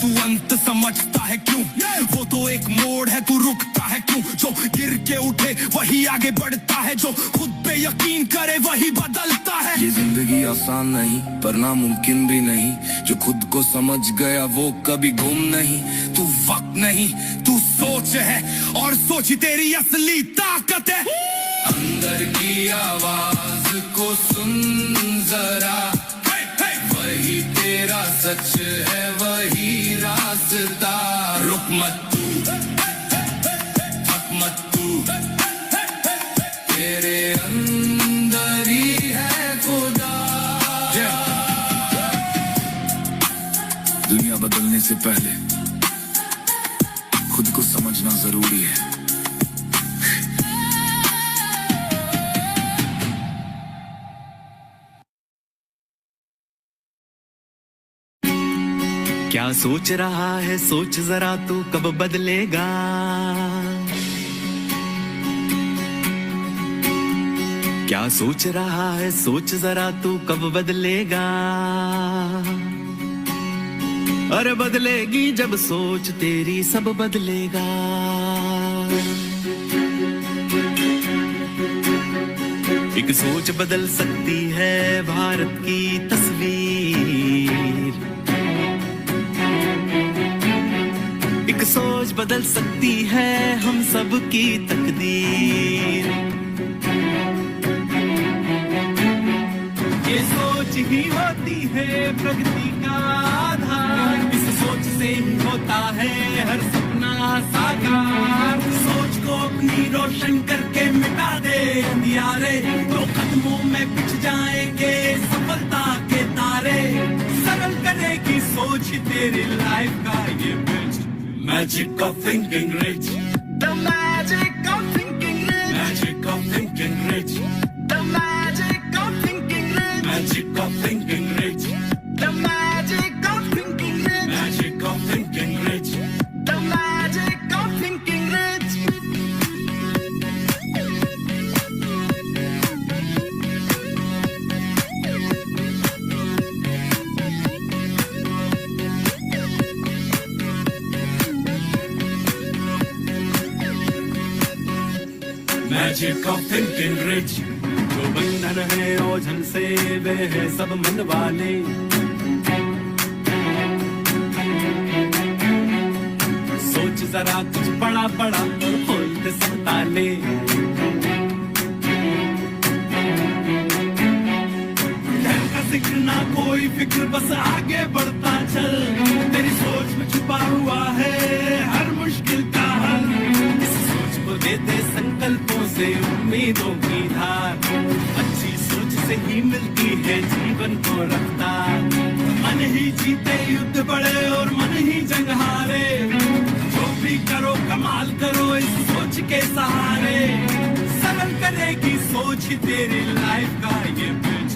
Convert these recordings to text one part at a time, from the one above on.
तू अंत समझता है क्यों? वो तो एक मोड़ है, तू रुकता है क्यों? जो गिर के उठे वही आगे बढ़ता है, जो खुद पे यकीन करे वही बदलता है। ये जिंदगी आसान नहीं पर नामुमकिन भी नहीं, जो खुद को समझ गया वो कभी गुम नहीं। तू वक्त नहीं, तू सोच है, और सोच ही तेरी असली ताकत है। अंदर की आवाज को सुन जरा, वही तेरा सच है, वही रास्ता। रुक मत तू, थक मत तू, तेरे अंदर ही है खुदा। दुनिया बदलने से पहले खुद को समझना जरूरी है। क्या सोच रहा है सोच जरा तू कब बदलेगा। क्या सोच रहा है सोच जरा तू कब बदलेगा। अरे बदलेगी जब सोच तेरी सब बदलेगा। एक सोच बदल सकती है भारत की तस्वीर। एक सोच बदल सकती है हम सब की तकदीर। ये सोच ही होती है प्रगति का आधार। इस सोच से ही होता है हर सपना साकार। सोच को अपनी रोशन करके मिटा दे अंधियारे, तो कदमों में पिछ जाएंगे सफलता के तारे। सरल करेगी सोच ही तेरी लाइफ का ये bridge. Magic of thinking rich. The magic of thinking rich. Magic of thinking rich. The magic of thinking rich. Magic of thinking rich. The magic of thinking rich. Magic of thinking rich. The magic of thinking rich. Magic of thinking rich. जो बंधन है ओझल से वे है सब मन वाले। सोच जरा कुछ बड़ा बड़ा और खोल के सब ताले। डर का जिक्र ना कोई फिक्र, बस आगे बढ़ता चल। तेरी सोच में छुपा हुआ है हर मुश्किल का हल। देते संकल्पों से उम्मीदों की धार। अच्छी सोच से ही मिलती है जीवन को रफ्तार। मन ही जीते युद्ध बड़े और मन ही जंग हारे। जो भी करो कमाल करो इस सोच के सहारे। सरल करेगी सोच ही तेरी लाइफ का ये bridge.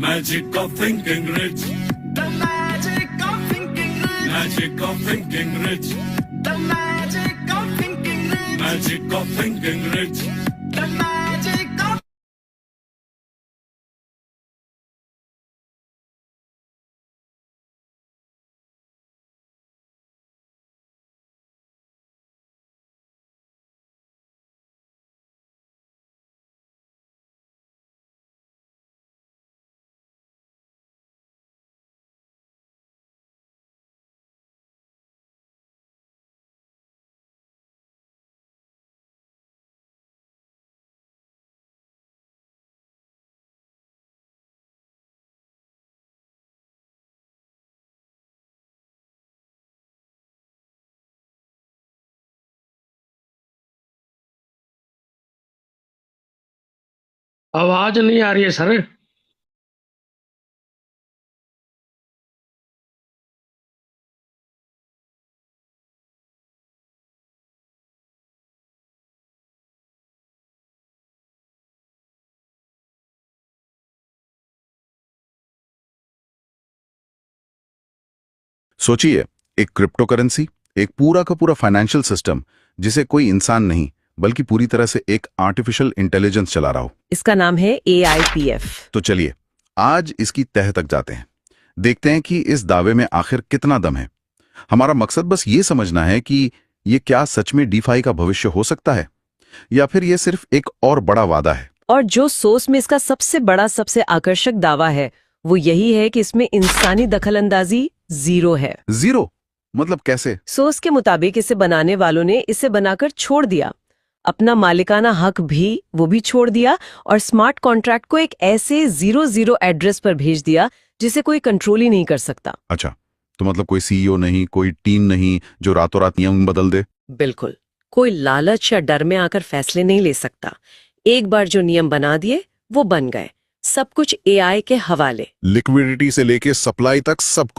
Magic of thinking rich. The magic of thinking rich. Magic of thinking rich. The magic of thinking rich. Magic of thinking rich. The magic of आवाज नहीं आ रही है सर। सोचिए, एक क्रिप्टो करेंसी, एक पूरा का पूरा फाइनेंशियल सिस्टम जिसे कोई इंसान नहीं बल्कि पूरी तरह से एक आर्टिफिशियल इंटेलिजेंस चला रहा हो। इसका नाम है AIPF। तो चलिए आज इसकी तह तक जाते हैं, देखते हैं कि इस दावे में आखिर कितना दम है। हमारा मकसद बस ये समझना है कि ये क्या सच में डीफाई का भविष्य हो सकता है या फिर ये सिर्फ एक और बड़ा वादा है। और जो सोर्स में इसका सबसे बड़ा सबसे आकर्षक दावा है वो यही है कि इसमें इंसानी दखलंदाजी 0 है। 0 मतलब कैसे? सोर्स के मुताबिक इसे बनाने वालों ने इसे बनाकर छोड़ दिया, अपना मालिकाना हक भी वो भी छोड़ दिया और स्मार्ट कॉन्ट्रैक्ट को एक ऐसे 00 एड्रेस पर भेज दिया जिसे कोई कंट्रोल ही नहीं कर सकता। अच्छा, तो मतलब कोई सीईओ नहीं, कोई टीम नहीं जो रातों रात नियम बदल दे। बिल्कुल, कोई लालच या डर में आकर फैसले नहीं ले सकता। एक बार जो नियम बना दिए वो बन गए, सब कुछ एआई के हवाले। लिक्विडिटी से लेके सप्लाई तक सब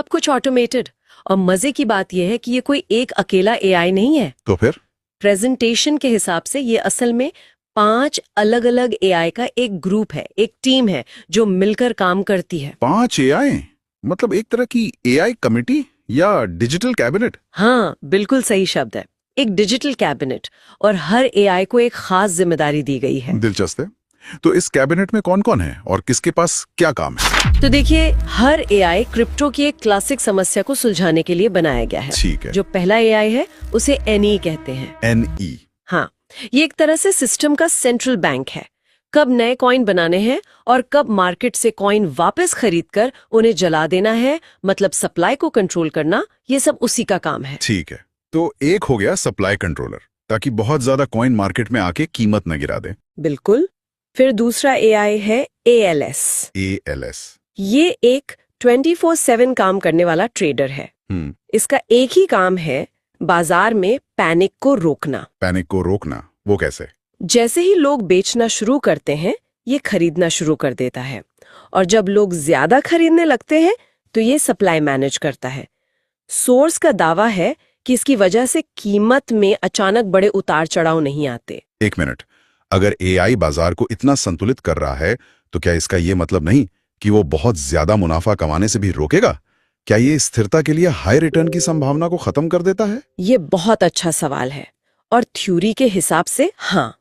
कुछ ऑटोमेटेड। और मजे की बात यह है कि ये कोई एक अकेला एआई नहीं है। तो फिर प्रेजेंटेशन के हिसाब से ये असल में 5 अलग अलग एआई का एक ग्रुप है, एक टीम है जो मिलकर काम करती है। 5 एआई मतलब एक तरह की एआई कमिटी या डिजिटल कैबिनेट? हाँ, बिल्कुल सही शब्द है, एक डिजिटल कैबिनेट। और हर एआई को एक खास जिम्मेदारी दी गई है। दिलचस्प है। तो इस कैबिनेट में कौन कौन है और किसके पास क्या काम है? तो देखिए, हर एआई क्रिप्टो की एक क्लासिक समस्या को सुलझाने के लिए बनाया गया है। ठीक है। जो पहला एआई है उसे एनई कहते हैं। एनई? हाँ, ये एक तरह से सिस्टम का सेंट्रल बैंक है। कब नए कॉइन बनाने हैं और कब मार्केट से कॉइन वापस खरीदकर उन्हें जला देना है, मतलब सप्लाई को कंट्रोल करना, ये सब उसी का काम है। ठीक है, तो एक हो गया सप्लाई कंट्रोलर, ताकि बहुत ज्यादा कॉइन मार्केट में आके कीमत न गिरा दे। बिल्कुल। फिर दूसरा एआई है एएलएस। एएलएस? ये एक 24/7 काम करने वाला ट्रेडर है। इसका एक ही काम है, बाजार में पैनिक को रोकना। पैनिक को रोकना? वो कैसे? जैसे ही लोग बेचना शुरू करते हैं, ये खरीदना शुरू कर देता है, और जब लोग ज्यादा खरीदने लगते हैं तो ये सप्लाई मैनेज करता है। सोर्स का दावा है कि इसकी वजह से कीमत में अचानक बड़े उतार चढ़ाव नहीं आते। एक मिनट, अगर एआई बाजार को इतना संतुलित कर रहा है तो क्या इसका ये मतलब नहीं कि वो बहुत ज्यादा मुनाफा कमाने से भी रोकेगा? क्या ये स्थिरता के लिए हाई रिटर्न की संभावना को खत्म कर देता है? ये बहुत अच्छा सवाल है, और थ्योरी के हिसाब से हाँ,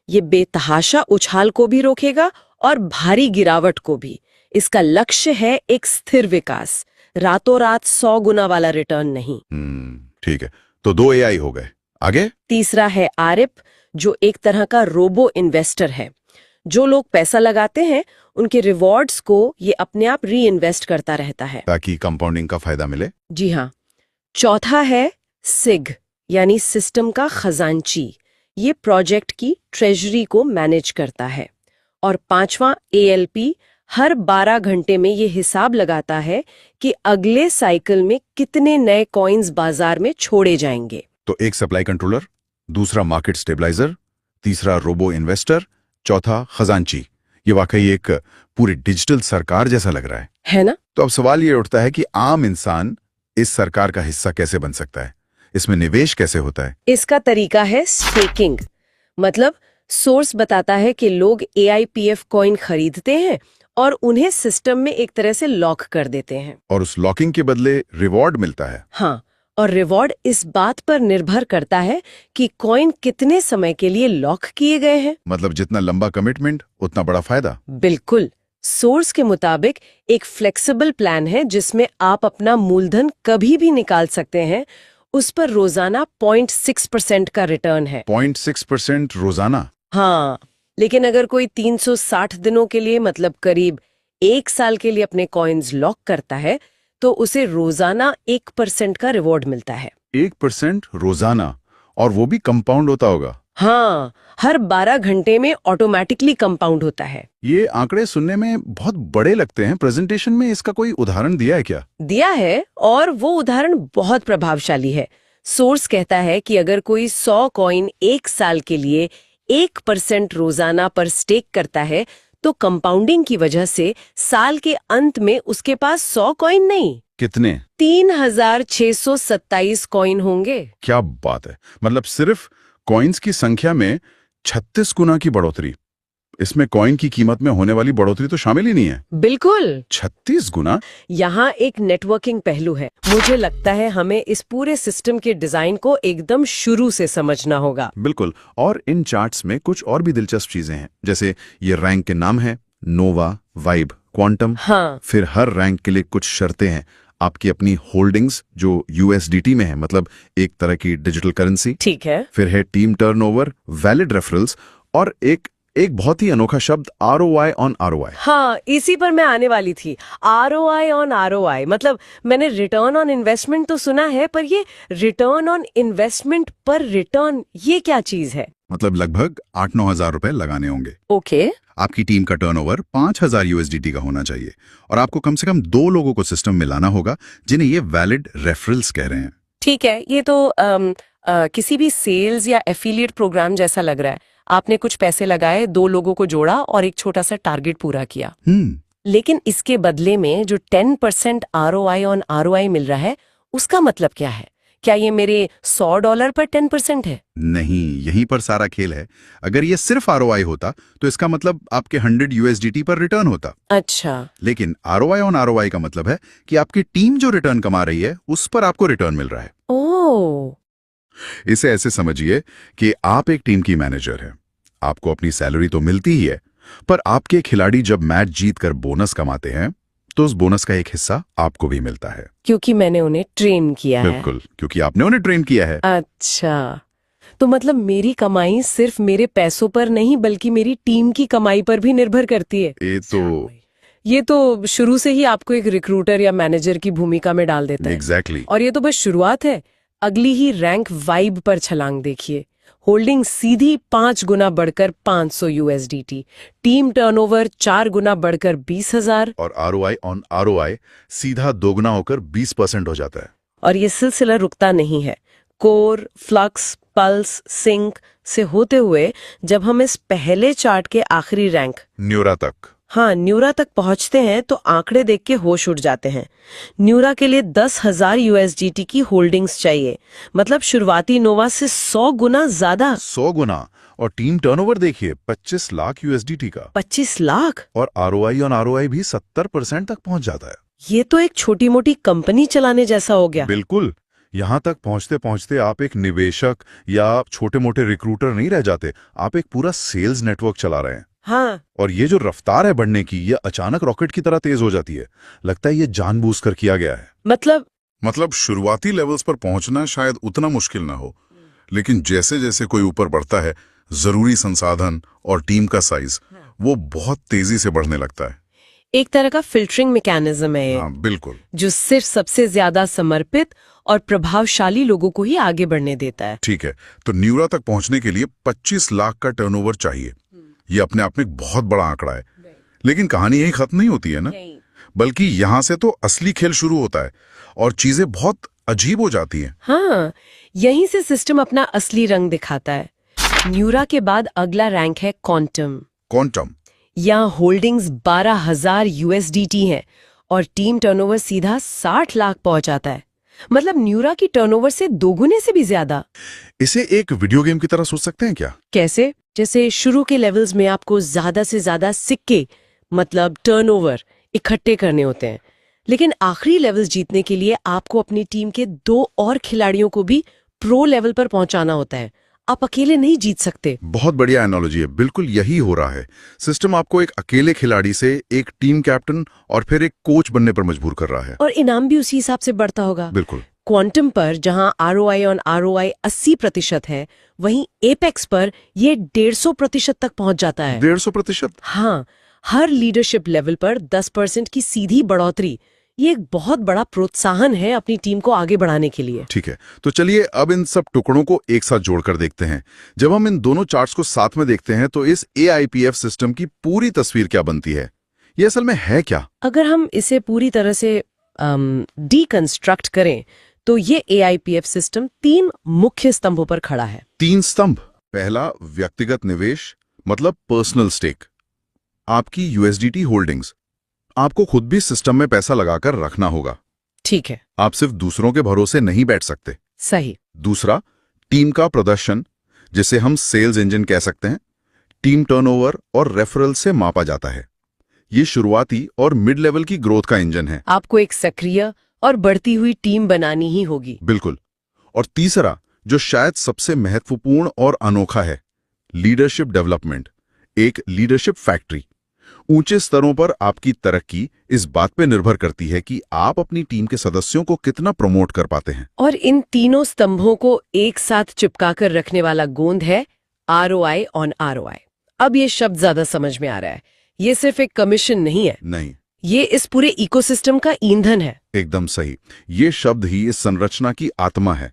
ये बेतहाशा उछाल को भी रोकेगा और भारी गिरावट को भी। इसका लक्ष्य है एक स्थिर विकास, रातों रात 100 गुना वाला रिटर्न नहीं। ठीक है, तो 2 एआई हो गए, आगे? तीसरा है आरिप, जो एक तरह का रोबो इन्वेस्टर है। जो लोग पैसा लगाते हैं उनके रिवॉर्ड्स को ये अपने आप री इन्वेस्ट करता रहता है, ताकि कंपाउंडिंग का फायदा मिले। जी हाँ। चौथा है सिग, यानी सिस्टम का खजांची। ये प्रोजेक्ट की ट्रेजरी को मैनेज करता है। और 5वां एएलपी हर 12 घंटे में ये हिसाब लगाता है कि अगले साइकिल में कितने नए कॉइन्स बाजार में छोड़े जाएंगे। तो एक सप्लाई कंट्रोलर, दूसरा मार्केट स्टेबलाइजर, तीसरा रोबो इन्वेस्टर, चौथा खजांची। ये वाकई एक पूरी डिजिटल सरकार जैसा लग रहा है ना? तो अब सवाल ये उठता है कि आम इंसान इस सरकार का हिस्सा कैसे बन सकता है? इसमें निवेश कैसे होता है? इसका तरीका है स्टेकिंग। मतलब सोर्स बताता है कि लोग एआईपीएफ कॉइन खरीदते हैं और उन्हें सिस्टम में एक तरह से लॉक कर देते हैं, और उस लॉकिंग के बदले रिवॉर्ड मिलता है। हाँ, और रिवॉर्ड इस बात पर निर्भर करता है कि कॉइन कितने समय के लिए लॉक किए गए हैं। मतलब जितना लंबा कमिटमेंट उतना बड़ा फायदा। बिल्कुल। सोर्स के मुताबिक एक फ्लेक्सिबल प्लान है जिसमें आप अपना मूलधन कभी भी निकाल सकते हैं। उस पर रोजाना 0.6% का रिटर्न है। 0.6% रोजाना? हाँ, लेकिन अगर कोई 360 दिनों के लिए, मतलब करीब 1 साल के लिए अपने कॉइन्स लॉक करता है तो उसे रोजाना 1% का रिवॉर्ड मिलता है। 1% रोजाना? और वो भी कंपाउंड होता होगा? हाँ, हर 12 घंटे में ऑटोमेटिकली कंपाउंड होता है। ये आंकड़े सुनने में बहुत बड़े लगते हैं। प्रेजेंटेशन में इसका कोई उदाहरण दिया है क्या? दिया है, और वो उदाहरण बहुत प्रभावशाली है। सोर्स कहता है कि अगर कोई 100 कॉइन 1 साल के लिए 1% रोजाना पर स्टेक करता है तो कंपाउंडिंग की वजह से साल के अंत में उसके पास 100 कॉइन नहीं, कितने? 3627 कॉइन होंगे। क्या बात है! मतलब सिर्फ कॉइन्स की संख्या में 36 गुना की बढ़ोतरी। इसमें कॉइन की कीमत में होने वाली बढ़ोतरी तो शामिल ही नहीं है। बिल्कुल। 36 गुना? यहाँ एक नेटवर्किंग पहलू है। मुझे लगता है हमें इस पूरे सिस्टम के डिजाइन को एकदम शुरू से समझना होगा। बिल्कुल। और इन चार्ट्स में कुछ और भी दिलचस्प चीजें हैं, जैसे ये रैंक के नाम है, नोवा, वाइब, क्वांटम। हाँ। फिर हर रैंक के लिए कुछ शर्तें हैं। आपकी अपनी होल्डिंग्स जो यूएसडीटी में है, मतलब एक तरह की डिजिटल करेंसी। ठीक है। फिर है टीम टर्नओवर, वैलिड रेफरल्स और एक बहुत ही अनोखा शब्द आरओआई ऑन आरओआई। हाँ, इसी पर मैं आने वाली थी। आरओआई ऑन आरओआई मतलब मैंने रिटर्न ऑन इन्वेस्टमेंट तो सुना है, पर ये रिटर्न ऑन इन्वेस्टमेंट पर रिटर्न, ये क्या चीज है? मतलब लगभग 8-9 हजार रुपए लगाने होंगे। ओके। आपकी टीम का टर्नओवर 5,000 यूएसडीटी का होना चाहिए और आपको कम से कम 2 लोगों को सिस्टम में लाना होगा जिन्हें ये वैलिड रेफरल्स कह रहे हैं। ठीक है, ये तो किसी भी सेल्स या एफिलिएट प्रोग्राम जैसा लग रहा है। आपने कुछ पैसे लगाए, 2 लोगों को जोड़ा और एक छोटा सा टारगेट पूरा किया। लेकिन इसके बदले में जो 10% आरओआई ऑन आरओआई मिल रहा है, उसका मतलब क्या है? क्या ये मेरे $100 पर 10% है? नहीं, यहीं पर सारा खेल है। अगर ये सिर्फ आरओआई होता तो इसका मतलब आपके 100 यूएसडीटी पर रिटर्न होता। अच्छा। लेकिन आरओआई ऑन आरओआई का मतलब है कि आपकी टीम जो रिटर्न कमा रही है उस पर आपको रिटर्न मिल रहा है। ओह। इसे ऐसे समझिए कि आप एक टीम की मैनेजर हैं। आपको अपनी सैलरी तो मिलती ही है, पर आपके खिलाड़ी जब मैच जीतकर बोनस कमाते हैं तो उस बोनस का एक हिस्सा आपको भी मिलता है। क्योंकि मैंने उन्हें ट्रेन किया है। बिल्कुल, क्योंकि आपने उन्हें ट्रेन किया है। अच्छा, तो मतलब मेरी कमाई सिर्फ मेरे पैसों पर नहीं बल्कि मेरी टीम की कमाई पर भी निर्भर करती है। ये तो शुरू से ही आपको एक रिक्रूटर या मैनेजर की भूमिका में डाल देता है। एग्जैक्टली। और ये तो बस शुरुआत है। अगली ही रैंक वाइब पर छलांग देखिए। होल्डिंग सीधी 5 गुना बढ़कर 500 यूएसडीटी, टीम टर्नओवर 4 गुना बढ़कर 20,000 और आरओआई ऑन आरओआई सीधा 2 गुना होकर 20% हो जाता है। और ये सिलसिला रुकता नहीं है। कोर, फ्लक्स, पल्स, सिंक से होते हुए जब हम इस पहले चार्ट के आखिरी रैंक न्यूरा तक, न्यूरा तक पहुंचते हैं तो आंकड़े देख के होश उड़ जाते हैं। न्यूरा के लिए 10,000 यूएसडीटी की होल्डिंग्स चाहिए, मतलब शुरुआती नोवा से 100 गुना ज्यादा। 100 गुना। और टीम टर्नओवर देखिए 25 लाख यूएसडीटी का। 25 लाख? और आरओआई ऑन आरओआई भी 70% तक पहुंच जाता है। ये तो एक छोटी मोटी कंपनी चलाने जैसा हो गया। बिल्कुल। यहां तक पहुंचते पहुंचते आप एक निवेशक या छोटे मोटे रिक्रूटर नहीं रह जाते, आप एक पूरा सेल्स नेटवर्क चला रहे हैं। हाँ। और ये जो रफ्तार है बढ़ने की, ये अचानक रॉकेट की तरह तेज हो जाती है। लगता है ये जानबूझकर किया गया है। मतलब शुरुआती लेवल्स पर पहुंचना शायद उतना मुश्किल ना हो, लेकिन जैसे जैसे कोई ऊपर बढ़ता है, जरूरी संसाधन और टीम का साइज वो बहुत तेजी से बढ़ने लगता है। एक तरह का फिल्टरिंग मैकेनिज्म है ये। हाँ, बिल्कुल। जो सिर्फ सबसे ज्यादा समर्पित और प्रभावशाली लोगों को ही आगे बढ़ने देता है। ठीक है, तो न्यूरा तक पहुंचने के लिए 25 लाख का टर्नओवर चाहिए। ये अपने आप में एक बहुत बड़ा आंकड़ा है। लेकिन कहानी यही खत्म नहीं होती है ना, बल्कि यहाँ से तो असली खेल शुरू होता है और चीजें बहुत अजीब हो जाती हैं। हाँ, यहीं से सिस्टम अपना असली रंग दिखाता है। न्यूरा के बाद अगला रैंक है क्वांटम। यहाँ होल्डिंग्स 12,000 यूएसडीटी है और टीम टर्नओवर सीधा 60 लाख पहुंच जाता है। मतलब न्यूरा की टर्नओवर से 2 गुने से भी ज्यादा। इसे एक वीडियो गेम की तरह सोच सकते हैं क्या? कैसे? जैसे शुरू के लेवल्स में आपको ज्यादा से ज्यादा सिक्के, मतलब टर्नओवर इकट्ठे करने होते हैं, लेकिन आखिरी लेवल्स जीतने के लिए आपको अपनी टीम के 2 और खिलाड़ियों को भी प्रो लेवल पर पहुंचाना होता है। आप अकेले नहीं जीत सकते। बहुत बढ़िया एनालॉजी है। बिल्कुल यही हो रहा है। सिस्टम आपको एक अकेले खिलाड़ी से एक टीम कैप्टन और फिर एक कोच बनने पर मजबूर कर रहा है। और इनाम भी उसी हिसाब से बढ़ता होगा। बिल्कुल। क्वांटम पर जहां आरओआई ऑन आरओआई 80% है, वहीं एपेक्स पर ये 150% तक पहुंच जाता है। 150%? हाँ, हर लीडरशिप लेवल पर 10% की सीधी बढ़ोतरी। ये एक बहुत बड़ा प्रोत्साहन है अपनी टीम को आगे बढ़ाने के लिए। ठीक है, तो चलिए अब इन सब टुकड़ों को एक साथ जोड़कर देखते हैं। जब हम इन दोनों चार्ट्स को साथ में देखते हैं तो इस एआईपीएफ सिस्टम की पूरी तस्वीर क्या बनती है? ये असल में है क्या? अगर हम इसे पूरी तरह से डीकंस्ट्रक्ट करें तो ये एआईपीएफ सिस्टम 3 मुख्य स्तंभों पर खड़ा है। 3 स्तंभ। पहला, व्यक्तिगत निवेश, मतलब पर्सनल स्टेक। आपकी यूएसडीटी होल्डिंग्स। आपको खुद भी सिस्टम में पैसा लगाकर रखना होगा। ठीक है। आप सिर्फ दूसरों के भरोसे नहीं बैठ सकते। सही। दूसरा, टीम का प्रदर्शन, जिसे हम सेल्स इंजन कह सकते हैं। टीम टर्नओवर और रेफरल से मापा जाता है। ये शुरुआती और मिड लेवल की ग्रोथ का इंजन है। आपको एक सक्रिय और बढ़ती हुई टीम बनानी ही होगी। बिल्कुल। और तीसरा, जो शायद सबसे महत्वपूर्ण और अनोखा है, लीडरशिप डेवलपमेंट, एक लीडरशिप फैक्ट्री ऊंचे स्तरों पर आपकी तरक्की इस बात पे निर्भर करती है कि आप अपनी टीम के सदस्यों को कितना प्रमोट कर पाते हैं। और इन तीनों स्तंभों को एक साथ चिपकाकर रखने वाला गोंद है ROI ऑन ROI। अब ये शब्द ज्यादा समझ में आ रहा है। ये सिर्फ एक कमीशन नहीं है, नहीं, ये इस पूरे इकोसिस्टम का ईंधन है। एकदम सही। ये शब्द ही इस संरचना की आत्मा है।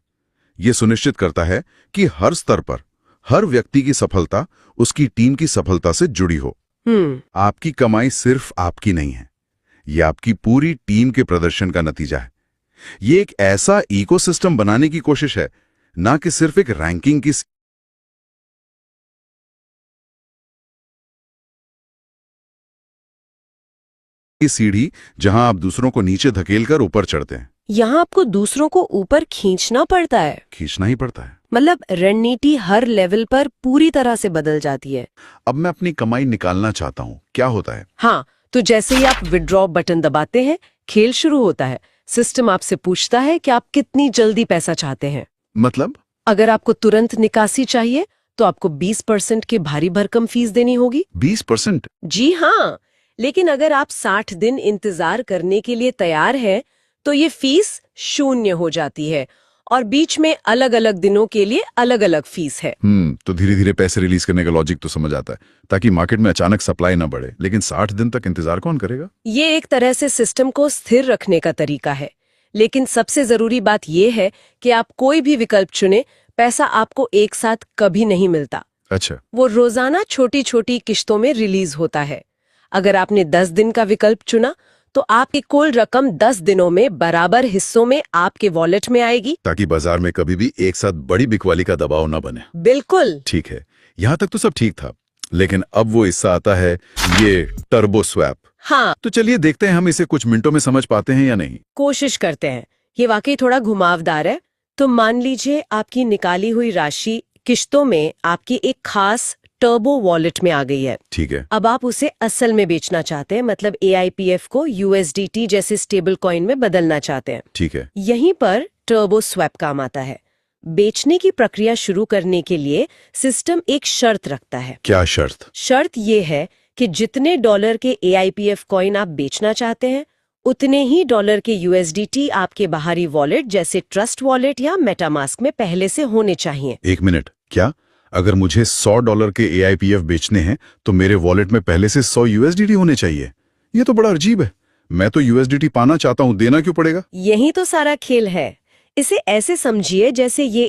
ये सुनिश्चित करता है कि हर स्तर पर हर व्यक्ति की सफलता उसकी टीम की सफलता से जुड़ी हो। आपकी कमाई सिर्फ आपकी नहीं है, ये आपकी पूरी टीम के प्रदर्शन का नतीजा है। ये एक ऐसा इकोसिस्टम बनाने की कोशिश है, ना कि सिर्फ एक रैंकिंग की सीढ़ी जहां आप दूसरों को नीचे धकेलकर ऊपर चढ़ते हैं। यहाँ आपको दूसरों को ऊपर खींचना पड़ता है, खींचना ही पड़ता है। मतलब रणनीति हर लेवल पर पूरी तरह से बदल जाती है। अब मैं अपनी कमाई निकालना चाहता हूं, क्या होता है? हाँ, तो जैसे ही आप विड्रॉ बटन दबाते हैं, खेल शुरू होता है। सिस्टम आपसे पूछता है कि आप कितनी जल्दी पैसा चाहते हैं। मतलब अगर आपको तुरंत निकासी चाहिए तो आपको 20% की भारी भरकम फीस देनी होगी। 20%? जी हाँ, लेकिन अगर आप 60 दिन इंतजार करने के लिए तैयार हैं तो ये फीस 0 हो जाती है और बीच में अलग अलग दिनों के लिए अलग अलग फीस है। तो धीरे धीरे पैसे रिलीज करने का लॉजिक तो समझ आता है, ताकि मार्केट में अचानक सप्लाई ना बढ़े। लेकिन 60 दिन तक इंतजार कौन करेगा? ये एक तरह से सिस्टम को स्थिर रखने का तरीका है, लेकिन सबसे जरूरी बात यह है कि आप कोई भी विकल्प चुने, पैसा आपको एक साथ कभी नहीं मिलता। अच्छा, वो रोजाना छोटी छोटी किश्तों में रिलीज होता है। अगर आपने 10 दिन का विकल्प चुना तो आपकी कुल रकम 10 दिनों में बराबर हिस्सों में आपके वॉलेट में आएगी, ताकि बाजार में कभी भी एक साथ बड़ी बिकवाली का दबाव ना बने। बिल्कुल ठीक है, यहाँ तक तो सब ठीक था, लेकिन अब वो हिस्सा आता है, ये टर्बो स्वैप। हाँ, तो चलिए देखते हैं हम इसे कुछ मिनटों में समझ पाते हैं या नहीं। कोशिश करते हैं। ये वाकई थोड़ा घुमावदार है। तो मान लीजिए आपकी निकाली हुई राशि किश्तों में आपकी एक खास टर्बो वॉलेट में आ गई है। ठीक है। अब आप उसे असल में बेचना चाहते हैं, मतलब AIPF को USDT जैसे स्टेबल कॉइन में बदलना चाहते हैं। ठीक है। यहीं पर टर्बो स्वैप काम आता है। बेचने की प्रक्रिया शुरू करने के लिए सिस्टम एक शर्त रखता है। क्या शर्त? शर्त ये है कि जितने डॉलर के AIPF कॉइन आप बेचना चाहते हैं, उतने ही डॉलर के USDT आपके बाहरी वॉलेट जैसे ट्रस्ट वॉलेट या मेटामास्क में पहले से होने चाहिए। एक मिनट, क्या अगर मुझे $100 के AIPF बेचने हैं तो मेरे वॉलेट में पहले से 100 USDT होने चाहिए? ये तो बड़ा अजीब है। मैं तो USDT पाना चाहता हूँ, देना क्यों पड़ेगा? यही तो सारा खेल है। इसे ऐसे समझिए जैसे ये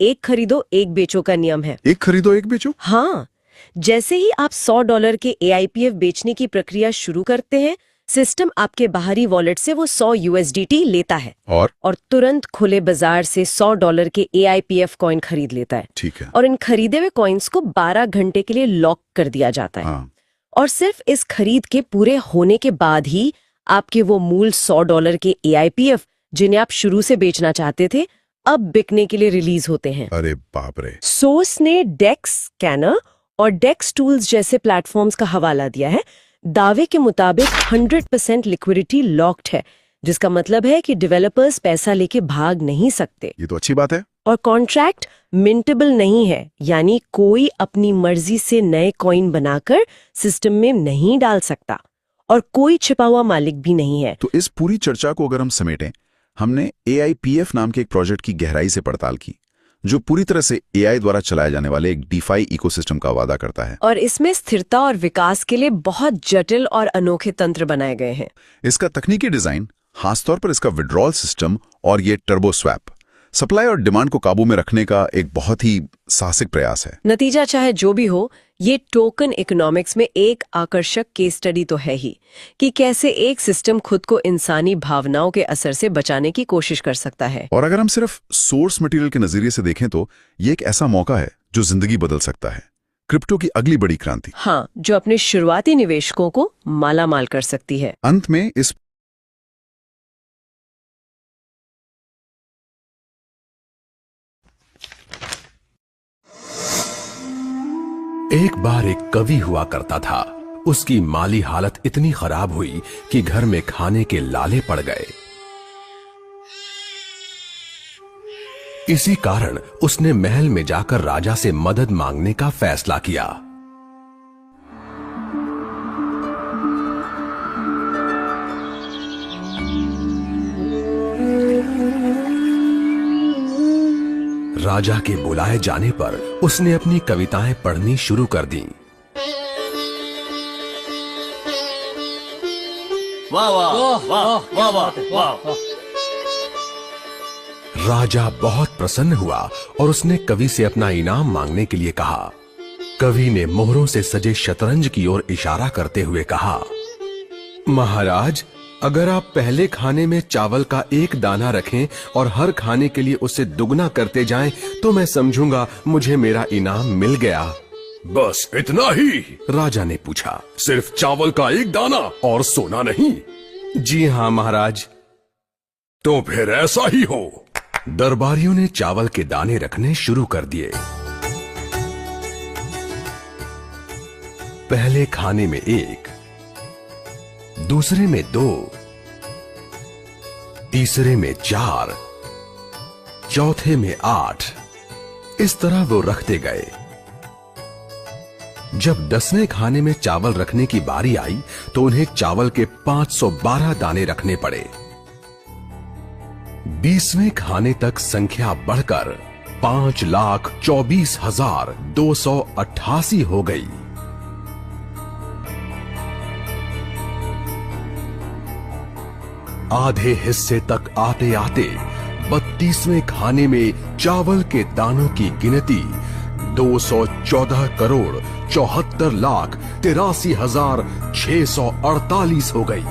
एक खरीदो एक बेचो का नियम है। एक खरीदो एक बेचो? हाँ, जैसे ही आप $100 के AIPF बेचने की प्रक्रिया शुरू करते हैं, सिस्टम आपके बाहरी वॉलेट से वो 100 USDT लेता है और तुरंत खुले बाजार से $100 के AIPF कॉइन खरीद लेता है। ठीक है। और इन खरीदे हुए कॉइन्स को 12 घंटे के लिए लॉक कर दिया जाता है। हाँ। और सिर्फ इस खरीद के पूरे होने के बाद ही आपके वो मूल $100 के AIPF, जिन्हें आप शुरू से बेचना चाहते थे, अब बिकने के लिए रिलीज होते हैं। अरे बाप रे। सोर्स ने डेक्स स्कैनर और डेक्स टूल्स जैसे प्लेटफॉर्म्स का हवाला दिया है। दावे के मुताबिक 100% लिक्विडिटी लॉक्ड है, जिसका मतलब है कि डेवलपर्स पैसा लेके भाग नहीं सकते। ये तो अच्छी बात है। और कॉन्ट्रैक्ट मिंटेबल नहीं है, यानी कोई अपनी मर्जी से नए कॉइन बनाकर सिस्टम में नहीं डाल सकता और कोई छिपा हुआ मालिक भी नहीं है। तो इस पूरी चर्चा को अगर हम समेटें, हमने AIPF नाम के एक प्रोजेक्ट की गहराई से पड़ताल की, जो पूरी तरह से AI द्वारा चलाए जाने वाले एक DeFi इकोसिस्टम का वादा करता है। और इसमें स्थिरता और विकास के लिए बहुत जटिल और अनोखे तंत्र बनाए गए हैं। इसका तकनीकी डिजाइन, खासतौर पर इसका विड्रॉल सिस्टम और ये टर्बो स्वैप, सप्लाई और डिमांड को काबू में रखने का एक बहुत ही साहसिक प्रयास है। नतीजा चाहे जो भी हो, ये टोकन इकोनॉमिक्स में एक आकर्षक केस स्टडी तो है ही कि कैसे एक सिस्टम खुद को इंसानी भावनाओं के असर से बचाने की कोशिश कर सकता है। और अगर हम सिर्फ सोर्स मटेरियल के नजरिए से देखें तो ये एक ऐसा मौका है जो जिंदगी बदल सकता है। क्रिप्टो की अगली बड़ी क्रांति। हाँ, जो अपने शुरुआती निवेशकों को मालामाल कर सकती है। अंत में इस एक बार एक कवि हुआ करता था। उसकी माली हालत इतनी खराब हुई कि घर में खाने के लाले पड़ गए। इसी कारण उसने महल में जाकर राजा से मदद मांगने का फैसला किया। राजा के बुलाए जाने पर उसने अपनी कविताएं पढ़नी शुरू कर दी। वाह वाह वाह वाह वाह वाह। राजा बहुत प्रसन्न हुआ और उसने कवि से अपना इनाम मांगने के लिए कहा। कवि ने मोहरों से सजे शतरंज की ओर इशारा करते हुए कहा, महाराज, अगर आप पहले खाने में चावल का एक दाना रखें और हर खाने के लिए उसे दुगना करते जाएं, तो मैं समझूंगा मुझे मेरा इनाम मिल गया। बस इतना ही? राजा ने पूछा। सिर्फ चावल का एक दाना और सोना नहीं? जी हाँ महाराज। तो फिर ऐसा ही हो। दरबारियों ने चावल के दाने रखने शुरू कर दिए। पहले खाने में 1, दूसरे में 2, तीसरे में 4, चौथे में 8। इस तरह वो रखते गए। जब 10वें खाने में चावल रखने की बारी आई तो उन्हें चावल के 512 दाने रखने पड़े। 20वें खाने तक संख्या बढ़कर 5,24,288 हो गई। आधे हिस्से तक आते आते 32वें खाने में चावल के दानों की गिनती 214,74,83,648 हो गई।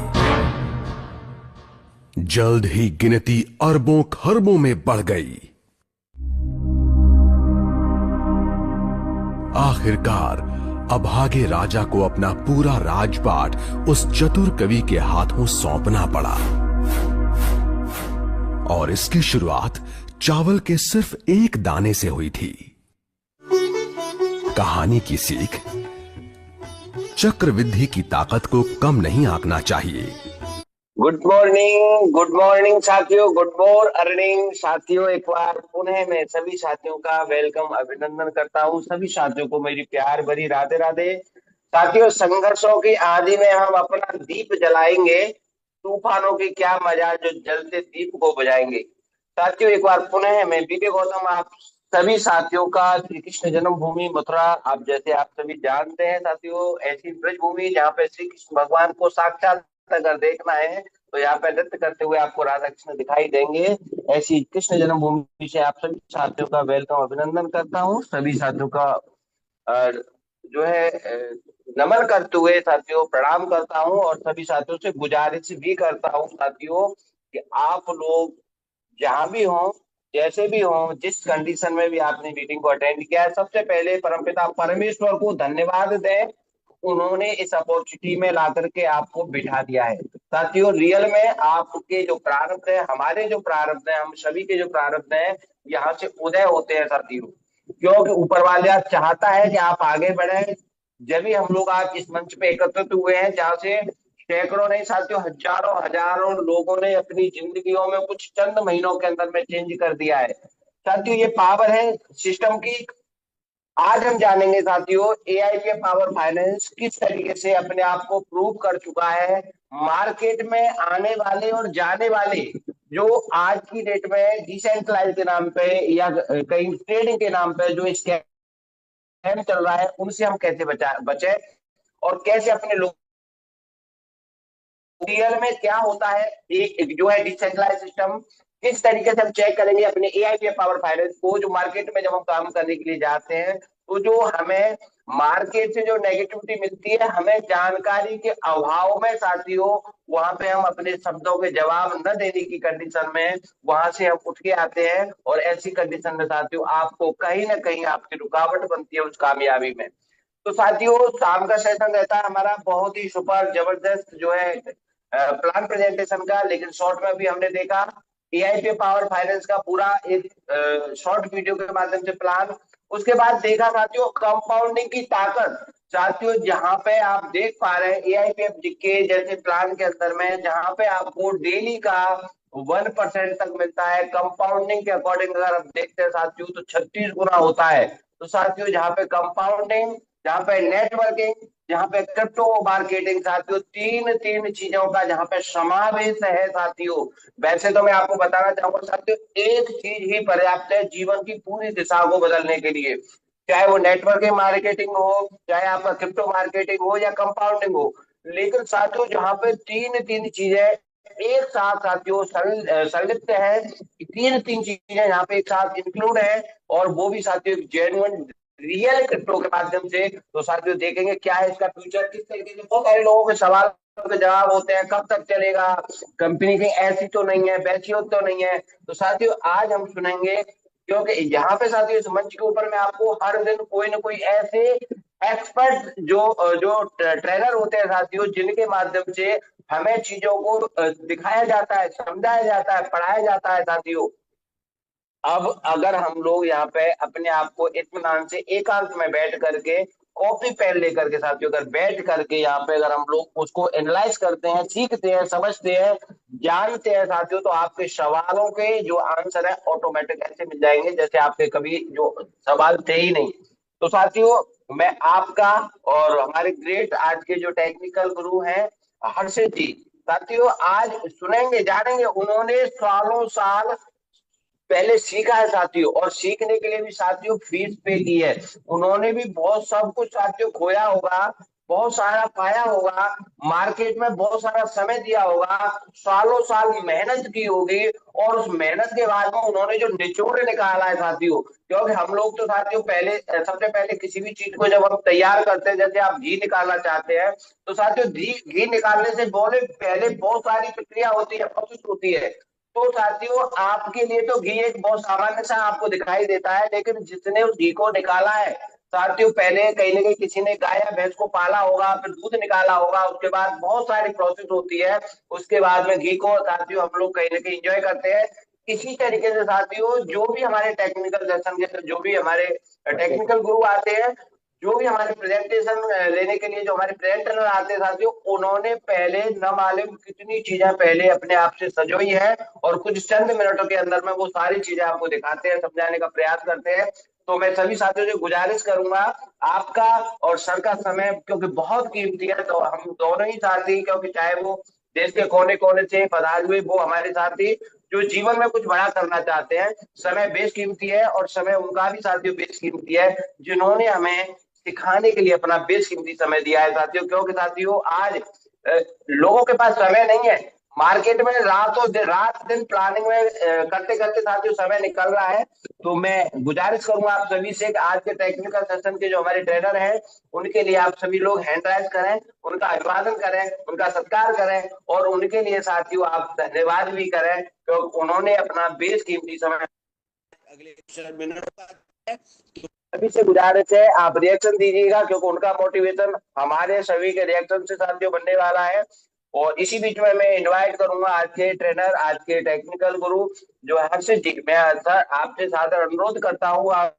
जल्द ही गिनती अरबों खरबों में बढ़ गई। आखिरकार अभागे राजा को अपना पूरा राजपाट उस चतुर कवि के हाथों सौंपना पड़ा। और इसकी शुरुआत चावल के सिर्फ एक दाने से हुई थी। कहानी की सीख, चक्रवृद्धि की ताकत को कम नहीं आंकना चाहिए। गुड मॉर्निंग साथियों, गुड अर्निंग साथियों। एक बार पुनः मैं सभी साथियों का वेलकम, अभिनंदन करता हूं। सभी साथियों को मेरी प्यार भरी राधे राधे। साथियों, संघर्षों की आंधी में हम अपना दीप जलाएंगे, तूफानों की क्या मजा जो जलते दीप को बुझाएंगे। साथियों, एक बार पुनः मैं बीके गौतम आप सभी साथियों का श्री कृष्ण जन्मभूमि मथुरा, आप जैसे आप सभी जानते हैं साथियों, ऐसी ब्रज भूमि जहाँ पे श्री कृष्ण भगवान को साक्षात अगर देखना है तो यहाँ पे नृत्य करते हुए आपको राधा कृष्ण दिखाई देंगे। ऐसी कृष्ण जन्मभूमि से आप सभी साथियों का वेलकम, अभिनंदन करता हूँ। सभी साथियों का जो है नमन करते हुए साथियों प्रणाम करता हूँ और सभी साथियों से गुजारिश भी करता हूँ साथियों कि आप लोग जहां भी हों, जैसे भी हों, जिस कंडीशन में भी आपने मीटिंग को अटेंड किया है, सबसे पहले परमपिता परमेश्वर को धन्यवाद दें। उन्होंने इस अपॉर्चुनिटी में ला करके आपको बिठा दिया है साथियों। रियल में आपके जो प्रारब्ध है, हमारे जो प्रारब्ध है, हम सभी के जो प्रारब्ध है, यहाँ से उदय होते हैं साथियों, क्योंकि ऊपर वाले चाहता है कि आप आगे बढ़े। जब भी हम लोग आज इस मंच पे एकत्रित हुए हैं, जहाँ से सैकड़ों नहीं साथियों, हजारों लोगों ने अपनी जिंदगियों में कुछ चंद महीनों के अंदर में चेंज कर दिया है साथियों। ये पावर है सिस्टम की। आज हम जानेंगे साथियों, एआईपीएफ पावर फाइनेंस किस तरीके से अपने आप को प्रूव कर चुका है। मार्केट में आने वाले और जाने वाले जो आज की डेट में डिसेंट्रलाइज के नाम पे या कहीं ट्रेडिंग के नाम पे जो स्कैम चल रहा है, उनसे हम कैसे बचे और कैसे अपने लोग रियल में क्या होता है एक जो है डिसेंट्रलाइज सिस्टम, किस तरीके से हम चेक करेंगे अपने एआईपीएफ पावर फाइनेंस को। जो मार्केट में जब हम काम करने के लिए जाते हैं तो जो हमें मार्केट से जो नेगेटिविटी मिलती है, हमें जानकारी के अभाव में साथियों वहां पे हम अपने शब्दों के जवाब न देने की कंडीशन में वहां से हम उठ के आते हैं और ऐसी कंडीशन में साथियों आपको कहीं ना कहीं आपकी रुकावट बनती है उस कामयाबी में। तो साथियों, शाम का सेशन रहता है हमारा बहुत ही सुपर जबरदस्त जो है प्लान प्रेजेंटेशन का, लेकिन शॉर्ट में भी हमने देखा एआईपी पावर फाइनेंस का पूरा एक शॉर्ट वीडियो के माध्यम से प्लान। उसके बाद देखा साथियों कंपाउंडिंग की ताकत। साथियों, जहां पे आप देख पा रहे हैं एआईपीएफ के जैसे प्लान के अंदर में, जहां पे आपको डेली का 1% तक मिलता है, कंपाउंडिंग के अकॉर्डिंग अगर आप देखते हैं साथियों तो 36 गुना होता है। तो साथियों, जहां पे कंपाउंडिंग, जहां पे नेटवर्किंग, जहाँ पे क्रिप्टो मार्केटिंग साथियों, तीन तीन चीजों का जहाँ पे समावेश है साथियों। वैसे तो मैं आपको बताना चाहूंगा साथियों, एक चीज ही पर्याप्त है जीवन की पूरी दिशा को बदलने के लिए, चाहे वो नेटवर्किंग मार्केटिंग हो, चाहे आपका क्रिप्टो मार्केटिंग हो या कंपाउंडिंग हो। लेकिन साथियों जहाँ पे तीन तीन चीजें एक साथ साथियों संलिप्त है, तीन तीन चीजें यहाँ पे एक साथ इंक्लूड है, और वो भी साथियों जेन्युइन रियल क्रिप्टो के माध्यम से। तो साथियों देखेंगे क्या है इसका फ्यूचर, किस तरीके से बहुत सारे लोगों के सवाल के जवाब होते हैं, कब तक चलेगा, कंपनी कहीं ऐसी तो नहीं है, वैसी तो नहीं है। तो साथियों आज हम सुनेंगे, क्योंकि यहाँ पे साथियों इस मंच के ऊपर मैं आपको हर दिन कोई ना कोई ऐसे एक्सपर्ट जो जो ट्रेनर होते हैं साथियों, जिनके माध्यम से हमें चीजों को दिखाया जाता है, समझाया जाता है, पढ़ाया जाता है साथियों। अब अगर हम लोग यहाँ पे अपने आप को इत्मीनान से एकांत में बैठ करके, कॉपी पेन लेकर के साथियों, अगर बैठ करके यहाँ पे अगर हम लोग उसको एनालाइज करते हैं, सीखते हैं, समझते हैं, जानते हैं साथियों, तो आपके सवालों के जो आंसर है ऑटोमेटिक ऐसे मिल जाएंगे जैसे आपके कभी जो सवाल थे ही नहीं। तो साथियों मैं आपका और हमारे ग्रेट आज के जो टेक्निकल गुरु हैं हर्षित जी, साथियों आज सुनेंगे जानेंगे, उन्होंने सालों साल पहले सीखा है साथियों, और सीखने के लिए भी साथियों फीस पे की है। उन्होंने भी बहुत सब कुछ साथियों खोया होगा, बहुत सारा पाया होगा, मार्केट में बहुत सारा समय दिया होगा, सालों साल मेहनत की होगी, और उस मेहनत के बाद में उन्होंने जो निचोड़ निकाला है साथियों। क्योंकि हम लोग तो साथियों पहले सबसे पहले किसी भी चीज को जब हम तैयार करते हैं, जैसे आप घी निकालना चाहते हैं, तो साथियों घी घी निकालने से बोले पहले बहुत सारी प्रक्रिया होती है, प्रोसेस होती है। तो साथियों आपके लिए तो घी एक बहुत सामान्य सा आपको दिखाई देता है, लेकिन जिसने उस घी को निकाला है साथियों, पहले कहीं ना कहीं किसी ने गाय या भैंस को पाला होगा, फिर दूध निकाला होगा, उसके बाद बहुत सारी प्रोसेस होती है, उसके बाद में घी को साथियों हम लोग कहीं ना कहीं इंजॉय करते हैं। इसी तरीके से साथियों जो भी हमारे टेक्निकल सेशन के जो भी हमारे टेक्निकल गुरु आते हैं, जो भी हमारे प्रेजेंटेशन लेने के लिए जो हमारे प्रेजेंटर आते हैं साथियों, उन्होंने पहले न मालूम कितनी चीजें पहले अपने आप से सजोई है, और कुछ चंद मिनटों के अंदर में वो सारी चीजें आपको दिखाते हैं, समझाने का प्रयास करते हैं। तो मैं सभी साथियों से गुजारिश करूंगा, आपका और सर का समय क्योंकि बहुत कीमती है, तो हम दोनों ही साथी, क्योंकि चाहे वो देश के कोने कोने से पधारे हुए वो हमारे साथी जो जीवन में कुछ बड़ा करना चाहते हैं, समय बेशकीमती है, और समय उनका भी साथियों बेशकीमती है, जिन्होंने हमें सिखाने के लिए अपना बेशकीमती समय दिया है साथियों। क्योंकि साथियों आज लोगों के पास समय नहीं है, मार्केट में रात दिन प्लानिंग में करते करते साथियों समय निकल रहा है। तो मैं गुजारिश करूंगा आप सभी से कि आज के टेक्निकल सेशन के जो हमारे ट्रेनर हैं, उनके लिए आप सभी लोग हैंड राइज करें, उनका अभिवादन करें, उनका सत्कार करें, और उनके लिए साथियों आप धन्यवाद भी करें, क्योंकि उन्होंने अपना बेशकीमती समय अगले कुछ मिनट सभी से गुजारिश है आप रिएक्शन दीजिएगा, क्योंकि उनका मोटिवेशन हमारे सभी के रिएक्शन से साथियों बनने वाला है। और इसी बीच में मैं इनवाइट करूंगा आज के ट्रेनर, आज के टेक्निकल गुरु जो हर्षित जी, मैं सर आपसे सादर अनुरोध करता हूँ, आप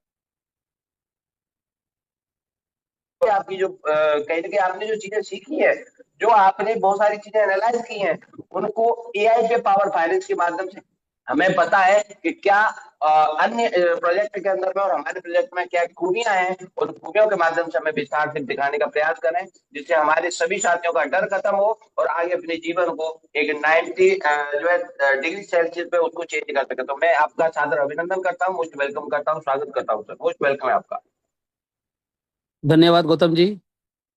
आपकी जो कहीं ना कहीं आपने जो चीजें सीखी है, जो आपने बहुत सारी चीजें एनालाइज की हैं, उनको एआई पे पावर फाइनेंस के माध्यम से हमें पता है कि क्या अन्य प्रोजेक्ट के अंदर में और हमारे प्रोजेक्ट में क्या खूबियां हैं, उन खूबियों के माध्यम से हमें विस्तार से दिखाने का प्रयास करें, जिससे हमारे सभी साथियों का डर खत्म हो, और आगे अपने जीवन को एक 90 जो है डिग्री सेल्सियस पे उसको चेंज कर सके। तो मैं आपका सादर अभिनंदन करता हूँ, मोस्ट वेलकम करता हूँ, स्वागत करता हूँ सर, मोस्ट वेलकम है आपका। धन्यवाद गौतम जी।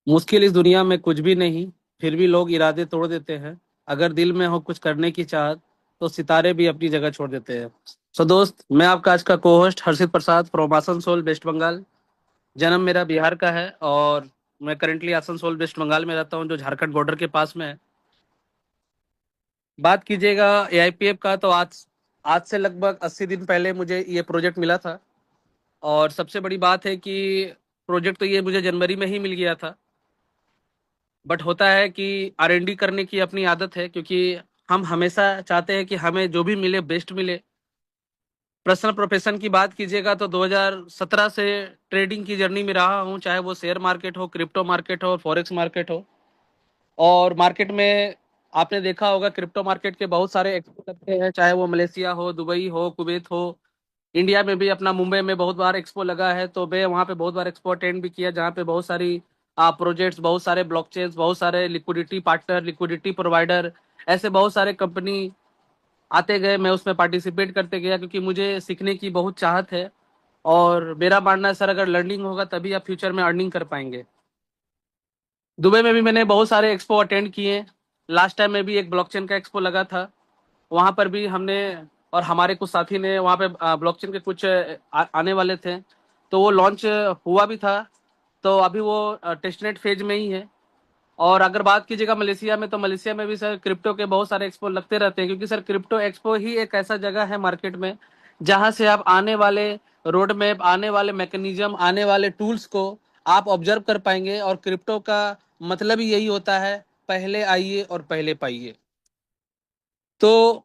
मुश्किल इस दुनिया में कुछ भी नहीं, फिर भी लोग इरादे तोड़ देते हैं। अगर दिल में हो कुछ करने की चाहत, तो सितारे भी अपनी जगह छोड़ देते हैं। सो दोस्त, मैं आपका आज का co-host Harshit Prasad from Asansol West Bengal. जन्म मेरा बिहार का है, और मैं करेंटली आसनसोल वेस्ट बंगाल में रहता हूँ, जो झारखंड बॉर्डर के पास में है। बात कीजिएगा एआईपीएफ का, तो आज आज से लगभग 80 दिन पहले मुझे ये प्रोजेक्ट मिला था, और सबसे बड़ी बात है कि प्रोजेक्ट तो ये मुझे जनवरी में ही मिल गया था। बट होता है कि आर&डी करने की अपनी आदत है, क्योंकि हम हमेशा चाहते हैं कि हमें जो भी मिले बेस्ट मिले। पर्सनल प्रोफेशन की बात कीजिएगा तो 2017 से ट्रेडिंग की जर्नी में रहा हूँ, चाहे वो शेयर मार्केट हो, क्रिप्टो मार्केट हो, फॉरेक्स मार्केट हो। और मार्केट में आपने देखा होगा क्रिप्टो मार्केट के बहुत सारे एक्सपो लगते हैं, चाहे वो मलेशिया हो, दुबई हो, कुवैत हो। इंडिया में भी अपना मुंबई में बहुत बार एक्सपो लगा है, तो मैं वहाँ पे बहुत बार एक्सपो अटेंड भी किया, जहाँ पे बहुत सारी प्रोजेक्ट्स, बहुत सारे ब्लॉकचेन्स, बहुत सारे लिक्विडिटी पार्टनर, लिक्विडिटी प्रोवाइडर, ऐसे बहुत सारे कंपनी आते गए। मैं उसमें पार्टिसिपेट करते गया क्योंकि मुझे सीखने की बहुत चाहत है और मेरा मानना है सर अगर लर्निंग होगा तभी आप फ्यूचर में अर्निंग कर पाएंगे। दुबई में भी मैंने बहुत सारे एक्सपो अटेंड किए। लास्ट टाइम में भी एक ब्लॉकचेन का एक्सपो लगा था, वहाँ पर भी हमने और हमारे कुछ साथी ने वहाँ पे ब्लॉकचेन के कुछ आने वाले थे, तो वो लॉन्च हुआ भी था। तो अभी वो टेस्टनेट फेज में ही है। और अगर बात कीजिएगा मलेशिया में, तो मलेशिया में भी सर क्रिप्टो के बहुत सारे एक्सपो लगते रहते हैं, क्योंकि सर क्रिप्टो एक्सपो ही एक ऐसा जगह है मार्केट में जहां से आप आने वाले रोड मैप, आने वाले मैकेनिज्म, आने वाले टूल्स को आप ऑब्जर्व कर पाएंगे। और क्रिप्टो का मतलब ही यही होता है, पहले आइए और पहले पाइए। तो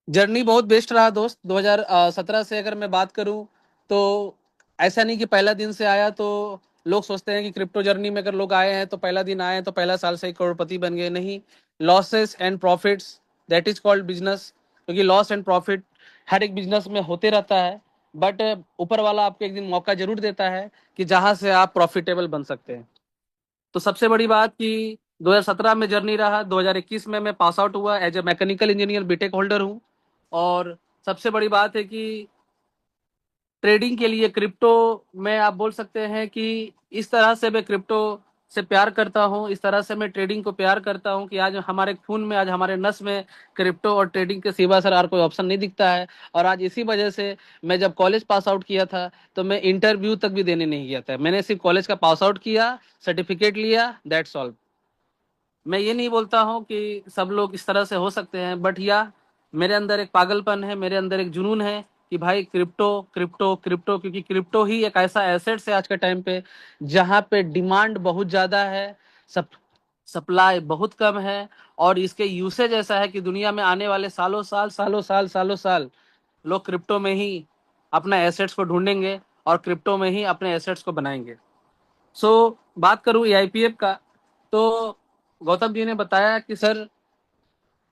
जर्नी बहुत बेस्ट रहा दोस्त। 2017 से अगर मैं बात करूं तो ऐसा नहीं कि पहला दिन से आया तो लोग सोचते हैं कि क्रिप्टो जर्नी में अगर लोग आए हैं तो पहला दिन आए हैं तो पहला साल से ही करोड़पति बन गए। नहीं, losses and profits, that is called business. क्योंकि लॉस एंड प्रॉफिट हर एक बिजनेस में होते रहता है, बट ऊपर वाला आपको एक दिन मौका जरूर देता है कि जहां से आप प्रॉफिटेबल बन सकते हैं। तो सबसे बड़ी बात कि 2017 में जर्नी रहा, 2021 में मैं पास आउट हुआ as a mechanical engineer, BTech holder हूँ। और सबसे बड़ी बात है कि ट्रेडिंग के लिए क्रिप्टो में आप बोल सकते हैं कि इस तरह से मैं क्रिप्टो से प्यार करता हूं, इस तरह से मैं ट्रेडिंग को प्यार करता हूं कि आज हमारे खून में, आज हमारे नस में क्रिप्टो और ट्रेडिंग के सिवा सर और कोई ऑप्शन नहीं दिखता है। और आज इसी वजह से मैं जब कॉलेज पास आउट किया था तो मैं इंटरव्यू तक भी देने नहीं गया था। मैंने सिर्फ कॉलेज का पास आउट किया, सर्टिफिकेट लिया, दैट्स ऑल। मैं ये नहीं बोलता हूँ कि सब लोग इस तरह से हो सकते हैं, बट या मेरे अंदर एक पागलपन है, मेरे अंदर एक जुनून है कि भाई क्रिप्टो क्रिप्टो क्रिप्टो, क्योंकि क्रिप्टो ही एक ऐसा एसेट्स है आज के टाइम पे जहाँ पे डिमांड बहुत ज़्यादा है, सप्लाई बहुत कम है। और इसके यूसेज ऐसा है कि दुनिया में आने वाले सालों साल लोग क्रिप्टो में ही अपना एसेट्स को ढूंढेंगे और क्रिप्टो में ही अपने एसेट्स को बनाएंगे। सो बात करूँ AIPF का, तो गौतम जी ने बताया कि सर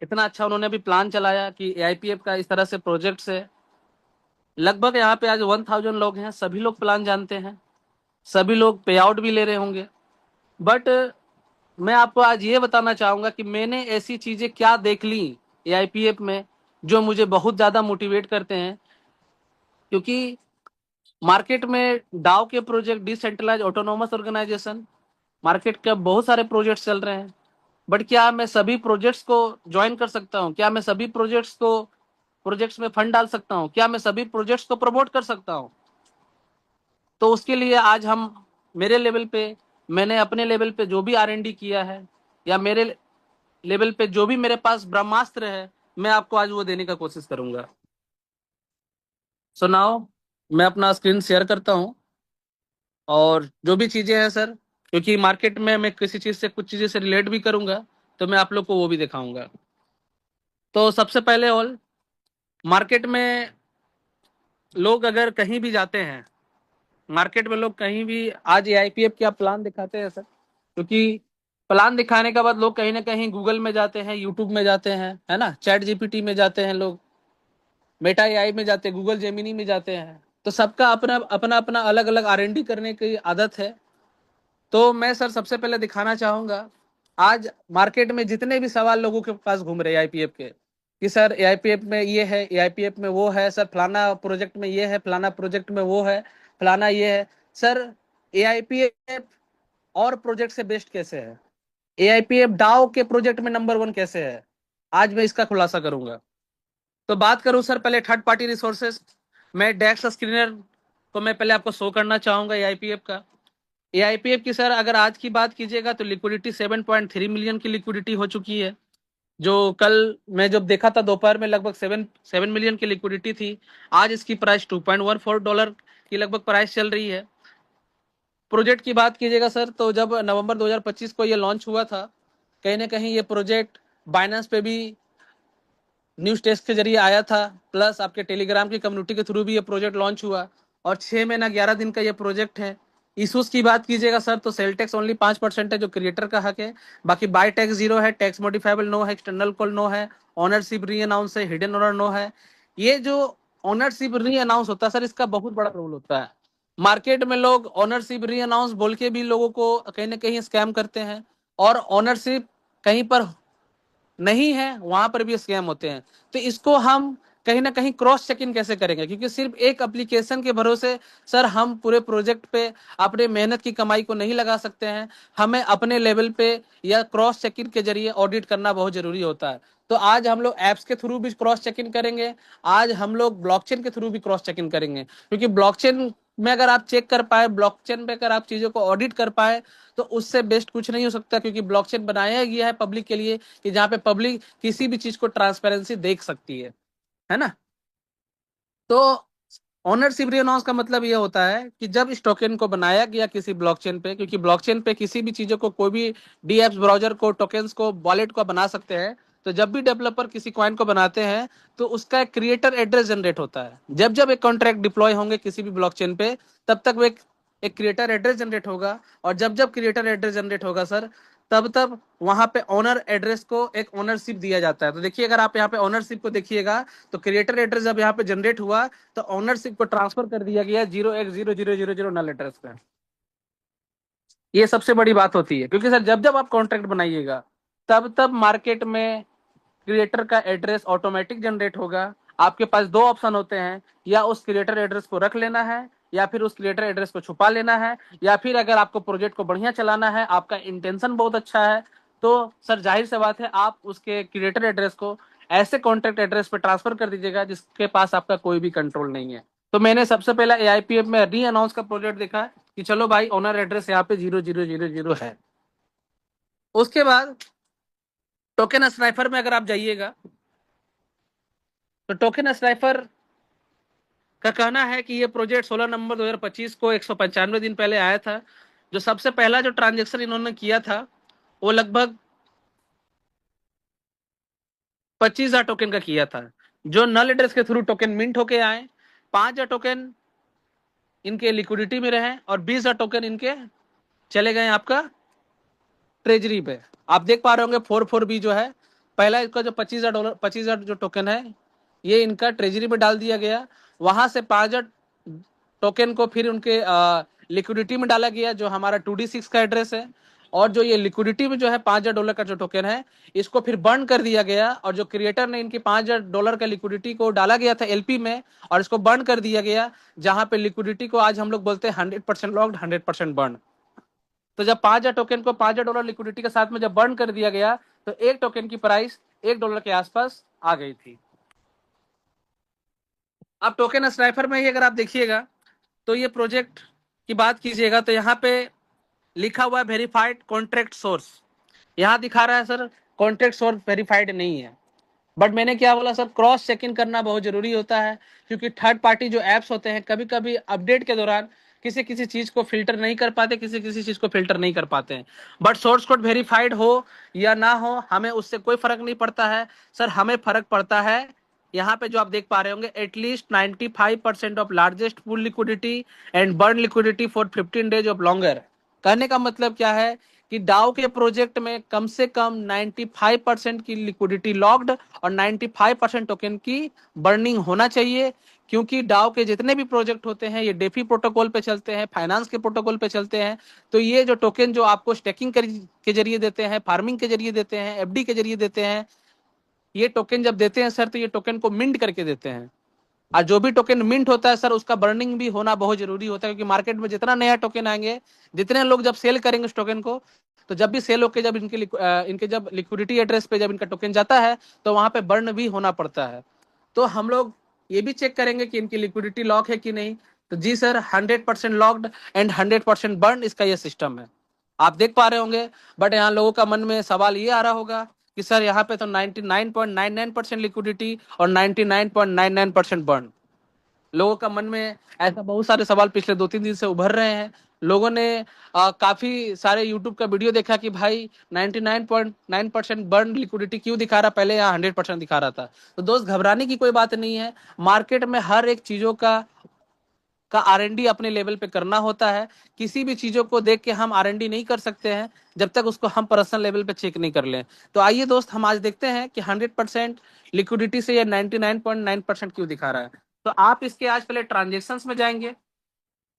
इतना अच्छा उन्होंने भी प्लान चलाया कि AIPF का इस तरह से प्रोजेक्ट्स है। लगभग यहाँ पे आज 1000 लोग हैं, सभी लोग प्लान जानते हैं, सभी लोग पे आउट भी ले रहे होंगे। बट मैं आपको आज ये बताना चाहूँगा कि मैंने ऐसी चीज़ें क्या देख ली AIPF में जो मुझे बहुत ज़्यादा मोटिवेट करते हैं। क्योंकि मार्केट में डाओ के project, decentralise autonomous organisation, market के बहुत सारे प्रोजेक्ट्स चल रहे हैं, बट क्या मैं सभी प्रोजेक्ट्स को ज्वाइन कर सकता हूँ? क्या मैं सभी प्रोजेक्ट्स में फंड डाल सकता हूँ? क्या मैं सभी प्रोजेक्ट्स को प्रमोट कर सकता हूँ? तो उसके लिए आज हम मेरे लेवल पे, मैंने अपने लेवल पे जो भी R&D किया है या मेरे लेवल पे जो भी मेरे पास ब्रह्मास्त्र है, मैं आपको आज वो देने का कोशिश करूंगा। सो नाउ मैं अपना स्क्रीन शेयर करता हूँ और जो भी चीजें हैं सर, क्योंकि मार्केट में मैं किसी चीज से, कुछ चीजें से रिलेट भी करूंगा, तो मैं आप लोग को वो भी दिखाऊंगा। तो सबसे पहले ऑल, मार्केट में लोग अगर कहीं भी जाते हैं, मार्केट में लोग कहीं भी आज AIPF क्या प्लान दिखाते हैं सर, क्योंकि प्लान दिखाने के बाद लोग कहीं ना कहीं गूगल में जाते हैं, यूट्यूब में जाते हैं, है ना, चैट GPT में जाते हैं लोग, मेटा AI में जाते हैं, गूगल जेमिनी में जाते हैं। तो सबका अपना अपना अपना अलग अलग R&D करने की आदत है। तो मैं सर सबसे पहले दिखाना चाहूंगा आज मार्केट में जितने भी सवाल लोगों के पास घूम रहे हैं AIPF के, कि सर AIPF में ये है, AIPF में वो है, सर फलाना प्रोजेक्ट में ये है, फलाना प्रोजेक्ट में वो है, फलाना ये है। सर AIPF और प्रोजेक्ट से बेस्ट कैसे है? AIPF डाओ के प्रोजेक्ट में नंबर 1 कैसे है? आज मैं इसका खुलासा करूंगा। तो बात करूं सर पहले थर्ड पार्टी रिसोर्सेज, मैं डेक्स स्क्रीनर को मैं पहले आपको शो करना चाहूंगा AIPF का। AIPF की सर अगर आज की बात कीजिएगा तो लिक्विडिटी 7.3 मिलियन की लिक्विडिटी हो चुकी है। जो कल मैं जब देखा था दोपहर में लगभग 7 मिलियन की लिक्विडिटी थी। आज इसकी प्राइस $2.14 की लगभग प्राइस चल रही है। प्रोजेक्ट की बात कीजिएगा सर, तो जब नवंबर 2025 को ये लॉन्च हुआ था, कहीं ना कहीं ये प्रोजेक्ट बाइनेंस पे भी न्यूज टेस्ट के जरिए आया था, प्लस आपके टेलीग्राम की कम्युनिटी के थ्रू भी ये प्रोजेक्ट लॉन्च हुआ। और 6 महीना 11 दिन का ये प्रोजेक्ट है। इशूज की बात कीजिएगा सर, तो सेल टैक्स ओनली 5% है जो क्रिएटर का हक है, बाकी बाय टैक्स 0 है, टैक्स मॉडिफाइबल नो है, एक्सटर्नल कॉल नो है, ओनरशिप री अनाउंस है, हिडन ऑनर नो है। ये जो ओनरशिप री अनाउंस होता है सर, इसका बहुत बड़ा रोल होता है। मार्केट में लोग ओनरशिप री अनाउंस बोल के भी लोगों को कहीं ना कहीं स्कैम करते हैं, और ओनरशिप कहीं पर नहीं है वहां पर भी स्कैम होते हैं। तो इसको हम कहीं ना कहीं क्रॉस चेक इन कैसे करेंगे, क्योंकि सिर्फ एक एप्लीकेशन के भरोसे सर हम पूरे प्रोजेक्ट पे अपने मेहनत की कमाई को नहीं लगा सकते हैं। हमें अपने लेवल पे या क्रॉस चेक इन के जरिए ऑडिट करना बहुत जरूरी होता है। तो आज हम लोग एप्स के थ्रू भी क्रॉस चेक इन करेंगे, आज हम लोग ब्लॉकचेन के थ्रू भी क्रॉस चेक इन करेंगे, क्योंकि ब्लॉकचेन में अगर आप चेक कर पाए, ब्लॉकचेन पे अगर आप चीजों को ऑडिट कर पाए, तो उससे बेस्ट कुछ नहीं हो सकता, क्योंकि ब्लॉकचेन बनाया गया है पब्लिक के लिए कि जहां पे पब्लिक किसी भी चीज को ट्रांसपेरेंसी देख सकती है ना। तो ओनरशिप री का मतलब ये होता है कि जब इस टोकन को बनाया गया किसी ब्लॉकचेन पे, क्योंकि ब्लॉकचेन पे किसी भी चीजों को कोई भी डीएप्स ब्राउजर को टोकन्स को वॉलेट को बना सकते हैं। तो जब भी डेवलपर किसी कॉइन को बनाते हैं तो उसका एक क्रिएटर एड्रेस जनरेट होता है। जब जब एक कॉन्ट्रैक्ट डिप्लॉय होंगे किसी भी ब्लॉकचेन पे, तब तक वो एक क्रिएटर एड्रेस जनरेट होगा, और जब जब क्रिएटर एड्रेस जनरेट होगा सर, तब तब वहां पे ओनर एड्रेस को एक ओनरशिप दिया जाता है। तो देखिए अगर आप यहाँ पे ओनरशिप को देखिएगा, तो क्रिएटर एड्रेस जब यहाँ पे जनरेट हुआ तो ओनरशिप को ट्रांसफर कर दिया गया 0x0000 नल एड्रेस पे। ये सबसे बड़ी बात होती है, क्योंकि सर जब जब आप कॉन्ट्रैक्ट बनाइएगा तब तब मार्केट में क्रिएटर का एड्रेस ऑटोमेटिक जनरेट होगा। आपके पास दो ऑप्शन होते हैं, या उस क्रिएटर एड्रेस को रख लेना है, या फिर उस क्रिएटर एड्रेस को छुपा लेना है, या फिर अगर आपको प्रोजेक्ट को बढ़िया चलाना है, आपका इंटेंशन बहुत अच्छा है, तो सर जाहिर सी बात है आप उसके क्रिएटर एड्रेस को ऐसे कॉन्ट्रैक्ट एड्रेस पे ट्रांसफर कर दीजिएगा जिसके पास आपका कोई भी कंट्रोल नहीं है। तो मैंने सबसे पहला AIPF में री अनाउंस का प्रोजेक्ट देखा कि चलो भाई ओनर एड्रेस यहाँ पे 0000 है। उसके बाद टोकन स्नाइफर में अगर आप जाइएगा तो टोकन स्नाइफर का कहना है कि ये प्रोजेक्ट 16 नवंबर 2025 को 195 दिन पहले आया था। जो सबसे पहला जो ट्रांजेक्शन इन्होंने किया था वो लगभग 25,000 टोकन का किया था, जो नल एड्रेस के थ्रू टोकन मिंट होके आए। 5,000 टोकन इनके लिक्विडिटी में रहे और 20,000 टोकन इनके चले गए आपका ट्रेजरी पे। आप देख पा रहे होंगे 44B जो है पहला, इसका जो $25,000 जो टोकन है ये इनका ट्रेजरी में डाल दिया गया। वहां से 5,000 टोकन को फिर उनके लिक्विडिटी में डाला गया, जो हमारा 2D6 का एड्रेस है। और जो ये लिक्विडिटी में जो है $5,000 का जो टोकन है, इसको फिर बर्न कर दिया गया, और जो क्रिएटर ने इनकी $5,000 का लिक्विडिटी को डाला गया था LP में, और इसको बर्न कर दिया गया, जहां पे लिक्विडिटी को आज हम लोग बोलते हैं 100% लॉक्ड 100% बर्न। तो जब 5,000 टोकन को $5,000 लिक्विडिटी के साथ में जब बर्न कर दिया गया, तो एक टोकन की प्राइस $1 के आसपास आ गई थी। अब टोकन स्नाइपर में ही अगर आप देखिएगा तो ये प्रोजेक्ट की बात कीजिएगा तो यहाँ पे लिखा हुआ है वेरीफाइड कॉन्ट्रैक्ट सोर्स। यहाँ दिखा रहा है सर कॉन्ट्रैक्ट सोर्स वेरीफाइड नहीं है, बट मैंने क्या बोला सर, क्रॉस चेक इन करना बहुत जरूरी होता है, क्योंकि थर्ड पार्टी जो एप्स होते हैं कभी कभी अपडेट के दौरान किसी किसी चीज को फिल्टर नहीं कर पाते, किसी किसी चीज को फिल्टर नहीं कर पाते हैं। बट सोर्स कोड वेरीफाइड हो या ना हो हमें उससे कोई फर्क नहीं पड़ता है सर। हमें फर्क पड़ता है यहाँ पे जो आप देख पा रहे होंगे, at least 95% of largest pool liquidity and burn liquidity for 15 days of longer. कहने का मतलब क्या है कि डाउ के प्रोजेक्ट में कम से कम 95% की लिक्विडिटी लॉक्ड और 95% टोकन की बर्निंग होना चाहिए, क्योंकि डाउ के जितने भी प्रोजेक्ट होते हैं ये डेफी प्रोटोकॉल पे चलते हैं, फाइनेंस के प्रोटोकॉल पे चलते हैं। तो ये जो टोकन जो आपको स्टेकिंग के जरिए देते हैं, फार्मिंग के जरिए देते हैं, FD के जरिए देते हैं, ये टोकन जब देते हैं सर तो ये टोकन को मिंट करके देते हैं, और जो भी टोकन मिंट होता है सर उसका बर्निंग भी होना बहुत जरूरी होता है, क्योंकि मार्केट में जितना नया टोकन आएंगे, जितने लोग जब सेल करेंगे उस टोकन को, तो जब भी सेल होकर जब इनके जब लिक्विडिटी एड्रेस पे जब इनका टोकन जाता है तो वहां पे बर्न भी होना पड़ता है। तो हम लोग ये भी चेक करेंगे कि इनकी लिक्विडिटी लॉक है कि नहीं। तो जी सर 100% लॉक्ड एंड 100% बर्न इसका ये सिस्टम है, आप देख पा रहे होंगे। बट यहाँ लोगों का मन में सवाल ये आ रहा होगा कि सर यहाँ पे तो 99.99% लिक्विडिटी और 99.99% बर्न। लोगों का मन में ऐसा बहुत सारे सवाल पिछले 2-3 दिन से उभर रहे हैं। लोगों ने काफी सारे YouTube का वीडियो देखा कि भाई 99.9% बर्न लिक्विडिटी क्यों दिखा रहा, पहले यहाँ 100% दिखा रहा था। तो दोस्त घबराने की कोई बात नहीं है, मार्केट में हर एक चीजों का R&D अपने लेवल पे करना होता है। किसी भी चीजों को देख के हम R&D नहीं कर सकते हैं जब तक उसको हम पर्सनल लेवल पे चेक नहीं कर लें। तो आइए दोस्त हम आज देखते हैं कि 100% लिक्विडिटी से ये 99.9% क्यों दिखा रहा है। तो आप इसके आज पहले ट्रांजेक्शंस में जाएंगे,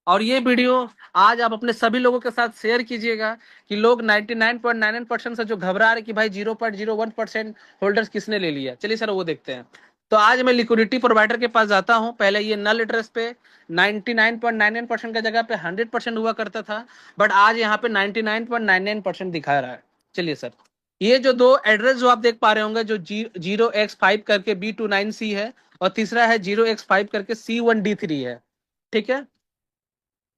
और ये वीडियो आज आप अपने सभी लोगों के साथ शेयर कीजिएगा कि लोग 99.99% से जो घबरा रहे कि भाई 0.01% होल्डर्स किसने ले लिया। चलिए सर वो देखते हैं। तो आज मैं लिक्विडिटी प्रोवाइडर के पास जाता हूं। पहले ये नल एड्रेस पे 99.99% का जगह पे 100% हुआ करता था, बट आज यहाँ पे 99.99% दिखा रहा है। चलिए सर, ये जो दो एड्रेस जो आप देख पा रहे होंगे, जो 0x5 करके B29C है और तीसरा है 0x5 करके C1D3 है, ठीक है।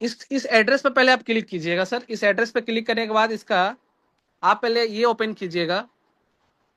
इस एड्रेस पे पहले आप क्लिक कीजिएगा सर। इस एड्रेस पे क्लिक करने के बाद इसका आप पहले ये ओपन कीजिएगा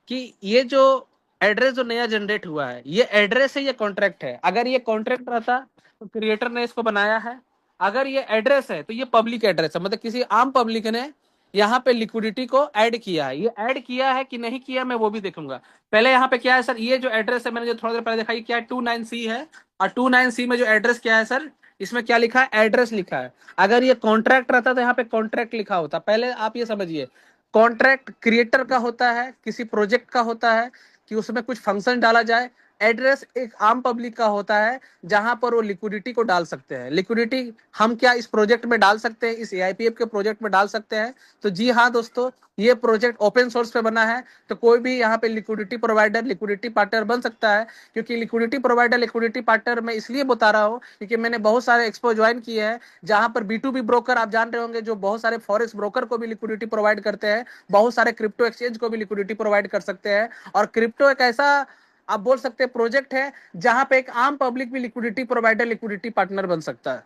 कि ये जो एड्रेस जो नया जनरेट हुआ है, ये एड्रेस है, ये कॉन्ट्रैक्ट है। अगर ये कॉन्ट्रैक्ट रहता तो क्रिएटर ने इसको बनाया है। अगर ये एड्रेस है तो ये पब्लिक एड्रेस है, मतलब किसी आम पब्लिक ने यहाँ पे लिक्विडिटी को ऐड किया है। ये ऐड किया है कि नहीं किया मैं वो भी देखूंगा। पहले यहाँ पे क्या है सर, ये जो एड्रेस है मैंने जो थोड़ा देर पहले देखा, ये क्या है 29C है। और 29C में जो एड्रेस क्या है सर, इसमें क्या लिखा है, एड्रेस लिखा है। अगर ये कॉन्ट्रैक्ट रहता तो यहाँ पे कॉन्ट्रैक्ट लिखा होता। पहले आप ये समझिए, कॉन्ट्रैक्ट क्रिएटर का होता है, किसी प्रोजेक्ट का होता है कि उसमें कुछ फंक्शन डाला जाए। एड्रेस एक आम पब्लिक का होता है जहां पर वो लिक्विडिटी को डाल सकते हैं। लिक्विडिटी हम क्या इस प्रोजेक्ट में डाल सकते हैं, इस AIPF के प्रोजेक्ट में डाल सकते हैं। तो जी हाँ दोस्तों, ये प्रोजेक्ट ओपन सोर्स पे बना है, तो कोई भी यहाँ पे लिक्विडिटी प्रोवाइडर, लिक्विडिटी पार्टनर बन सकता है। क्योंकि लिक्विडिटी प्रोवाइडर, लिक्विडिटी पार्टनर मैं इसलिए बता रहा हूँ क्योंकि मैंने बहुत सारे एक्सपो ज्वाइन किए हैं जहां पर B2B ब्रोकर आप जान रहे होंगे, जो बहुत सारे फॉरेक्स ब्रोकर को भी लिक्विडिटी प्रोवाइड करते हैं, बहुत सारे क्रिप्टो एक्सचेंज को भी लिक्विडिटी प्रोवाइड कर सकते हैं। और क्रिप्टो एक ऐसा आप बोल सकते हैं प्रोजेक्ट है जहां पे एक आम पब्लिक भी लिक्विडिटी प्रोवाइडर, लिक्विडिटी पार्टनर बन सकता है।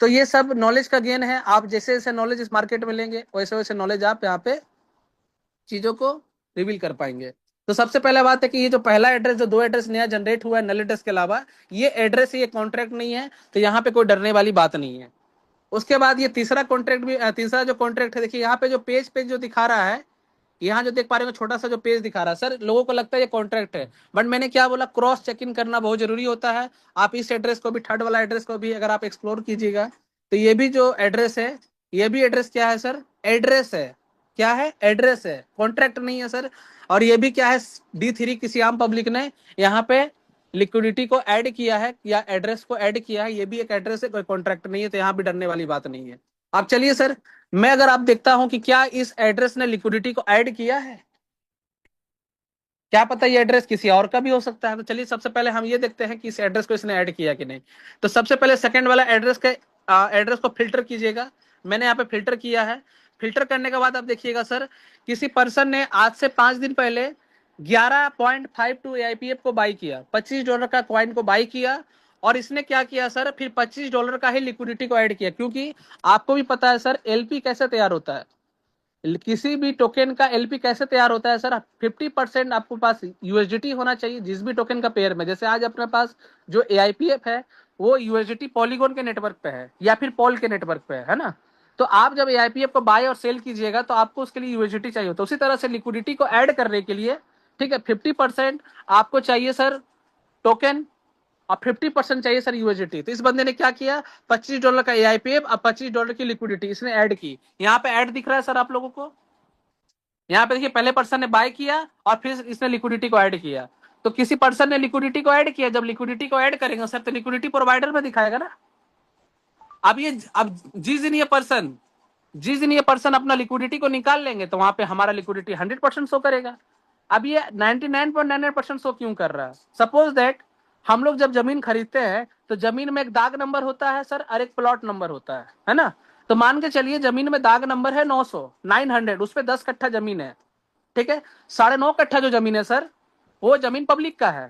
तो ये सब नॉलेज का गेन है। आप जैसे जैसे नॉलेज इस मार्केट में लेंगे वैसे वैसे नॉलेज आप यहाँ पे चीजों को रिवील कर पाएंगे। तो सबसे पहला बात है कि ये जो पहला एड्रेस, जो दो एड्रेस नया जनरेट हुआ है नल एड्रेस के अलावा, ये एड्रेस, ये कॉन्ट्रैक्ट नहीं है, तो यहाँ पे कोई डरने वाली बात नहीं है। उसके बाद ये तीसरा कॉन्ट्रैक्ट भी, तीसरा जो कॉन्ट्रैक्ट है, देखिए यहाँ पे जो पेज जो दिखा रहा है, यहाँ जो देख पा रहे हो छोटा सा जो पेज दिखा रहा है सर, लोगों को लगता है ये कॉन्ट्रैक्ट है, बट मैंने क्या बोला, क्रॉस चेक इन करना बहुत जरूरी होता है। आप इस एड्रेस को भी, थर्ड वाला एड्रेस को भी अगर आप एक्सप्लोर कीजिएगा तो ये भी जो एड्रेस है, ये भी एड्रेस क्या है सर, एड्रेस है। क्या है, एड्रेस है, कॉन्ट्रैक्ट नहीं है सर। और ये भी क्या है, D3 किसी आम पब्लिक ने यहाँ पे लिक्विडिटी को ऐड किया है या एड्रेस को ऐड किया है, ये भी एक एड्रेस है, कोई कॉन्ट्रैक्ट नहीं है, तो यहाँ भी डरने वाली बात नहीं है। अब चलिए सर, मैं अगर आप देखता हूं कि क्या इस एड्रेस ने लिक्विडिटी को ऐड किया है, क्या पता ये एड्रेस किसी और का भी हो सकता है। तो चलिए सबसे पहले हम ये देखते हैं कि इस एड्रेस को इसने ऐड किया कि नहीं। तो सबसे पहले सेकंड वाला एड्रेस के एड्रेस को फिल्टर कीजिएगा। मैंने यहाँ पे फिल्टर किया है। फिल्टर करने के बाद आप देखिएगा सर, किसी पर्सन ने आज से 5 दिन पहले 11.52 AIPF को बाई किया, $25 का कॉइन को बाई किया, और इसने क्या किया सर, फिर $25 का ही लिक्विडिटी को ऐड किया। क्योंकि आपको भी पता है सर LP कैसे तैयार होता है, किसी भी टोकन का LP कैसे तैयार होता है सर, 50% आपको पास USDT होना चाहिए जिस भी टोकन का पेयर में। जैसे आज अपने पास जो AIPF है वो USDT पॉलीगॉन के नेटवर्क पे है या फिर पॉल के नेटवर्क पे है ना। तो आप जब AIPF को बाय और सेल कीजिएगा तो आपको उसके लिए USDT चाहिए होता है। उसी तरह से लिक्विडिटी को ऐड करने के लिए, ठीक है, 50% आपको चाहिए सर टोकन और 50% चाहिए सर USDT। तो इस बंदे ने क्या किया, $25 का AIPF और $25 की लिक्विडिटी इसने ऐड की। यहाँ पे ऐड दिख रहा है सर आप लोगों को, यहाँ पे देखिए, पहले पर्सन ने बाय किया और फिर इसने लिक्विडिटी को ऐड किया। तो किसी पर्सन ने लिक्विडिटी को ऐड किया, जब लिक्विडिटी को ऐड करेंगे सर तो लिक्विडिटी प्रोवाइडर में दिखाएगा ना। अब जिस दिन ये पर्सन अपना लिक्विडिटी को निकाल लेंगे तो वहां पे हमारा लिक्विडिटी 100% शो करेगा। अब ये 99.99% शो क्यों कर रहा है, सपोज दैट हम लोग जब जमीन खरीदते हैं तो जमीन में एक दाग नंबर होता है सर और एक प्लॉट नंबर होता है ना। तो मान के चलिए जमीन में दाग नंबर है 900 उस पे 10 कट्ठा जमीन है, ठीक है। 9.5 कट्ठा जो जमीन है सर, वो जमीन पब्लिक का है,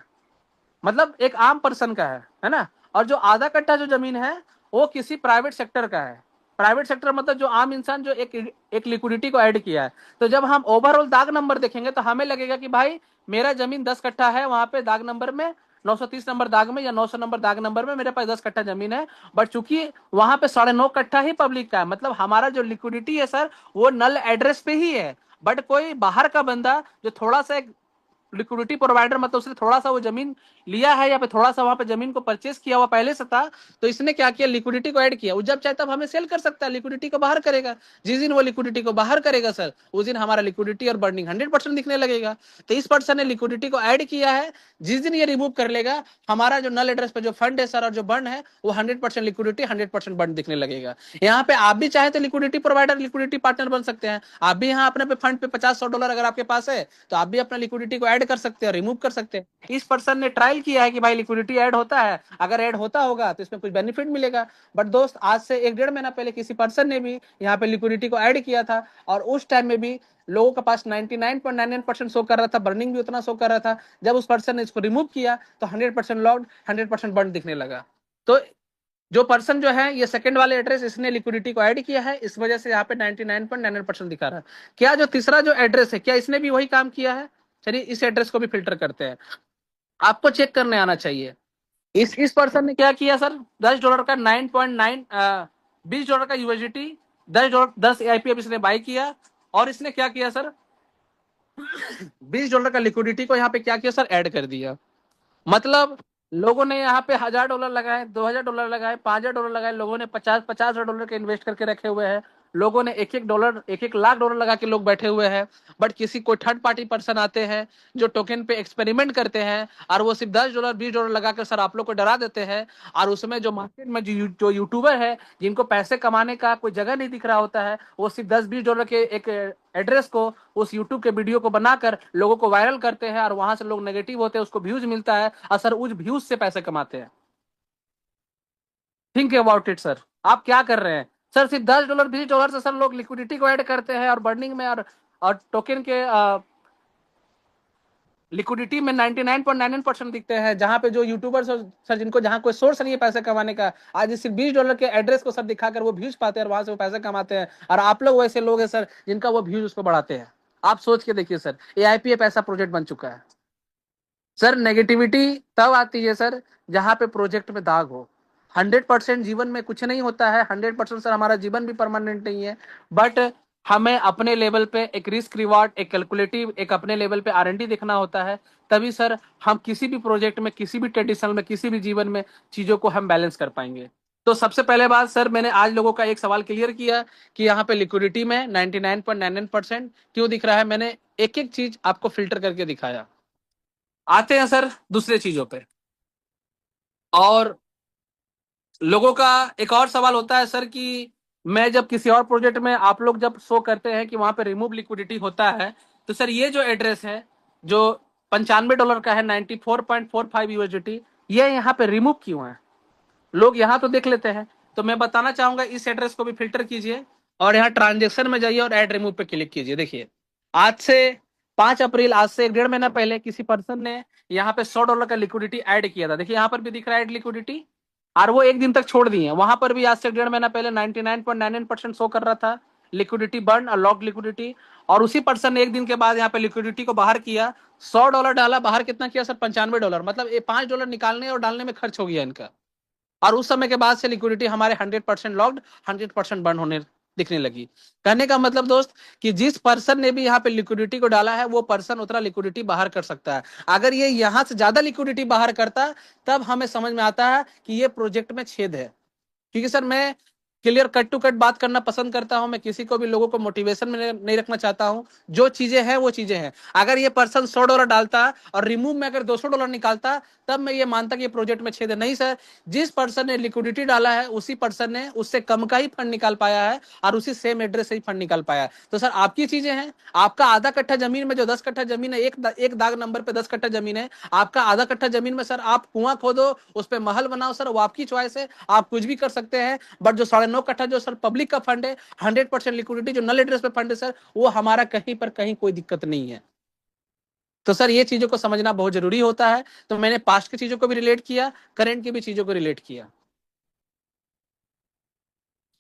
मतलब एक आम पर्सन का है ना। और जो आधा कट्ठा जो जमीन है वो किसी प्राइवेट सेक्टर का है। प्राइवेट सेक्टर मतलब जो आम इंसान जो एक लिक्विडिटी को ऐड किया है। तो जब हम ओवरऑल दाग नंबर देखेंगे तो हमें लगेगा कि भाई मेरा जमीन 10 कट्ठा है, वहां पे दाग नंबर में 930 नंबर दाग में या 900 नंबर दाग नंबर में मेरे पास 10 कट्ठा जमीन है। बट चूंकि वहां पे 9.5 कट्ठा ही पब्लिक का है, मतलब हमारा जो लिक्विडिटी है सर वो नल एड्रेस पे ही है। बट कोई बाहर का बंदा जो थोड़ा सा लिक्विडिटी प्रोवाइडर मतलब उसने थोड़ा सा वो जमीन लिया है या फिर थोड़ा सा वहां पे जमीन को परचेस किया हुआ पहले से था, तो इसने क्या किया, लिक्विडिटी को ऐड किया। वो जब चाहे तब हमें सेल कर सकता है, लिक्विडिटी को बाहर करेगा। जिस दिन वो लिक्विडिटी को बाहर करेगा सर, उस दिन हमारा लिक्विडिटी और बर्निंग 100% दिखने लगेगा। तो इस पर्सन ने लिक्विडिटी को ऐड किया है, जिस दिन ये रिमूव कर लेगा, हमारा जो नल एड्रेस पे जो फंड है सर और जो बर्न है वो 100% लिक्विडिटी 100% बर्न दिखने लगेगा। यहाँ पे आप भी चाहे तो लिक्विडिटी प्रोवाइडर लिक्विडिटी पार्टनर बन सकते हैं। आप भी यहाँ अपने पे फंड पे $50-100 अगर आपके पास है तो आप भी अपना लिक्विडिटी को ऐड कर सकते हैं, रिमूव कर सकते हैं। इस पर्सन ने ट्रायल किया है कि भाई लिक्विडिटी ऐड होता है, अगर ऐड होता होगा तो इसमें कुछ बेनिफिट मिलेगा। बट दोस्त, आज से 1-1.5 महीना पहले किसी पर्सन ने भी यहाँ पे लिक्विडिटी को ऐड किया था और उस टाइम में भी लोगों के पास 99.99% शो कर रहा था, बर्निंग भी उतना शो कर रहा था। जब उस पर्सन ने इसको रिमूव किया तो 100% लॉग्ड 100% बर्न दिखने लगा। तो जो पर्सन जो है ये सेकंड वाले एड्रेस, इसने लिक्विडिटी को ऐड किया है, इस वजह से यहाँ पे 99.99% दिखा रहा है। क्या जो तीसरा जो एड्रेस है, क्या इसने भी वही काम किया है? चलिए इस एड्रेस को भी फिल्टर करते हैं, आपको चेक करने आना चाहिए। इस पर्सन ने क्या किया सर, $10 का 9.9 $20 का यूएसडीटी, $10 AIPF इसने बाई किया और इसने क्या किया सर, $20 का लिक्विडिटी को यहाँ पे क्या किया सर, ऐड कर दिया। मतलब लोगों ने यहाँ पे $1000 लगाए, $2000 लगाए, $5000 लगाए, लोगों ने 50,000 के इन्वेस्ट करके रखे हुए हैं, लोगों ने $1 लाख लगा के लोग बैठे हुए हैं। बट किसी कोई थर्ड पार्टी पर्सन आते हैं जो टोकन पे एक्सपेरिमेंट करते हैं और वो सिर्फ $10 $20 लगा कर सर आप लोग को डरा देते हैं। और उसमें जो मार्केट में जो यूट्यूबर है जिनको पैसे कमाने का कोई जगह नहीं दिख रहा होता है, वो सिर्फ $10-20 के एक एड्रेस को उस यूट्यूब के वीडियो को बनाकर लोगों को वायरल करते हैं और वहां से लोग नेगेटिव होते हैं, उसको व्यूज मिलता है और सर उस व्यूज से पैसे कमाते हैं। थिंक अबाउट इट सर, आप क्या कर रहे हैं सर? सिर्फ $10 $20 से सर लोग लिक्विडिटी को ऐड करते हैं और बर्निंग में और टोकन के लिक्विडिटी में 99.99% दिखते हैं। जहां पे जो यूट्यूबर्स सर जिनको जहां कोई सोर्स नहीं है पैसे कमाने का, आज सिर्फ $20 के एड्रेस को सर दिखाकर वो व्यूज पाते हैं और वहां से वो पैसे कमाते हैं। और आप लोग वैसे लोग हैं सर जिनका वो व्यूज उसको बढ़ाते हैं। आप सोच के देखिए सर, AIPF ऐसा प्रोजेक्ट बन चुका है सर। नेगेटिविटी तब आती है सर जहां पे प्रोजेक्ट में दाग हो। 100% जीवन में कुछ नहीं होता है, 100% सर हमारा जीवन भी परमानेंट नहीं है। बट हमें अपने लेवल पे एक रिस्क रिवार्ड, एक कैलकुलेटिव, एक अपने लेवल पे R&D देखना होता है, तभी सर हम किसी भी प्रोजेक्ट में, किसी भी ट्रेडिशनल में, किसी भी जीवन में चीजों को हम बैलेंस कर पाएंगे। तो सबसे पहले बात सर, मैंने आज लोगों का एक सवाल क्लियर किया कि यहाँ पे लिक्विडिटी में 99.99% क्यों दिख रहा है। मैंने एक एक चीज आपको फिल्टर करके दिखाया। आते हैं सर दूसरे चीजों पे। और लोगों का एक और सवाल होता है सर कि मैं जब किसी और प्रोजेक्ट में, आप लोग जब शो करते हैं कि वहां पे रिमूव लिक्विडिटी होता है, तो सर ये जो एड्रेस है जो $95 का है, 94.45 USDT, ये यहाँ पे रिमूव क्यों है? लोग यहाँ तो देख लेते हैं। तो मैं बताना चाहूंगा, इस एड्रेस को भी फिल्टर कीजिए और यहाँ ट्रांजेक्शन में जाइए और ऐड रिमूव पे क्लिक कीजिए। देखिए आज से 5 अप्रैल, आज से 1-1.5 महीना पहले किसी पर्सन ने यहाँ पे $100 का लिक्विडिटी ऐड किया था। देखिए यहाँ पर भी दिख रहा है ऐड लिक्विडिटी, और वो एक दिन तक छोड़ दिए। वहां पर भी आज से 1.5 महीना पहले 99.99% शो कर रहा था लिक्विडिटी बर्न और लॉक लिक्विडिटी। और उसी पर्सन ने एक दिन के बाद यहाँ पे लिक्विडिटी को बाहर किया, $100 डाला, बाहर कितना किया सर, $95। मतलब ये $5 निकालने और डालने में खर्च हो गया इनका। और उस समय के बाद से लिक्विडिटी हमारे 100% लॉक्ड, 100% बर्न होने दिखने लगी। कहने का मतलब दोस्त कि जिस पर्सन ने भी यहाँ पे लिक्विडिटी को डाला है वो पर्सन उतना लिक्विडिटी बाहर कर सकता है। अगर ये यहाँ से ज्यादा लिक्विडिटी बाहर करता तब हमें समझ में आता है कि ये प्रोजेक्ट में छेद है। क्योंकि सर मैं क्लियर कट टू कट बात करना पसंद करता हूं, मैं किसी को भी लोगों को मोटिवेशन में नहीं रखना चाहता हूं। जो चीजें हैं वो चीजें हैं। अगर ये पर्सन $100 डालता और रिमूव में अगर $200 निकालता तब मैं ये मानता कि ये प्रोजेक्ट में छेद है। नहीं सर, जिस पर्सन ने लिक्विडिटी डाला है उसी पर्सन ने उससे कम का ही फंड निकाल पाया है और उसी सेम एड्रेस से ही फंड निकाल पाया है। तो सर आपकी चीजें हैं। आपका आधा कट्ठा जमीन में जो 10 कट्ठा जमीन है, एक दाग नंबर पे 10 कट्ठा जमीन है, आपका आधा कट्ठा जमीन में सर आप कुआं खोदो, उस पर महल बनाओ सर, वो आपकी चॉइस है, आप कुछ भी कर सकते हैं। बट जो 9.5 कट्ठा जो सर पब्लिक का फंड है, 100% लिक्विडिटी जो नल एड्रेस पे फंड है सर, वो हमारा कहीं पर कहीं कोई दिक्कत नहीं है। तो सर ये चीजों को समझना बहुत जरूरी होता है। तो मैंने पास्ट की चीजों को भी रिलेट किया, करंट की भी चीजों को रिलेट किया,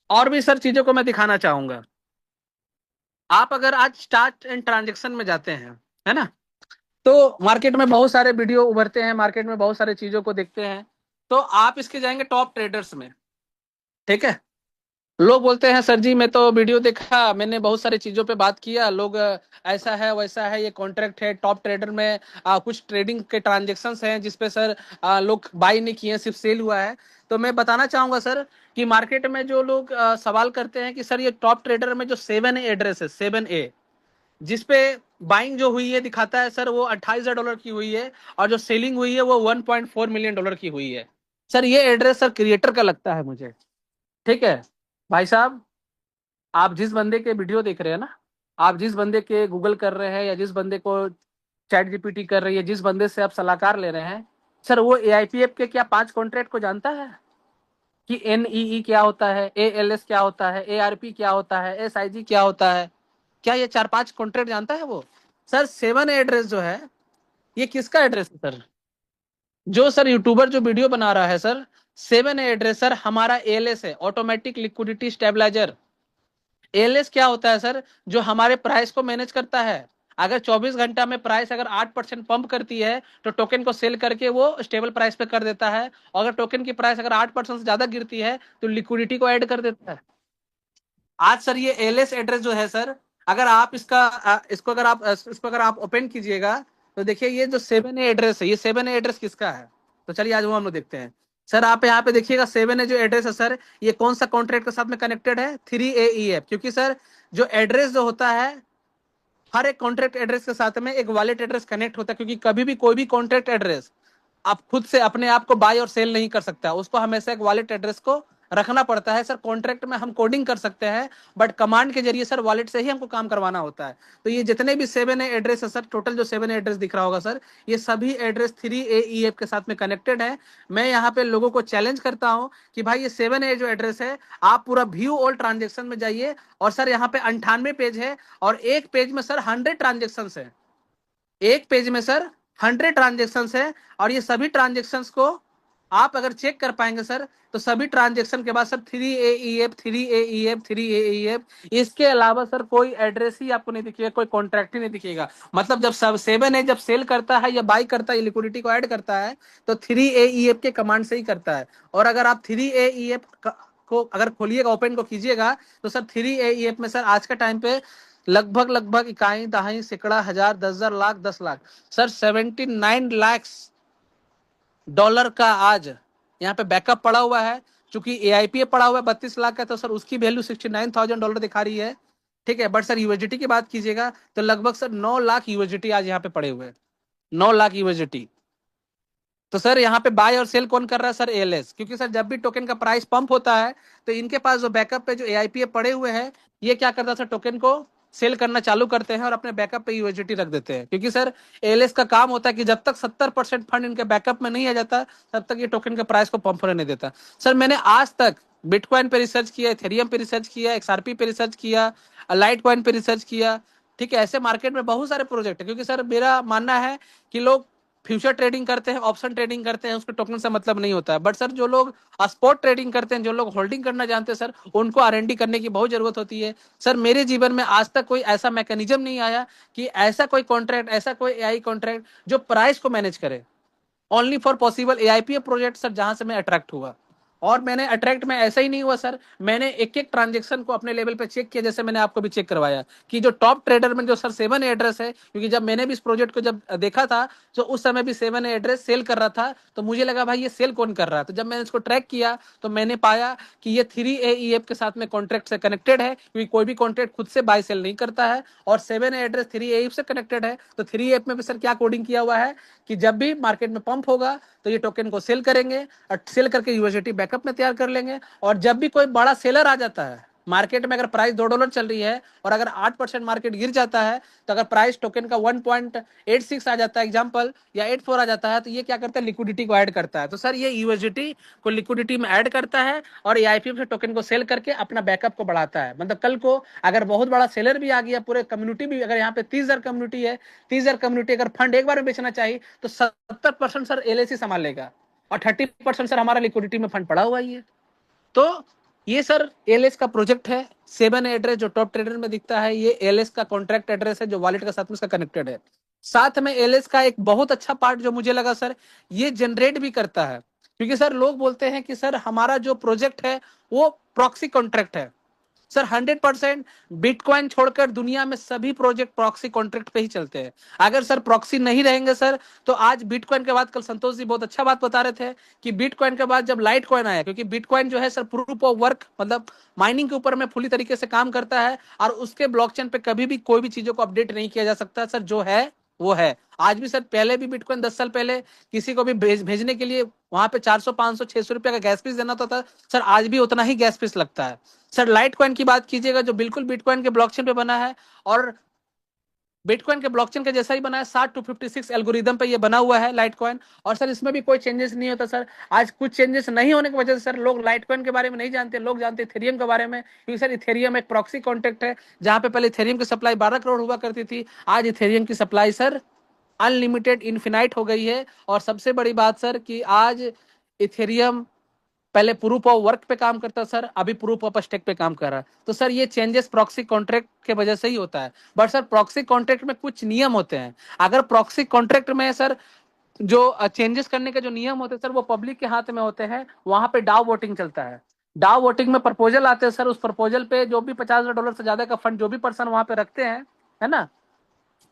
और भी सर चीजों को मैं दिखाना चाहूंगा। आप अगर आज स्टार्ट एंड ट्रांजेक्शन में जाते हैं, है ना, तो मार्केट में बहुत सारे वीडियो उभरते हैं, मार्केट में बहुत सारे चीजों को देखते हैं। तो आप इसके जाएंगे टॉप ट्रेडर्स में, ठीक है। लोग बोलते हैं सर जी मैं तो वीडियो देखा, मैंने बहुत सारी चीजों पे बात किया, लोग ऐसा है वैसा है, ये कॉन्ट्रैक्ट है टॉप ट्रेडर में, कुछ ट्रेडिंग के ट्रांजेक्शन्स हैं जिसपे सर लोग बाई नहीं किए, सिर्फ सेल हुआ है। तो मैं बताना चाहूंगा सर कि मार्केट में जो लोग सवाल करते हैं कि सर ये टॉप ट्रेडर में जो 7A एड्रेस है, 7A जिसपे बाइंग जो हुई है दिखाता है सर वो $28,000 की हुई है, और जो सेलिंग हुई है वो $1.4 मिलियन की हुई है। सर ये एड्रेस सर क्रिएटर का लगता है मुझे। ठीक है भाई साहब, आप जिस बंदे के वीडियो देख रहे हैं ना, आप जिस बंदे के गूगल कर रहे हैं या जिस बंदे को चैट जीपीटी कर रही है, जिस बंदे से आप सलाहकार ले रहे हैं, सर वो एआईपीएफ के क्या 5 कॉन्ट्रैक्ट को जानता है कि एनईई क्या होता है, एएलएस क्या होता है, एआरपी क्या होता है, एसआईजी क्या होता है? क्या ये 4-5 कॉन्ट्रैक्ट जानता है वो? सर 7A एड्रेस जो है ये किसका एड्रेस है सर? जो सर यूट्यूबर जो वीडियो बना रहा है सर, 7A एड्रेस सर हमारा एएलएस है, ऑटोमेटिक लिक्विडिटी स्टेबलाइजर। एएलएस क्या होता है सर? जो हमारे प्राइस को मैनेज करता है। अगर 24 घंटा में प्राइस अगर 8% पंप करती है तो टोकन को सेल करके वो स्टेबल प्राइस पे कर देता है, और अगर टोकन की प्राइस अगर 8% से ज्यादा गिरती है तो लिक्विडिटी को ऐड कर देता है। आज सर ये एएलएस एड्रेस जो है सर, अगर आप इसको अगर आप ओपन कीजिएगा तो देखिए ये जो 7A एड्रेस है, ये 7A एड्रेस किसका है? तो चलिए आज वो हम लोग देखते हैं। सर आप यहाँ पे देखिएगा 7A जो एड्रेस है सर, ये कौन सा कॉन्ट्रैक्ट के साथ में कनेक्टेड है? 3AEF। क्योंकि सर जो एड्रेस जो होता है, हर एक कॉन्ट्रैक्ट एड्रेस के साथ में एक वॉलेट एड्रेस कनेक्ट होता है, क्योंकि कभी भी कोई भी कॉन्ट्रैक्ट एड्रेस आप खुद से अपने आप को बाय और सेल नहीं कर सकता, उसको हमेशा एक वॉलेट एड्रेस को रखना पड़ता है। सर कॉन्ट्रैक्ट में हम कोडिंग कर सकते हैं, बट कमांड के जरिए सर वॉलेट से ही हमको काम करवाना होता है। तो ये जितने भी 7A एड्रेस है सर, टोटल जो 7A एड्रेस दिख रहा होगा सर, ये सभी एड्रेस 3AEF के साथ में कनेक्टेड है। मैं यहाँ पे लोगों को चैलेंज करता हूँ कि भाई ये 7A जो एड्रेस है, आप पूरा व्यू ऑल ट्रांजेक्शन में जाइए, और सर यहाँ पे 98 पेज है, और एक पेज में सर 100 ट्रांजेक्शन है। एक पेज में सर 100 ट्रांजेक्शन है, और ये सभी ट्रांजेक्शन को आप अगर चेक कर पाएंगे सर, तो सभी ट्रांजेक्शन के बाद सर 3AEF 3AEF 3AEF, इसके अलावा सर कोई एड्रेस ही आपको नहीं दिखेगा, कोई कॉन्ट्रैक्ट ही नहीं दिखेगा। मतलब जब सब 7A जब सेल करता है या बाई करता है, लिक्विडिटी को ऐड करता है, तो 3AEF के कमांड से ही करता है। और अगर आप 3AEF को अगर खोलिएगा, ओपन को कीजिएगा, तो सर 3AEF में सर आज के टाइम पे लगभग इकाई दहाई सैकड़ा हजार 10,000 लाख 10 लाख सर 79 लाख डॉलर का आज यहाँ पे बैकअप पड़ा हुआ है। चूंकि एआईपीए पड़ा हुआ है 32 लाख का, तो सर उसकी वैल्यू $69,000 दिखा रही है। ठीक है, बट सर यूएसडीटी की बात कीजिएगा तो लगभग सर 9 लाख यूएसडीटी आज यहाँ पे पड़े हुए हैं, 9 लाख यूएसडीटी। तो सर यहाँ पे बाय और सेल कौन कर रहा है? Sir ALS. क्योंकि सर जब भी टोकन का प्राइस पंप होता है तो इनके पास जो बैकअप पे जो एआईपीए पड़े हुए हैं, ये क्या करता है सर, टोकन को सेल करना चालू करते हैं और अपने बैकअप पे यूएसडीटी रख देते हैं। क्योंकि सर एएलएस का काम होता है कि जब तक 70% फंड इनके बैकअप में नहीं आ जाता, तब तक ये टोकन के प्राइस को पंप होने नहीं देता। सर मैंने आज तक बिटकॉइन पे रिसर्च किया, इथेरियम पे रिसर्च किया, एक्सआरपी पे रिसर्च किया, लाइट कॉइन पे रिसर्च किया। ठीक है, ऐसे मार्केट में बहुत सारे प्रोजेक्ट है। क्योंकि सर मेरा मानना है कि लोग फ्यूचर ट्रेडिंग करते हैं, ऑप्शन ट्रेडिंग करते हैं, उसके टोकन से मतलब नहीं होता है। बट सर जो लोग स्पॉट ट्रेडिंग करते हैं, जो लोग होल्डिंग करना जानते हैं सर, उनको आरएनडी करने की बहुत जरूरत होती है। सर मेरे जीवन में आज तक कोई ऐसा मैकेनिज्म नहीं आया कि ऐसा कोई कॉन्ट्रैक्ट, ऐसा कोई एआई कॉन्ट्रैक्ट जो प्राइस को मैनेज करे। Only for possible AIPA project sir, जहां से मैं अट्रैक्ट हुआ। और मैंने अट्रैक्ट में ऐसा ही नहीं हुआ सर, मैंने एक एक ट्रांजेक्शन को अपने लेवल पे चेक किया, जैसे मैंने आपको भी चेक करवाया कि जो टॉप ट्रेडर में जो सर 7A एड्रेस है, क्योंकि जब मैंने भी इस प्रोजेक्ट को जब देखा था तो उस समय भी 7A एड्रेस सेल कर रहा था, तो मुझे लगा भाई ये सेल कौन कर रहा है। तो जब मैंने इसको ट्रैक किया तो मैंने पाया कि ये 3AEF के साथ में कॉन्ट्रैक्ट से कनेक्टेड है, क्योंकि कोई भी कॉन्ट्रैक्ट खुद से बाय सेल नहीं करता है। और 7A एड्रेस 3AEF से कनेक्टेड है। तो 3AEF में भी सर क्या कोडिंग किया हुआ है कि जब भी मार्केट में पंप होगा तो ये टोकन को सेल करेंगे, और सेल करके यूएसडीटी बैकअप में तैयार कर लेंगे। और जब भी कोई बड़ा सेलर आ जाता है मार्केट में, अगर प्राइस $2 चल रही है और अगर 8% मार्केट गिर जाता है, तो अगर प्राइस टोकन का 1.86 आ जाता है एग्जांपल, या 84 आ जाता है, तो ये क्या करता है, लिक्विडिटी को ऐड करता है। तो सर ये यूएसडीटी को लिक्विडिटी में ऐड करता है और एआईपीएफ से टोकन को सेल करके अपना बैकअप को बढ़ाता है। मतलब कल को अगर बहुत बड़ा सेलर भी आ गया, पूरे कम्युनिटी भी, अगर यहाँ पे 30,000 कम्युनिटी है, 30,000 कम्युनिटी अगर फंड एक बार में बेचना चाहिए तो 70% सर एलएसी संभाल लेगा, और 30% सर हमारा लिक्विडिटी में फंड पड़ा हुआ ही है। तो ये सर एलएस का प्रोजेक्ट है। 7A एड्रेस जो टॉप ट्रेडर में दिखता है, ये एलएस का कॉन्ट्रैक्ट एड्रेस है जो वॉलेट के साथ में इसका कनेक्टेड है। साथ में एलएस का एक बहुत अच्छा पार्ट जो मुझे लगा सर, ये जनरेट भी करता है। क्योंकि सर लोग बोलते हैं कि सर हमारा जो प्रोजेक्ट है वो प्रॉक्सी कॉन्ट्रैक्ट है। सर 100% बिटकॉइन छोड़कर दुनिया में सभी प्रोजेक्ट प्रॉक्सी कॉन्ट्रैक्ट पे ही चलते हैं। अगर सर प्रॉक्सी नहीं रहेंगे सर, तो आज बिटकॉइन के बाद, कल संतोष जी बहुत अच्छा बात बता रहे थे कि बिटकॉइन के बाद जब लाइट कॉइन आया, क्योंकि बिटकॉइन जो है सर प्रूफ ऑफ वर्क मतलब माइनिंग के ऊपर में फुली तरीके से काम करता है, और उसके ब्लॉकचेन पे कभी भी कोई भी चीजों को अपडेट नहीं किया जा सकता सर। जो है वो है। आज भी सर, पहले भी बिटकॉइन 10 साल पहले किसी को भी भेजने के लिए वहां पे 400 500 600 रुपया का गैस फीस देना होता था सर। आज भी उतना ही गैस फीस लगता है सर। लाइट कॉइन की बात कीजिएगा, जो बिल्कुल बिटकॉइन के ब्लॉकचेन पे बना है और बिटकॉइन के ब्लॉकचेन के जैसा ही बना है, 60-56 एल्गोरिदम पे ये बना हुआ है लाइट कॉइन। और सर इसमें भी कोई चेंजेस नहीं होता सर। आज कुछ चेंजेस नहीं होने की वजह से सर लोग लाइट कॉइन के बारे में नहीं जानते, लोग जानते इथेरियम के बारे में, क्योंकि सर इथेरियम एक प्रॉक्सी कॉन्ट्रैक्ट है। जहां पे पहले इथेरियम की सप्लाई 12 करोड़ हुआ करती थी, आज इथेरियम की सप्लाई सर अनलिमिटेड इन्फिनाइट हो गई है। और सबसे बड़ी बात सर कि आज इथेरियम पहले प्रूफ ऑफ वर्क पे काम करता सर, अभी प्रूफ ऑफ स्टेक पे काम कर रहा है। तो सर ये चेंजेस प्रॉक्सी कॉन्ट्रैक्ट के वजह से ही होता है। बट सर प्रॉक्सी कॉन्ट्रैक्ट में कुछ नियम होते हैं। अगर प्रॉक्सी कॉन्ट्रैक्ट में सर जो चेंजेस करने के जो नियम होते हैं सर, वो पब्लिक के हाथ में होते हैं। वहां पे डाउ वोटिंग चलता है। डाउ वोटिंग में प्रपोजल आते हैं सर, उस प्रपोजल पे जो भी $50,000 से ज्यादा का फंड जो भी पर्सन वहां पे रखते हैं, है ना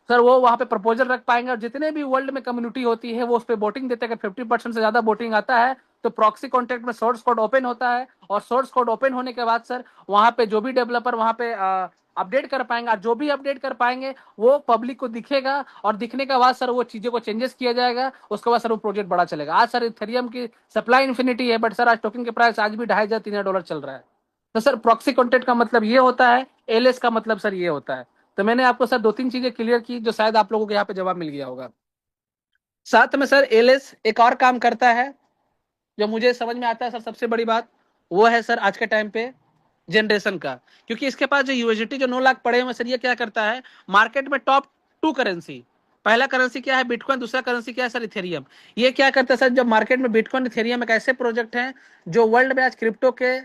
सर, वो वहां पे प्रपोजल रख पाएंगे। और जितने भी वर्ल्ड में कम्युनिटी होती है वो उस पर वोटिंग देते हैं। अगर 50% से ज्यादा वोटिंग आता है तो प्रॉक्सी कॉन्ट्रैक्ट में सोर्स कोड ओपन होता है। और सोर्स कोड ओपन होने के बाद सर वहां पे जो भी डेवलपर वहां पे अपडेट कर पाएंगे, और जो भी अपडेट कर पाएंगे वो पब्लिक को दिखेगा। और दिखने के बाद सर वो चीजों को चेंजेस किया जाएगा। उसके बाद सर वो प्रोजेक्ट बड़ा चलेगा। आज सर इथेरियम की सप्लाई इन्फिनिटी है, बट सर आज टोकन के प्राइस आज भी $2,500-3,000 चल रहा है। तो सर प्रॉक्सी कॉन्ट्रैक्ट का मतलब ये होता है, एलएस का मतलब सर ये होता है। तो मैंने आपको सर 2-3 चीजें क्लियर की, जो शायद आप लोगों को यहाँ पे जवाब मिल गया होगा। साथ में सर एलएस एक और काम करता है जो मुझे समझ में आता है सर। सबसे बड़ी बात वो है सर आज के टाइम पे जनरेशन का, क्योंकि इसके पास जो यूएसडीटी जो 9 लाख पड़े हुए सर, ये क्या करता है मार्केट में टॉप 2 करेंसी। पहला करेंसी क्या है बिटकॉइन, दूसरा करेंसी क्या है सर इथेरियम। ये क्या करता है सर, जब मार्केट में बिटकॉइन इथेरियम एक ऐसे प्रोजेक्ट हैं जो वर्ल्ड में आज क्रिप्टो के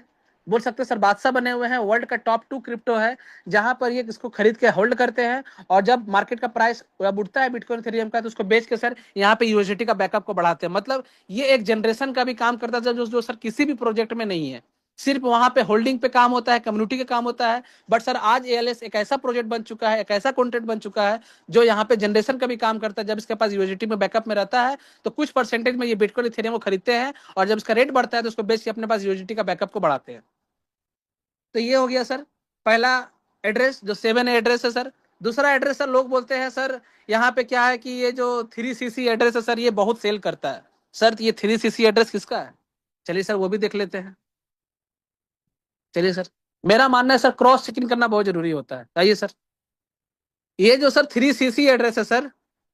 बोल सकते हैं सर बादशाह बने हुए हैं। वर्ल्ड का टॉप 2 क्रिप्टो है, जहां पर ये इसको खरीद के होल्ड करते हैं। और जब मार्केट का प्राइस उठता है बिटकॉइन इथेरियम का, तो उसको बेच के सर यहाँ पे यूएसडीटी का बैकअप को बढ़ाते हैं। मतलब ये एक जनरेशन का भी काम करता है जो सर किसी भी प्रोजेक्ट में नहीं है। सिर्फ वहां पे होल्डिंग पे काम होता है, कम्युनिटी का काम होता है। बट सर आज एएलएस एक ऐसा प्रोजेक्ट बन चुका है, एक ऐसा कॉन्ट्रैक्ट बन चुका है जो यहाँ पे जनरेशन का भी काम करता है। जब इसके पास यूएसडीटी में बैकअप में रहता है तो कुछ परसेंटेज में ये बिटकॉइन इथेरियम को खरीदते हैं, और जब इसका रेट बढ़ता है तो उसको बेच के अपने पास यूएसडीटी का बैकअप को बढ़ाते हैं। तो ये हो गया सर पहला एड्रेस, जो 7A एड्रेस है सर। दूसरा एड्रेस सर, लोग बोलते हैं सर यहाँ पे क्या है कि ये जो 3CC एड्रेस है सर, ये बहुत सेल करता है। सर ये 3CC एड्रेस किसका है? चलिए सर वो भी देख लेते हैं। चलिए सर, मेरा मानना है सर क्रॉस चेकिंग करना बहुत जरूरी होता है। आइए सर, ये जो सर 3CC एड्रेस है सर,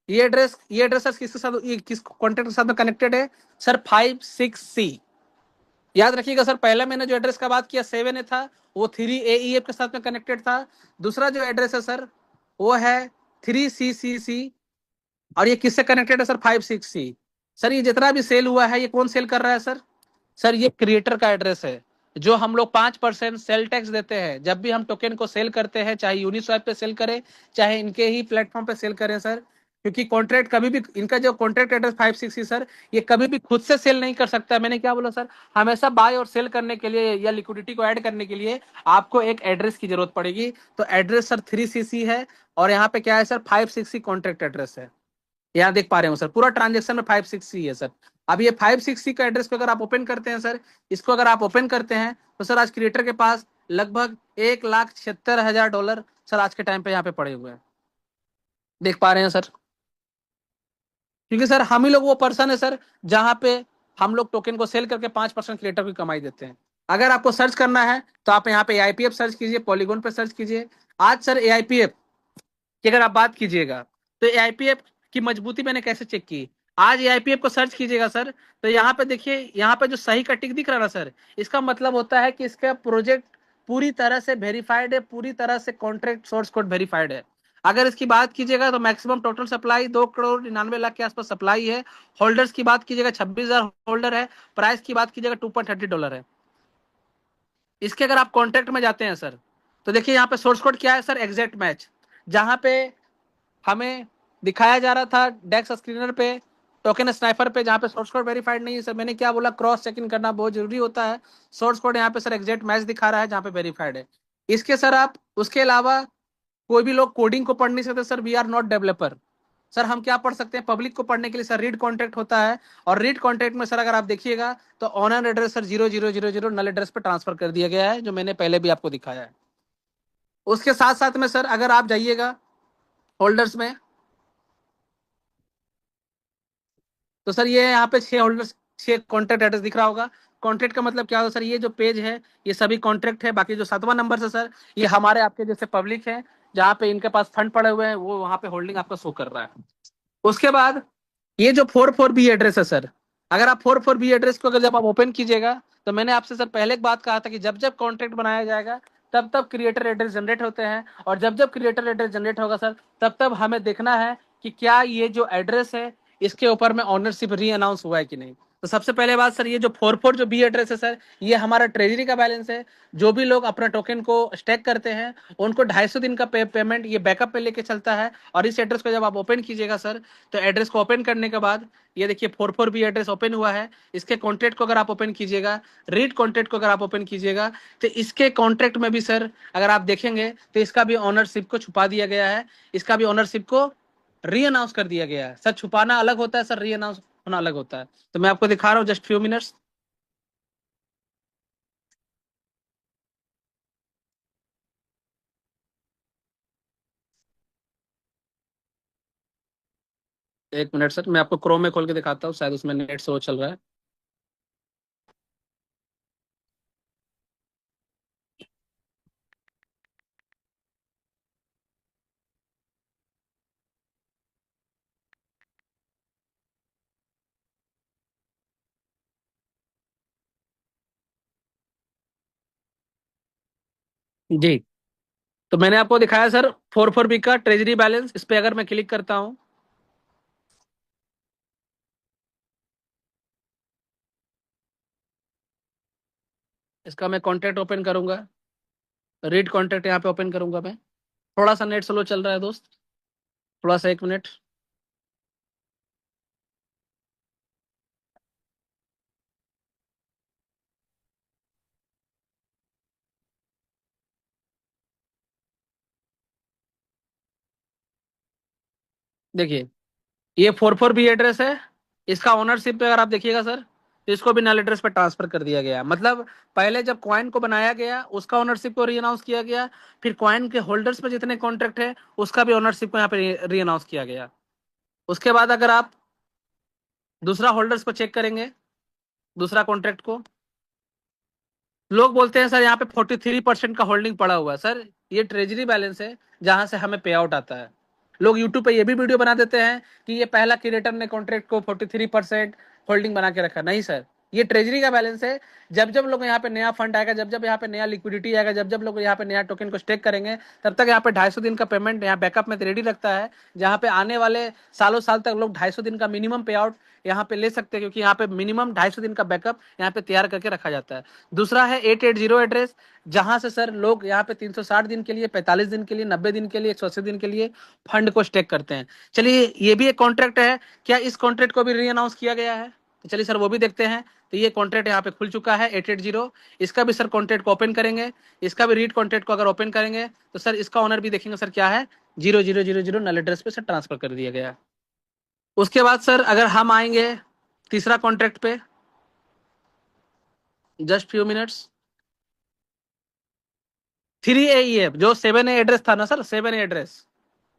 ये एड्रेस सर किसके साथ, ये किस कॉन्ट्रैक्ट के साथ में कनेक्टेड है सर? 56C। याद रखिएगा सर, पहला मैंने जो एड्रेस का बात किया 7A था, वो 3AEF के साथ में कनेक्टेड था। दूसरा जो एड्रेस है सर वो है 3CCC, और ये किससे कनेक्टेड है सर? 56C। सर ये जितना भी सेल हुआ है ये कौन सेल कर रहा है सर? सर ये क्रिएटर का एड्रेस है, जो हम लोग 5% सेल टैक्स देते हैं जब भी हम टोकन को सेल करते हैं, चाहे यूनिस्वैप पे सेल करें चाहे इनके ही प्लेटफॉर्म पे सेल करें सर। क्योंकि कॉन्ट्रैक्ट कभी भी, इनका जो कॉन्ट्रैक्ट एड्रेस 560 सर, ये कभी भी खुद से सेल नहीं कर सकता। मैंने क्या बोला सर, हमेशा बाय और सेल करने के लिए या लिक्विडिटी को ऐड करने के लिए आपको एक एड्रेस की जरूरत पड़ेगी। तो एड्रेस सर 3CC है, और यहाँ पे क्या है सर 560 कॉन्ट्रैक्ट एड्रेस है। यहाँ देख पा रहे हो सर, पूरा ट्रांजेक्शन में 560 है सर। अब ये 560 का एड्रेस को अगर आप ओपन करते हैं सर, इसको अगर आप ओपन करते हैं तो सर आज क्रिएटर के पास लगभग $1,76,000 सर आज के टाइम पे यहाँ पे पड़े हुए हैं। देख पा रहे हैं सर, क्योंकि सर हम ही लोग वो पर्सन है सर जहां पे हम लोग टोकन को सेल करके 5% क्रिएटर की कमाई देते हैं। अगर आपको सर्च करना है तो आप यहाँ पे AIPF सर्च कीजिए, पॉलीगॉन पे सर्च कीजिए। आज सर AIPF की अगर आप बात कीजिएगा तो AIPF की मजबूती मैंने कैसे चेक की, आज AIPF को सर्च कीजिएगा सर, तो यहाँ पे देखिए, यहाँ पे जो सही का टिक दिख रहा है ना सर, इसका मतलब होता है कि इसका प्रोजेक्ट पूरी तरह से वेरीफाइड है, पूरी तरह से कॉन्ट्रैक्ट सोर्स कोड वेरीफाइड है। अगर इसकी बात कीजिएगा तो मैक्सिमम टोटल सप्लाई 2,99,00,000 के आसपास सप्लाई है। होल्डर्स की बात कीजिएगा 26,000 होल्डर है। प्राइस की बात कीजिएगा $2.30 है। इसके अगर आप कॉन्ट्रैक्ट में जाते हैं सर, तो देखिए यहाँ पे सोर्स कोड क्या है सर, एग्जैक्ट मैच, जहां पे हमें दिखाया जा रहा था डेक्स स्क्रीनर पे टोकन स्नाइपर पे जहाँ पे सोर्स कोड वेरीफाइड नहीं है सर, मैंने क्या बोला, क्रॉस चेकिंग करना बहुत जरूरी होता है। सोर्स कोड यहाँ पे सर एग्जैक्ट मैच दिखा रहा है जहाँ पे वेरीफाइड है। इसके सर आप उसके अलावा कोई भी लोग कोडिंग को पढ़ नहीं सकते sir, we are not developer. Sir हम क्या पढ़ सकते हैं पब्लिक को पढ़ने के लिए सर, रीड कॉन्ट्रैक्ट होता है, और रीड कॉन्ट्रैक्ट में सर अगर आप देखिएगा तो ऑनर एड्रेस सर 0000 नल एड्रेस पे ट्रांसफर कर दिया गया है, जो मैंने पहले भी आपको दिखाया है। उसके साथ साथ में सर अगर आप जाइएगा होल्डर्स में, तो सर ये यहाँ पे 6 होल्डर्स, 6 कॉन्ट्रैक्ट एड्रेस दिख रहा होगा। कॉन्ट्रैक्ट का मतलब क्या होगा सर, ये जो पेज है ये सभी कॉन्ट्रैक्ट है। बाकी जो 7वां नंबर से सर, ये हमारे आपके जैसे पब्लिक है, जहाँ पे इनके पास फंड पड़े हुए हैं, वो वहाँ पे होल्डिंग आपका शो कर रहा है। उसके बाद ये जो 44B एड्रेस है सर, अगर आप 44B एड्रेस को अगर जब आप ओपन कीजिएगा, तो मैंने आपसे सर पहले एक बात कहा था कि जब जब कॉन्ट्रैक्ट बनाया जाएगा तब तब क्रिएटर एड्रेस जनरेट होते हैं, और जब जब क्रिएटर एड्रेस जनरेट होगा सर, तब तब हमें देखना है कि क्या ये जो एड्रेस है इसके ऊपर में ऑनरशिप री अनाउंस हुआ है कि नहीं। तो सबसे पहले बात सर, ये जो 44 जो बी एड्रेस है सर, ये हमारा ट्रेजरी का बैलेंस है। जो भी लोग अपना टोकन को स्टेक करते हैं उनको 250 दिन का पेमेंट ये बैकअप पे लेके चलता है। और इस एड्रेस को जब आप ओपन कीजिएगा सर, तो एड्रेस को ओपन करने के बाद ये देखिए 44B एड्रेस ओपन हुआ है। इसके कॉन्ट्रैक्ट को अगर आप ओपन कीजिएगा, रीड कॉन्ट्रैक्ट को अगर आप ओपन कीजिएगा, तो इसके कॉन्ट्रैक्ट में भी सर अगर आप देखेंगे तो इसका भी ऑनरशिप को छुपा दिया गया है, इसका भी ऑनरशिप को री अनाउंस कर दिया गया है। सर छुपाना अलग होता है सर, री अनाउंस होना अलग होता है। तो मैं आपको दिखा रहा हूँ जस्ट फ्यू मिनट्स। एक मिनट सर, मैं आपको क्रोम में खोल के दिखाता हूँ, शायद उसमें नेट स्लो चल रहा है। जी, तो मैंने आपको दिखाया सर 44B का ट्रेजरी बैलेंस। इस पे अगर मैं क्लिक करता हूँ, इसका मैं कॉन्ट्रैक्ट ओपन करूंगा, रीड कॉन्ट्रैक्ट यहाँ पे ओपन करूंगा मैं। थोड़ा सा नेट स्लो चल रहा है दोस्त, थोड़ा सा 1 मिनट। देखिए ये 44B एड्रेस है, इसका ओनरशिप पे अगर आप देखिएगा सर, तो इसको भी नल एड्रेस पे ट्रांसफर कर दिया गया। मतलब पहले जब कॉइन को बनाया गया उसका ओनरशिप को री अनाउंस किया गया, फिर कॉइन के होल्डर्स पे जितने कॉन्ट्रैक्ट है उसका भी ओनरशिप को यहाँ पे री अनाउंस किया गया। उसके बाद अगर आप दूसरा होल्डर्स को चेक करेंगे, दूसरा कॉन्ट्रैक्ट को, लोग बोलते हैं सर यहाँ पे 43% का होल्डिंग पड़ा हुआ है। सर ये ट्रेजरी बैलेंस है जहां से हमें पे आउट आता है। लोग यूट्यूब पे ये भी वीडियो बना देते हैं कि ये पहला क्रिएटर ने कॉन्ट्रैक्ट को 43% होल्डिंग बना के रखा। नहीं सर, ये ट्रेजरी का बैलेंस है। जब जब लोग यहाँ पे नया फंड आएगा, जब जब यहाँ पे नया लिक्विडिटी आएगा, जब जब लोग यहाँ पे नया टोकन को स्टेक करेंगे, तब तक यहाँ पे 250 दिन का पेमेंट यहाँ बैकअप में रेडी रखता है, जहाँ पे आने वाले सालों साल तक लोग 250 दिन का मिनिमम पे आउट यहाँ पे ले सकते हैं, क्योंकि यहाँ पे मिनिमम 250 दिन का बैकअप यहाँ पे तैयार करके रखा जाता है। दूसरा है 880 एड्रेस, जहां से सर लोग यहाँ पे 360 दिन के लिए, 45 दिन के लिए, 90 दिन के लिए, 180 दिन के लिए फंड को स्टेक करते हैं। चलिए ये भी एक कॉन्ट्रैक्ट है, क्या इस कॉन्ट्रैक्ट को भी री अनाउंस किया गया है? तो चलिए सर वो भी देखते हैं। तो ये कॉन्ट्रैक्ट यहाँ पे खुल चुका है 880। इसका भी सर कॉन्ट्रैक्ट को ओपन करेंगे, इसका भी रीड कॉन्ट्रैक्ट को अगर ओपन करेंगे तो सर इसका ऑनर भी देखेंगे सर क्या है, 0000 नल एड्रेस पे सर ट्रांसफर कर दिया गया। उसके बाद सर अगर हम आएंगे तीसरा कॉन्ट्रैक्ट पे, जस्ट फ्यू मिनट्स, 3AEF जो 7A एड्रेस था ना सर, 7A एड्रेस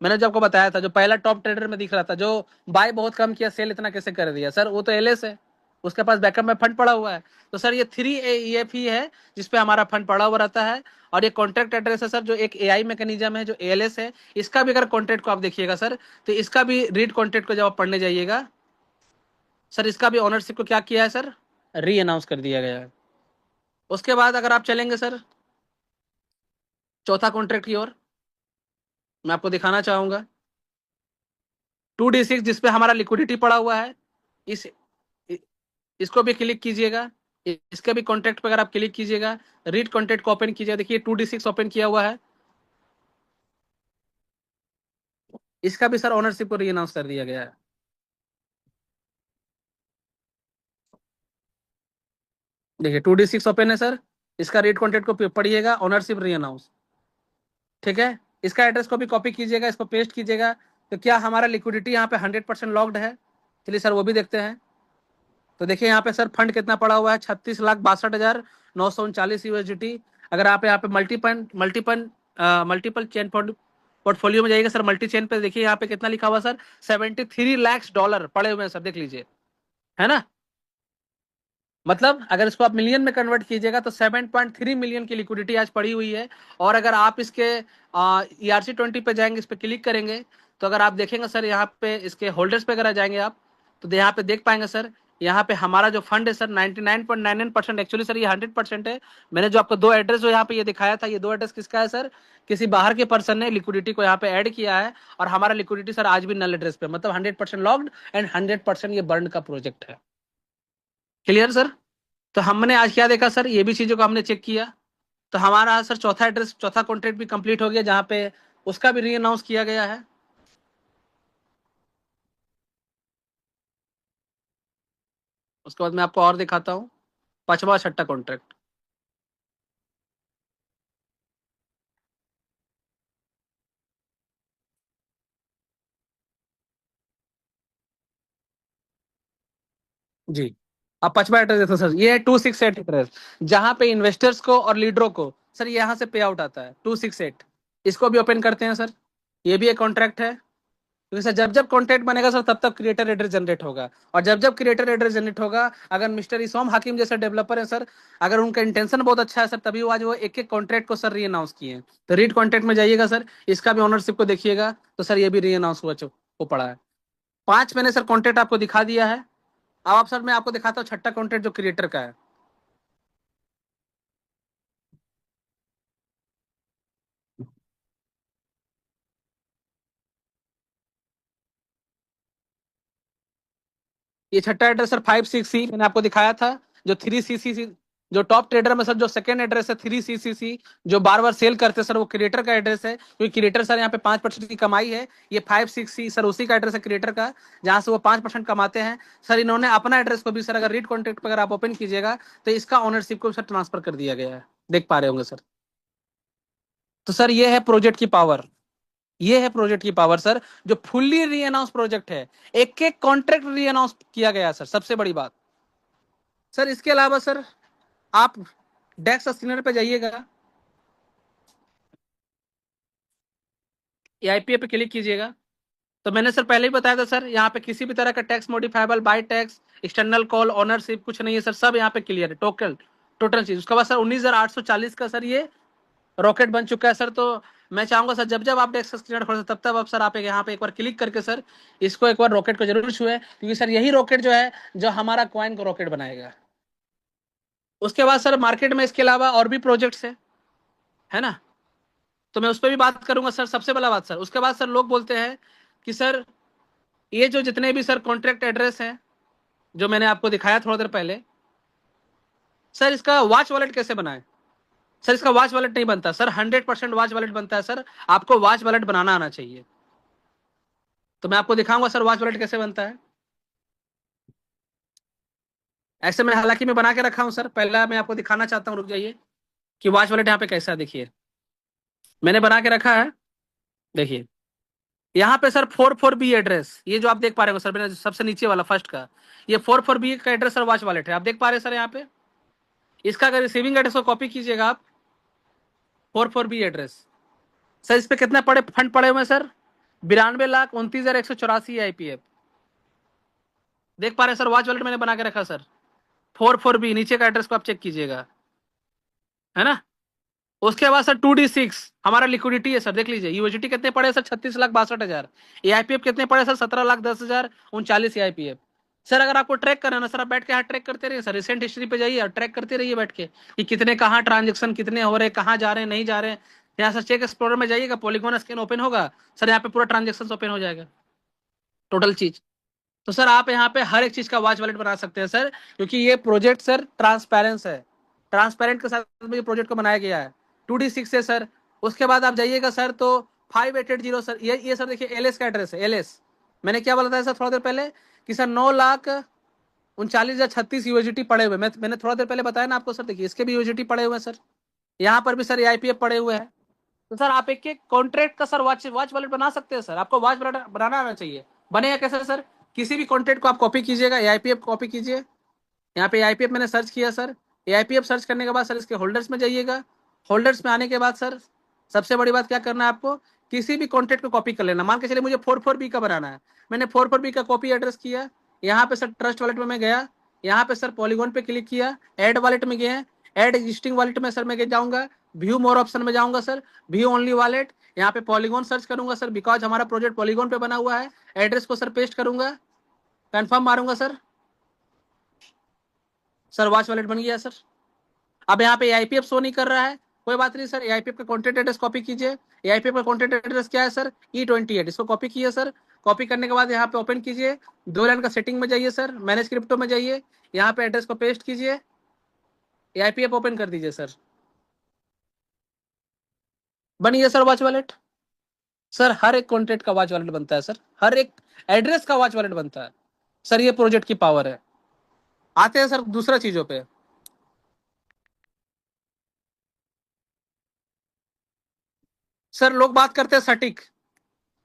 मैंने जो आपको बताया था, जो पहला टॉप ट्रेडर में दिख रहा था, जो बाय बहुत कम किया, सेल इतना कैसे कर दिया सर, वो तो एलएस है, उसके पास बैकअप में फंड पड़ा हुआ है। तो सर ये 3AEF ही है जिसपे हमारा फंड पड़ा हुआ रहता है। और ये कॉन्ट्रैक्ट एड्रेस है सर, जो एक AI मैकेनिज्म है, जो ALS है। इसका भी अगर कॉन्ट्रैक्ट को आप देखिएगा सर, तो इसका भी रीड कॉन्ट्रैक्ट को जब आप पढ़ने जाइएगा सर, इसका भी ऑनरशिप को क्या किया है सर, री अनाउंस कर दिया गया है। उसके बाद अगर आप चलेंगे सर चौथा कॉन्ट्रैक्ट की ओर, मैं आपको दिखाना चाहूंगा 2D6 जिसपे हमारा लिक्विडिटी पड़ा हुआ है। इस इसको भी क्लिक कीजिएगा, इसके भी कॉन्ट्रैक्ट पे अगर आप क्लिक कीजिएगा, रीड कॉन्ट्रैक्ट को ओपन कीजिएगा, देखिए 2D6 ओपन किया हुआ है। इसका भी सर ओनरशिप को री अनाउंस कर दिया गया है। देखिए 2D6 ओपन है सर, इसका रीड कॉन्टेक्ट को पढ़िएगा, ओनरशिप री अनाउंस, ठीक है। इसका एड्रेस को भी कॉपी कीजिएगा, इसको पेस्ट कीजिएगा। तो क्या हमारा लिक्विडिटी यहाँ पे 100% लॉक्ड है? चलिए सर वो भी देखते हैं। तो देखिए यहाँ पे सर फंड कितना पड़ा हुआ है, 36,62,939 USDT। अगर आप यहाँ पे मल्टीपल चेन पोर्टफोलियो में जाइएगा सर, मल्टी चेन पे देखिए यहाँ पे कितना लिखा हुआ सर, $73 लाख पड़े हुए हैं सर, देख लीजिए, है ना। मतलब अगर इसको आप मिलियन में कन्वर्ट कीजिएगा तो 7.3 मिलियन की लिक्विडिटी आज पड़ी हुई है। और अगर आप इसके ERC20 पे जाएंगे, इस पे क्लिक करेंगे, तो अगर आप देखेंगे सर यहाँ पे इसके होल्डर्स पे अगर जाएंगे आप, तो यहाँ पे देख पाएंगे सर, यहाँ पे हमारा जो फंड है सर 99.99%, एक्चुअली सर ये 100% है। मैंने जो आपको दो एड्रेस जो यहाँ पे ये दिखाया था, ये दो एड्रेस किसका है सर? किसी बाहर के पर्सन ने लिक्विडिटी को यहाँ पे ऐड किया है, और हमारा लिक्विडिटी सर आज भी नल एड्रेस पे, मतलब 100% लॉक्ड एंड 100% ये बर्न का प्रोजेक्ट है। Clear sir? तो हमने आज क्या देखा सर, ये भी चीजों को हमने चेक किया। तो हमारा सर चौथा एड्रेस, चौथा कॉन्ट्रैक्ट भी कंप्लीट हो गया, जहां पे उसका भी री अनाउंस किया गया है। उसके बाद मैं आपको और दिखाता हूँ पांचवा छठा कॉन्ट्रैक्ट। जी, अब पांचवा एड्रेस देखो सर, ये है 268 एड्रेस, जहां पे इन्वेस्टर्स को और लीडरों को सर यहाँ से पे आउट आता है 268। इसको भी ओपन करते हैं सर, ये भी एक कॉन्ट्रैक्ट है। क्योंकि सर जब जब कॉन्ट्रैक्ट बनेगा सर तब तब क्रिएटर एड्रेस जनरेट होगा, और जब जब क्रिएटर एड्रेस जनरेट होगा, अगर मिस्टर इस्माम हाकिम जैसे डेवलपर है सर, अगर उनका इंटेंशन बहुत अच्छा है सर, तभी वो आज वो एक एक कॉन्ट्रैक्ट को सर री अनाउंस किए हैं। तो रीड कॉन्ट्रैक्ट में जाइएगा सर, इसका भी ओनरशिप को देखिएगा, तो सर ये भी री अनाउंस हुआ वो पड़ा है। 5 मैंने सर कॉन्ट्रैक्ट आपको दिखा दिया है। अब आप सर मैं आपको दिखाता हूँ छठा कॉन्ट्रैक्ट जो क्रिएटर का है। ये छठा एड्रेस सर 5CC मैंने आपको दिखाया था। जो 3CC, जो टॉप ट्रेडर में सर जो सेकंड एड्रेस है 3CCC, जो बार बार सेल करते हैं सर, वो क्रिएटर का एड्रेस है, क्योंकि क्रिएटर सर यहाँ पे 5% की कमाई है। ये 5CC सर उसी का एड्रेस है क्रिएटर का, जहां से वो 5% कमाते हैं सर। इन्होंने अपना एड्रेस को भी सर, अगर रीड कॉन्ट्रैक्ट पर अगर आप ओपन कीजिएगा, तो इसका ओनरशिप को सर ट्रांसफर कर दिया गया है, देख पा रहे होंगे सर। तो सर ये है प्रोजेक्ट की पावर, ये है प्रोजेक्ट की पावर सर, जो फुल्ली री अनाउंस प्रोजेक्ट है। एक एक कॉन्ट्रैक्ट री अनाउंस किया गया सर, सबसे बड़ी बात सर। इसके अलावा सर आप डेक्स स्क्रीनर पे जाइएगा, AIPA पे क्लिक कीजिएगा। तो मैंने सर पहले ही बताया था सर, यहाँ पे किसी भी तरह का tax modifiable bye tax, external call, ownership कुछ नहीं है सर, सब यहाँ पे क्लियर है, टोटल चीज। उसके बाद सर 19,840 का सर ये रॉकेट बन चुका है सर। तो मैं चाहूंगा सर जब जब आप डेस्क स्क्रीनर खोलें तब तब आप सर आप यहाँ पे एक बार क्लिक करके सर इसको एक बार रॉकेट को जरूर छुए, क्योंकि सर यही रॉकेट जो है जो हमारा कॉइन को रॉकेट बनाएगा। उसके बाद सर मार्केट में इसके अलावा और भी प्रोजेक्ट्स है ना, तो मैं उस पर भी बात करूंगा सर। सबसे बड़ा बात सर, उसके बाद सर लोग बोलते हैं कि सर ये जो जितने भी सर कॉन्ट्रैक्ट एड्रेस हैं जो मैंने आपको दिखाया थोड़ा देर पहले, सर इसका वॉच वॉलेट कैसे बनाए? सर इसका वॉच वॉलेट नहीं बनता सर, 100% वॉच वॉलेट बनता है सर। आपको वॉच वॉलेट बनाना आना चाहिए। तो मैं आपको दिखाऊंगा सर वॉच वॉलेट कैसे बनता है। ऐसे मैं हालांकि मैं बना के रखा हूं सर, पहला मैं आपको दिखाना चाहता हूं, रुक जाइए, कि वॉच वॉलेट यहाँ पे कैसा है। देखिए मैंने बना के रखा है, देखिए यहाँ पे सर 44B एड्रेस, ये जो आप देख पा रहे हो सर, मैंने सबसे नीचे वाला फर्स्ट का, ये 44B का एड्रेस सर वॉच वॉलेट है, आप देख पा रहे हैं सर यहाँ पे। इसका अगर रिसीविंग एड्रेस को कॉपी कीजिएगा आप, 44B एड्रेस सर, इस पे कितने फंड पड़े हुए हैं सर? 92,29,184 IPF, देख पा रहे हैं सर। वॉच वॉलेट मैंने बना के रखा सर 44B, नीचे का एड्रेस को आप चेक कीजिएगा, है ना। उसके बाद सर 2D6 हमारा लिक्विडिटी है सर, देख लीजिए। यूएसडी कितने पड़े सर? 36,62,000। AIPF कितने पड़े सर? 17,10,039 AIPF। सर अगर आपको ट्रैक करना है ना सर, आप बैठ के यहाँ ट्रैक करते रहिए सर, रिसेंट हिस्ट्री पे जाइए और ट्रैक करते रहिए बैठ के, कि कितने कहाँ ट्रांजेक्शन कितने हो रहे हैं, कहाँ जा रहे हैं, नहीं जा रहे हैं। यहाँ सर चेक एक्सप्लोरर में जाइएगा, पॉलीगॉन स्कैन ओपन होगा सर, यहाँ पे पूरा ट्रांजेक्शन ओपन हो जाएगा, टोटल चीज। तो सर आप यहाँ पे हर एक चीज का वॉच वॉलेट बना सकते हैं सर, क्योंकि ये प्रोजेक्ट सर ट्रांसपेरेंस है, ट्रांसपेरेंट के साथ में ये प्रोजेक्ट को बनाया गया है। 2D6 है सर। उसके बाद आप जाइएगा सर तो 5880 सर, ये सर देखिए LS का एड्रेस है। LS मैंने क्या बोला था सर थोड़ा देर पहले, कि सर 9 लाख 39,036 यूएसडीटी पड़े हुए। मैंने थोड़ा देर पहले बताया ना आपको सर, देखिए इसके भी यूएसडीटी पड़े हुए हैं सर, यहाँ पर भी सर एआईपीएफ पड़े हुए हैं। तो सर आप एक एक कॉन्ट्रैक्ट का सर वॉच वॉलेट बना सकते हैं सर, आपको वॉच वॉलेट बनाना आना चाहिए। बनेगा कैसे सर? किसी भी कॉन्ट्रैक्ट को आप कॉपी कीजिएगा, एआईपीएफ कॉपी कीजिए, यहाँ पे एआईपीएफ मैंने सर्च किया सर, एआईपीएफ सर्च करने के बाद सर इसके होल्डर्स में जाइएगा। होल्डर्स में आने के बाद सर सबसे बड़ी बात क्या करना है आपको, किसी भी कॉन्ट्रैक्ट को कॉपी कर लेना। मान के चलिए मुझे 44B का बनाना है, मैंने 44B का कॉपी एड्रेस किया, यहाँ पे सर ट्रस्ट वॉलेट में मैं गया, यहाँ पे सर पॉलीगॉन पे क्लिक किया, ऐड वॉलेट में गए, ऐड एग्जिस्टिंग वॉलेट में सर मैं जाऊंगा, व्यू मोर ऑप्शन में जाऊंगा सर, व्यू ओनली वॉलेट, यहाँ पे पॉलीगॉन सर्च करूंगा सर, बिकॉज हमारा प्रोजेक्ट पॉलीगॉन पे बना हुआ है। एड्रेस को सर पेस्ट करूंगा, कंफर्म मारूंगा सर, सर वॉच वॉलेट बन गया सर। अब यहाँ पे एआईपीएफ शो नहीं कर रहा है, कोई बात नहीं सर, एआईपीएफ का कॉन्टैक्ट एड्रेस कॉपी कीजिए। एआईपीएफ का कॉन्टैक्ट एड्रेस क्या है सर? E28, इसको कॉपी किया सर। कॉपी करने के बाद यहाँ पे ओपन कीजिए, 2 लाइन का सेटिंग में जाइए सर, मैनेज क्रिप्टो में जाइए, यहाँ पे एड्रेस को पेस्ट कीजिए, एआईपीएफ ओपन कर दीजिए सर, बन गया सर वॉच वॉलेट। सर हर एक कॉन्ट्रैक्ट का वॉच वॉलेट बनता है सर, हर एक एड्रेस का वॉच वॉलेट बनता है सर, ये प्रोजेक्ट की पावर है। आते हैं सर दूसरा चीजों पे। सर लोग बात करते हैं सटीक,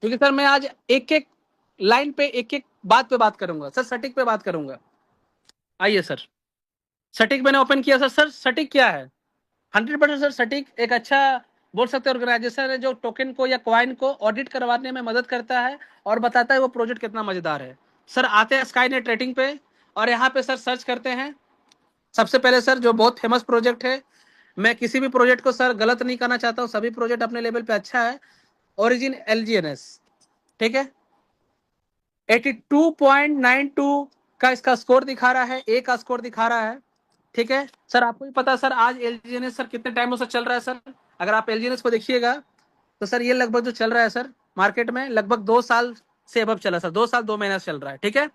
क्योंकि सर मैं आज एक एक लाइन पे एक एक बात पे बात करूंगा सर, सटीक पे बात करूंगा। आइए सर, सटीक मैंने ओपन किया सर। सर सटीक क्या है? 100% सर सटीक एक अच्छा बोल सकते हैं ऑर्गेनाइजेशन है जो टोकन को या कॉइन को ऑडिट करवाने में मदद करता है और बताता है वो प्रोजेक्ट कितना मजेदार है। सर आते हैं स्काईनेट रेटिंग पे और यहाँ पे सर सर्च करते हैं। सबसे पहले सर जो बहुत फेमस प्रोजेक्ट है, मैं किसी भी प्रोजेक्ट को सर गलत नहीं करना चाहता हूँ, सभी प्रोजेक्ट अपने लेवल पे अच्छा है। ओरिजिन LGNS, ठीक है, 82.92 का इसका स्कोर दिखा रहा है, ए का स्कोर दिखा रहा है, ठीक है सर। आपको भी पता है सर आज LGNS सर कितने टाइमों से चल रहा है सर? अगर आप LGNS को देखिएगा तो सर ये लगभग जो चल रहा है सर मार्केट में लगभग 2 साल से अब चला सर, 2 साल 2 महीना चल रहा है, ठीक है।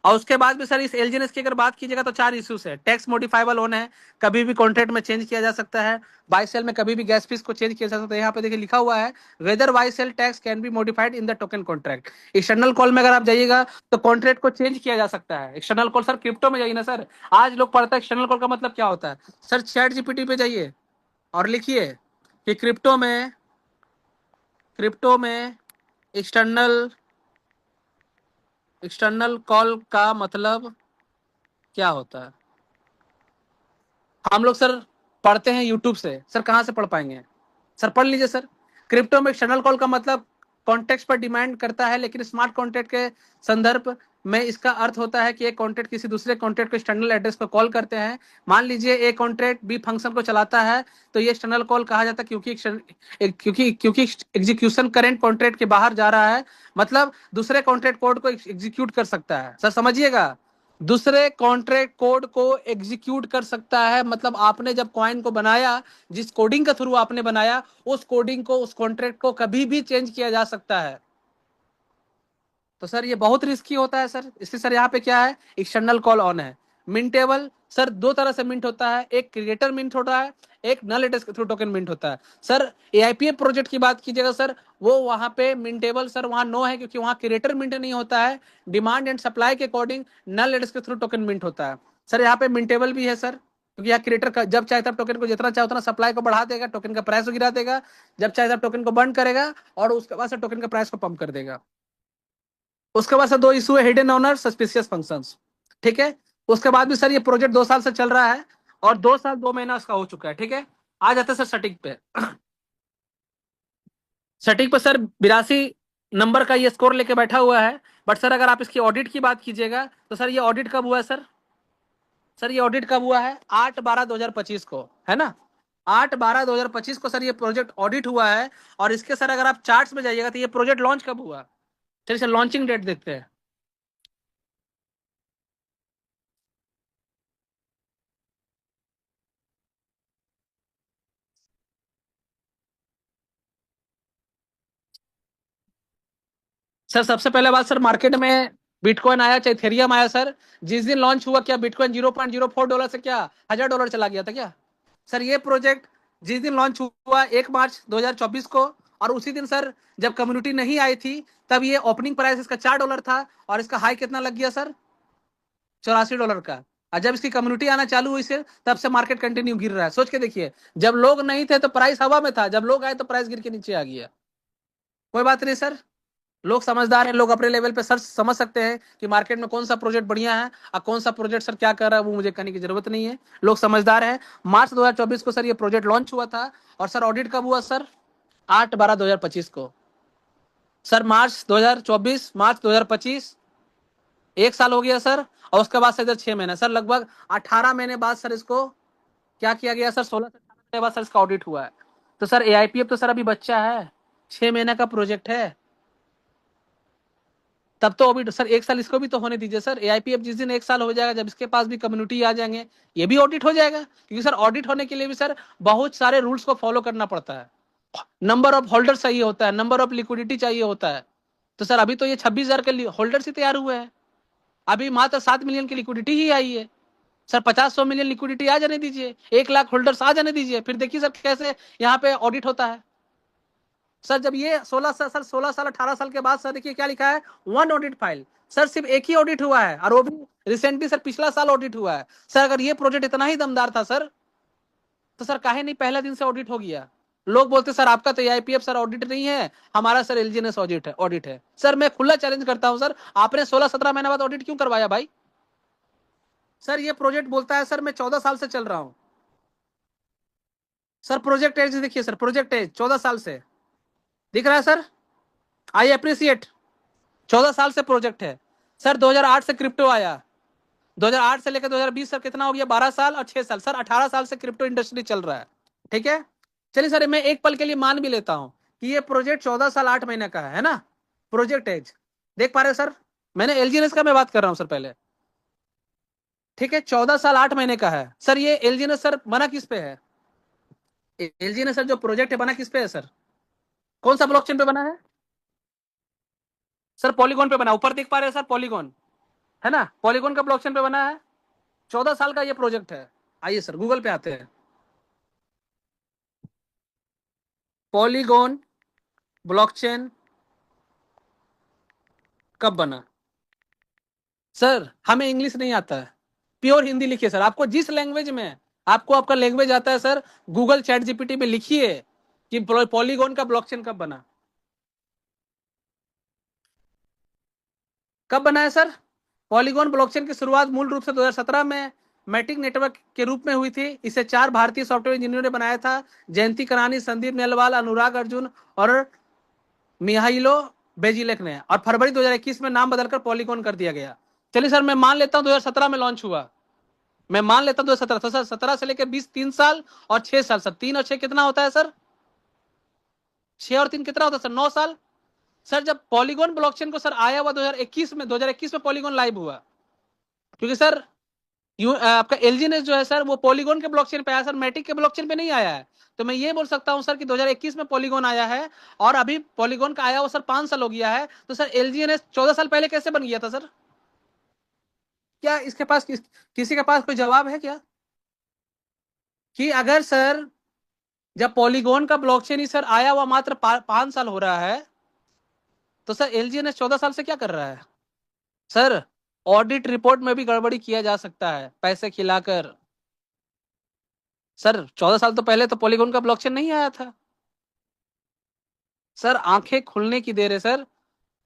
और उसके बाद भी सर इस LGNS की अगर बात कीजिएगा तो 4 इश्यूज है। टैक्स मॉडिफाइबल ऑन है, कभी भी कॉन्ट्रैक्ट में चेंज किया जा सकता है। बाय सेल में कभी भी गैस फीस को चेंज किया जा सकता है। यहाँ पे देखिए लिखा हुआ है whether by sale tax can be modified in the token contract. External call में अगर आप जाइएगा तो कॉन्ट्रैक्ट को चेंज किया जा सकता है। एक्सटर्नल कॉल सर क्रिप्टो में जाइए ना सर, आज लोग पढ़ते हैं एक्सटर्नल कॉल का मतलब क्या होता है। सर चैट जीपीटी पे जाइए और लिखिए कि क्रिप्टो में एक्सटर्नल कॉल का मतलब क्या होता है। हम लोग सर पढ़ते हैं यूट्यूब से, सर कहाँ से पढ़ पाएंगे? सर पढ़ लीजिए सर। क्रिप्टो में एक्सटर्नल कॉल का मतलब कॉन्टेक्स्ट पर डिमांड करता है, लेकिन स्मार्ट कॉन्ट्रैक्ट के संदर्भ में इसका अर्थ होता है कि एक कॉन्ट्रैक्ट किसी दूसरे कॉन्ट्रैक्ट को एक्सटर्नल एड्रेस पर कॉल करते हैं। मान लीजिए एक कॉन्ट्रैक्ट बी फंक्शन को चलाता है तो ये एक्सटर्नल कॉल कहा जाता है, क्योंकि एग्जीक्यूशन करेंट कॉन्ट्रैक्ट के बाहर जा रहा है, मतलब दूसरे कॉन्ट्रैक्ट कोड को एग्जीक्यूट कर सकता है। सर समझिएगा, दूसरे कॉन्ट्रैक्ट कोड को एग्जीक्यूट कर सकता है, मतलब आपने जब कॉइन को बनाया, जिस कोडिंग के थ्रू आपने बनाया, उस कोडिंग को, उस कॉन्ट्रैक्ट को कभी भी चेंज किया जा सकता है। तो सर ये बहुत रिस्की होता है सर, इसलिए सर यहाँ पे क्या है, एक्सटर्नल कॉल ऑन है। मिंटेबल सर 2 तरह से मिंट होता है, एक क्रिएटर मिंट होता है, एक नल एड्रेस के थ्रू टोकन मिंट होता है। सर एआईपीएफ प्रोजेक्ट की बात कीजिएगा सर, वो वहां पे मिंटेबल सर वहां नो है, क्योंकि वहां क्रिएटर मिंट नहीं होता है, डिमांड एंड सप्लाई के अकॉर्डिंग नल एड्रेस के थ्रू टोकन मिंट होता है। सर यहाँ पे मिंटेबल भी है सर, क्योंकि यहाँ क्रिएटर का जब चाहे तब टोकन को जितना चाहे उतना सप्लाई को बढ़ा देगा, टोकन का प्राइस को गिरा देगा, जब चाहे तब टोकन को बंद करेगा और उसके बाद सर टोकन का प्राइस को पंप कर देगा। उसके बाद सर 2 इशू है, हिडन ऑनर, सस्पिशियस फंक्शंस, ठीक है। उसके बाद भी सर ये प्रोजेक्ट 2 साल से चल रहा है और 2 साल 2 महीना उसका हो चुका है, ठीक है। आ जाते हैं सर सटीक पे। सटीक पे सर 82 नंबर का ये स्कोर लेके बैठा हुआ है, बट सर अगर आप इसकी ऑडिट की बात कीजिएगा तो सर ये ऑडिट कब हुआ है सर? सर ये ऑडिट कब हुआ है? 8/12/2025 को, है ना, 8/12/2025 को सर ये प्रोजेक्ट ऑडिट हुआ है। और इसके सर अगर आप चार्ट्स में जाइएगा तो ये प्रोजेक्ट लॉन्च कब हुआ? चलिए सर लॉन्चिंग डेट देखते हैं। सर सबसे पहले बात सर, मार्केट में बिटकॉइन आया चाहे इथेरियम आया सर, जिस दिन लॉन्च हुआ क्या बिटकॉइन $0.04 से क्या $1000 चला गया था क्या? सर ये प्रोजेक्ट जिस दिन लॉन्च हुआ 1 मार्च 2024 को, और उसी दिन सर जब कम्युनिटी नहीं आई थी तब ये ओपनिंग प्राइस इसका $4 था और इसका हाई कितना लग गया सर? $84 का। और जब इसकी कम्युनिटी आना चालू हुई से तब से मार्केट कंटिन्यू गिर रहा है। सोच के देखिए, जब लोग नहीं थे तो प्राइस हवा में था, जब लोग आए तो प्राइस गिर के नीचे आ गया। कोई बात नहीं सर, लोग समझदार हैं, लोग अपने लेवल पे सर समझ सकते हैं कि मार्केट में कौन सा प्रोजेक्ट बढ़िया है और कौन सा प्रोजेक्ट सर क्या कर रहा है, वो मुझे कहने की जरूरत नहीं है। लोग समझदार हैं। मार्च 2024 को सर ये प्रोजेक्ट लॉन्च हुआ था और सर ऑडिट कब हुआ सर? 8/12/2025 को। सर मार्च 2025, 1 साल हो गया सर। और उसके बाद से इधर 6 महीने सर, लगभग 18 महीने बाद सर इसको क्या किया गया सर? 16 से 18 महीने बाद सर इसका ऑडिट हुआ है। तो सर AIPF तो सर अभी बच्चा है, 6 महीने का प्रोजेक्ट है, तब तो अभी सर 1 साल इसको भी तो होने दीजिए सर। AIPF जिस दिन 1 साल हो जाएगा, जब इसके पास भी कम्युनिटी आ जाएंगे, ये भी ऑडिट हो जाएगा। क्योंकि सर ऑडिट होने के लिए भी सर बहुत सारे रूल्स को फॉलो करना पड़ता है। नंबर ऑफ होल्डर चाहिए होता है, नंबर ऑफ लिक्विडिटी चाहिए होता है। तो सर अभी तो ये 26,000 के होल्डर्स ही तैयार हुए हैं, अभी मात्र 7 मिलियन की लिक्विडिटी ही आई है। सर 50-100 मिलियन लिक्विडिटी आ जाने दीजिए, 1 लाख होल्डर्स आ जाने दीजिए, फिर देखिए सर कैसे यहाँ पे ऑडिट होता है। सर जब ये 16 साल 18 साल के बाद सर देखिए क्या लिखा है, 1 ऑडिट फाइल। सर सिर्फ एक ही ऑडिट हुआ है और वो भी रिसेंटली सर पिछला साल ऑडिट हुआ है। सर अगर ये प्रोजेक्ट इतना ही दमदार था सर, तो सर काहे नहीं पहला दिन से ऑडिट हो गया? लोग बोलते सर आपका तो AIPF सर ऑडिट नहीं है, हमारा सर LGNS ऑडिट है। सर मैं खुला चैलेंज करता हूं सर, आपने 16-17 महीने बाद ऑडिट क्यों करवाया भाई? सर ये प्रोजेक्ट बोलता है सर मैं 14 साल से चल रहा हूं। सर प्रोजेक्ट एज देखिए सर, प्रोजेक्ट एज 14 साल से दिख रहा है सर। आई अप्रिसिएट, 14 साल से प्रोजेक्ट है सर। 2008 से क्रिप्टो आया, 2008 से लेकर 2020 सर कितना हो गया? 12 साल और 6 साल सर, 18 साल से क्रिप्टो इंडस्ट्री चल रहा है। ठीक है, चलिए सर मैं एक पल के लिए मान भी लेता हूं कि ये प्रोजेक्ट 14 साल 8 महीने का है ना। प्रोजेक्ट एज देख पा रहे सर, मैंने LGNS का मैं बात कर रहा हूं सर पहले। ठीक है, 14 साल 8 महीने का है सर। ये LGNS सर बना किस पे है? LGNS सर जो प्रोजेक्ट है बना किस पे है सर? कौन सा ब्लॉकचेन पे बना है सर? पॉलीगॉन पे बना। ऊपर देख पा रहे हैं सर, पॉलीगॉन है ना, पॉलीगॉन का ब्लॉकचेन पे बना है। 14 साल का ये प्रोजेक्ट है। आइए सर गूगल पे आते हैं, पॉलीगॉन ब्लॉकचेन कब बना। सर हमें इंग्लिश नहीं आता है, प्योर हिंदी लिखिए सर। आपको जिस लैंग्वेज में आपको आपका लैंग्वेज आता है सर, गूगल चैट GPT में लिखिए कि पॉलीगॉन का ब्लॉकचेन कब बना। कब बना है सर? पॉलीगॉन ब्लॉकचेन की शुरुआत मूल रूप से 2017 में मैटिक नेटवर्क के रूप में हुई थी। इसे 4 भारतीय सॉफ्टवेयर इंजीनियरों ने बनाया था, जयंती करानी, संदीप नेलवाल, अनुराग अर्जुन और मिहाइलो बेजिलेक ने। और फरवरी 2021 में नाम बदलकर पॉलीगॉन कर दिया गया। चलिए सर मैं मान लेता हूं 2017 में लॉन्च हुआ, मैं मान लेता हूं 2017। तो सर 17 से लेकर 20 3 साल और 6 साल सर, 3 और 6 कितना होता है सर? 6 और 3 कितना होता है सर? 9 साल। सर जब पॉलीगॉन ब्लॉकचेन को सर आया हुआ 2021 में पॉलीगॉन लाइव हुआ, क्योंकि सर आपका LGNS जो है सर वो पॉलीगॉन के ब्लॉकचेन पे आया सर, मैटिक के ब्लॉकचेन पे नहीं आया है। तो मैं ये बोल सकता हूं सर कि 2021 में पॉलीगॉन आया है और अभी पॉलीगॉन का आया हुआ सर 5 साल हो गया है। तो सर LGNS 14 साल पहले कैसे बन गया था सर? क्या इसके पास किसी के पास कोई जवाब है क्या कि अगर सर जब पॉलीगॉन का ब्लॉकचेन ही सर आया हुआ मात्र 5 साल हो रहा है, तो सर LGNS 14 साल से क्या कर रहा है? सर ऑडिट रिपोर्ट में भी गड़बड़ी किया जा सकता है पैसे खिलाकर। सर 14 साल तो पहले तो पॉलीगॉन का ब्लॉकचेन नहीं आया था। सर आंखें खुलने की देर है सर।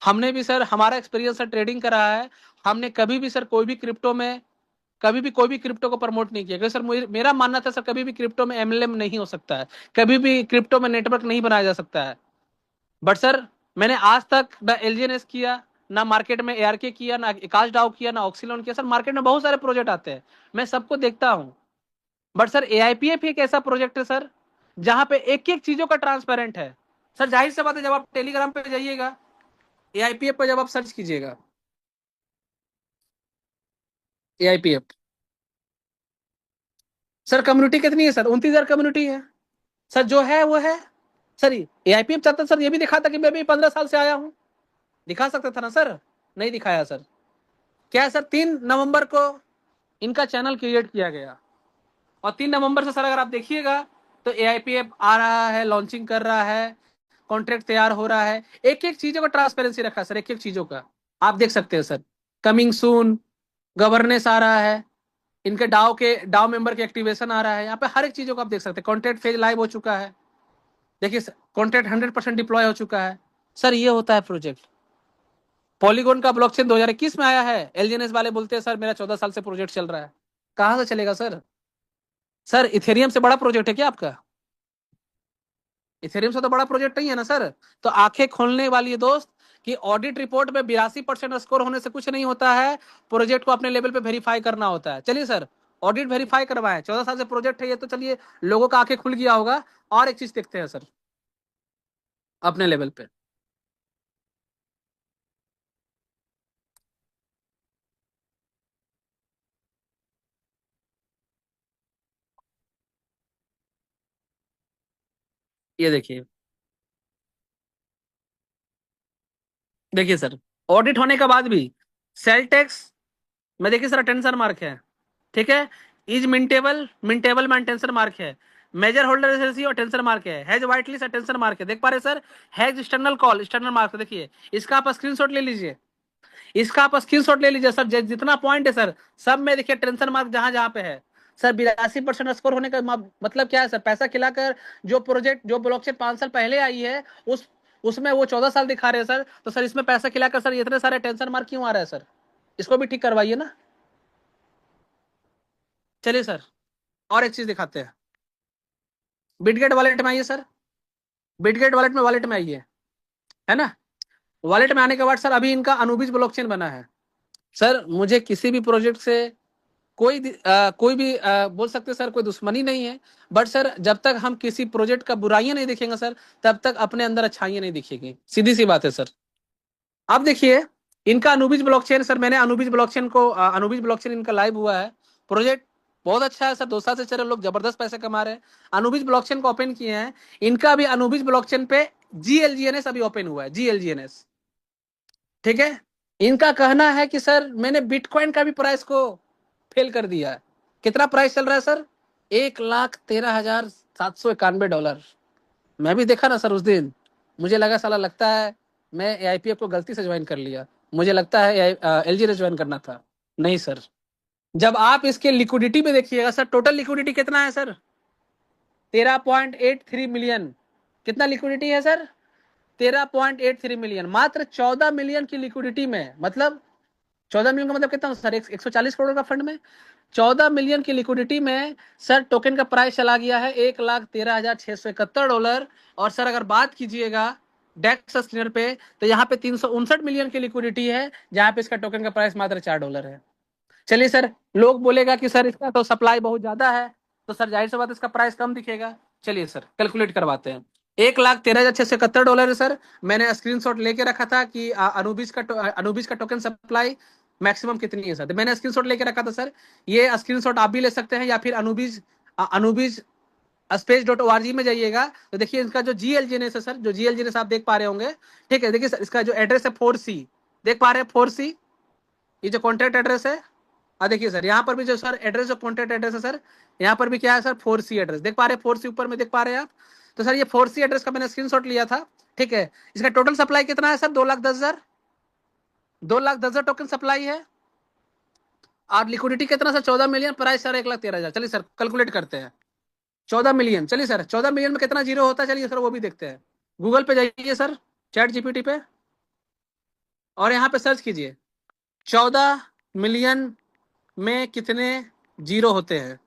हमने भी सर, हमारा एक्सपीरियंस सर ट्रेडिंग का रहा है, हमने कभी भी सर कोई भी क्रिप्टो में कभी भी कोई भी क्रिप्टो को प्रमोट नहीं किया, क्योंकि सर मेरा मानना था सर कभी भी क्रिप्टो में MLM नहीं हो सकता है, कभी भी क्रिप्टो में नेटवर्क नहीं बनाया जा सकता है। बट सर मैंने आज तक ना LGNS किया, ना मार्केट में ARK किया, ना आकाश डाउ किया, ना ऑक्सीलोन किया। सर मार्केट में बहुत सारे प्रोजेक्ट आते हैं, मैं सबको देखता हूं। बट सर AIPF एक ऐसा प्रोजेक्ट है सर जहां पे एक एक चीजों का ट्रांसपेरेंट है। सर जाहिर सी बात है, जब आप टेलीग्राम पे जाइएगा, AIPF पर जब आप सर्च कीजिएगा AIPF, सर कम्युनिटी कितनी है सर? 29,000 कम्युनिटी है सर। जो है वो है सर। AIPF चाहता सर ये भी दिखाता कि मैं भी 15 साल से आया हूं, दिखा सकता था ना सर, नहीं दिखाया सर। क्या है सर, 3 नवंबर को इनका चैनल क्रिएट किया गया और 3 नवंबर से सर अगर आप देखिएगा तो AIPF आ रहा है, लॉन्चिंग कर रहा है, कॉन्ट्रैक्ट तैयार हो रहा है, एक एक चीजों का ट्रांसपेरेंसी रखा सर, एक एक चीजों का आप देख सकते हैं सर। कमिंग सून, गवर्नेंस आ रहा है, इनके डाव मेंबर के एक्टिवेशन आ रहा है, यहाँ पे हर एक चीजों को आप देख सकते हैं। कॉन्ट्रैक्ट फेज लाइव हो चुका है, देखिए कॉन्ट्रैक्ट 100% डिप्लॉय हो चुका है सर। ये होता है प्रोजेक्ट। पॉलीगॉन का ब्लॉकचेन 2021 में आया है। एलजीएनएस वाले बोलते हैं सर मेरा 14 साल से प्रोजेक्ट चल रहा है। कहां से चलेगा सर? सर इथेरियम से बड़ा प्रोजेक्ट है क्या आपका? इथेरियम से तो बड़ा प्रोजेक्ट नहीं है ना सर। तो आंखें खोलने वाली है दोस्त कि ऑडिट रिपोर्ट में 82% स्कोर होने से कुछ नहीं होता है, प्रोजेक्ट को अपने लेवल पे वेरीफाई करना होता है। चलिए सर ऑडिट वेरीफाई करवाएं, 14 साल से प्रोजेक्ट है ये, तो चलिए लोगों का आंखें खुल गया होगा। और एक चीज देखते हैं सर अपने लेवल पे। ये देखिए, देखिए सर ऑडिट होने के बाद भी सेल टैक्स में देखिए सर टेंशन मार्क है, ठीक है। इज मिंटेबल, मिंटेबल में टेंशन मार्क है। मेजर होल्डर एसएलसी और टेंशन मार्क है। Has white list tension mark है, देख पा रहे sir. Has external call external mark, देखिए इसका आप स्क्रीनशॉट ले लीजिए, इसका आप स्क्रीनशॉट ले लीजिए सर। जितना पॉइंट है सर सब में देखिए टेंशन मार्क जहां जहां पे है सर। 82% स्कोर होने का मतलब क्या है सर? पैसा खिलाकर जो प्रोजेक्ट जो ब्लॉकचेन 5 साल पहले आई है उसमें वो 14 साल दिखा रहे हैं सर। तो सर इसमें पैसा खिलाकर सर इतने सारे टेंशन मार्क क्यों आ रहा है सर? इसको भी ठीक करवाइए ना। चलिए सर और एक चीज दिखाते हैं। बिटगेट वॉलेट में आइए सर, बिटगेट वॉलेट में आइए, है ना। वॉलेट में आने के बाद सर अभी इनका अनुबीज ब्लॉकचेन बना है सर। मुझे किसी भी प्रोजेक्ट से कोई भी बोल सकते सर कोई दुश्मनी नहीं है, बट सर जब तक हम किसी प्रोजेक्ट का बुराइयां नहीं देखेंगे सर तब तक अपने अंदर अच्छाइयां नहीं दिखेगी, सीधी सी बात है सर। आप देखिए इनका अनुबीज ब्लॉकचेन सर, मैंने अनुबीज ब्लॉकचेन इनका लाइव हुआ है। प्रोजेक्ट बहुत अच्छा है सर, 2 साल से चल रहे, लोग जबरदस्त पैसे कमा रहे हैं। अनुबीज ब्लॉकचेन को ओपन किए हैं, इनका भी अनुबीज ब्लॉकचेन पे जीएलजीएनएस अभी ओपन हुआ है, जीएलजीएनएस, ठीक है। इनका कहना है कि सर मैंने बिटकॉइन का भी प्राइस को फेल कर दिया है। कितना प्राइस चल रहा है सर? $1,13,791। मैं भी देखा ना सर उस दिन, मुझे लगा साला लगता है मैं एआईपीएफ को गलती से ज्वाइन कर लिया, मुझे लगता है एलजी ने ज्वाइन करना था। नहीं सर, जब आप इसके लिक्विडिटी पे देखिएगा सर, टोटल लिक्विडिटी कितना है सर? 13.83 मिलियन। कितना लिक्विडिटी है सर? 13.83 मिलियन। मात्र 14 मिलियन की लिक्विडिटी में, मतलब 14 मिलियन का मतलब कितना सर? 140 करोड़ का फंड में 14 मिलियन की लिक्विडिटी में सर टोकन का प्राइस चला गया है $1,13,671। और सर अगर बात कीजिएगा डेक्स स्क्रीनर पे तो यहाँ पे 359 मिलियन की लिक्विडिटी है, जहां पे इसका टोकन का प्राइस मात्र $4 है। चलिए सर, लोग बोलेगा कि सर इसका तो सप्लाई बहुत ज्यादा है, तो सर जाहिर सी बात इसका प्राइस कम दिखेगा। चलिए सर कैलकुलेट करवाते हैं। $1,13,671 है सर। मैंने स्क्रीनशॉट लेके रखा था कि अनुबीज का टोकन सप्लाई मैक्सिमम कितनी है सर, तो मैंने स्क्रीनशॉट लेके रखा था सर। ये स्क्रीनशॉट आप भी ले सकते हैं, या फिर अनुबीज space.org में जाइएगा तो देखिए इसका जो जीएलजीएनएस है सर, जो जीएलजीएनएस आप देख पा रहे होंगे, ठीक है। देखिए सर इसका जो एड्रेस है 4C, देख पा रहे हैं 4C, ये जो कॉन्टैक्ट एड्रेस है। देखिए सर यहाँ पर भी जो सर एड्रेस, जो कॉन्टैक्ट एड्रेस है सर, यहाँ पर भी क्या है सर? 4C एड्रेस, देख पा रहे हैं 4C ऊपर में, देख पा रहे हैं आप। तो सर ये 4C एड्रेस का मैंने स्क्रीनशॉट लिया था, ठीक है। इसका टोटल सप्लाई कितना है सर? 2,10,000, 2,10,000 टोकन सप्लाई है। और लिक्विडिटी कितना सर? 14 मिलियन। Price sir 1,13,000। चलिए सर कैलकुलेट करते हैं। 14 मिलियन, चलिए सर 14 मिलियन में कितना जीरो होता है, चलिए सर वो भी देखते हैं। गूगल पे जाइए सर, चैट जीपीटी पे, और यहाँ पे सर्च कीजिए 14 मिलियन में कितने जीरो होते हैं।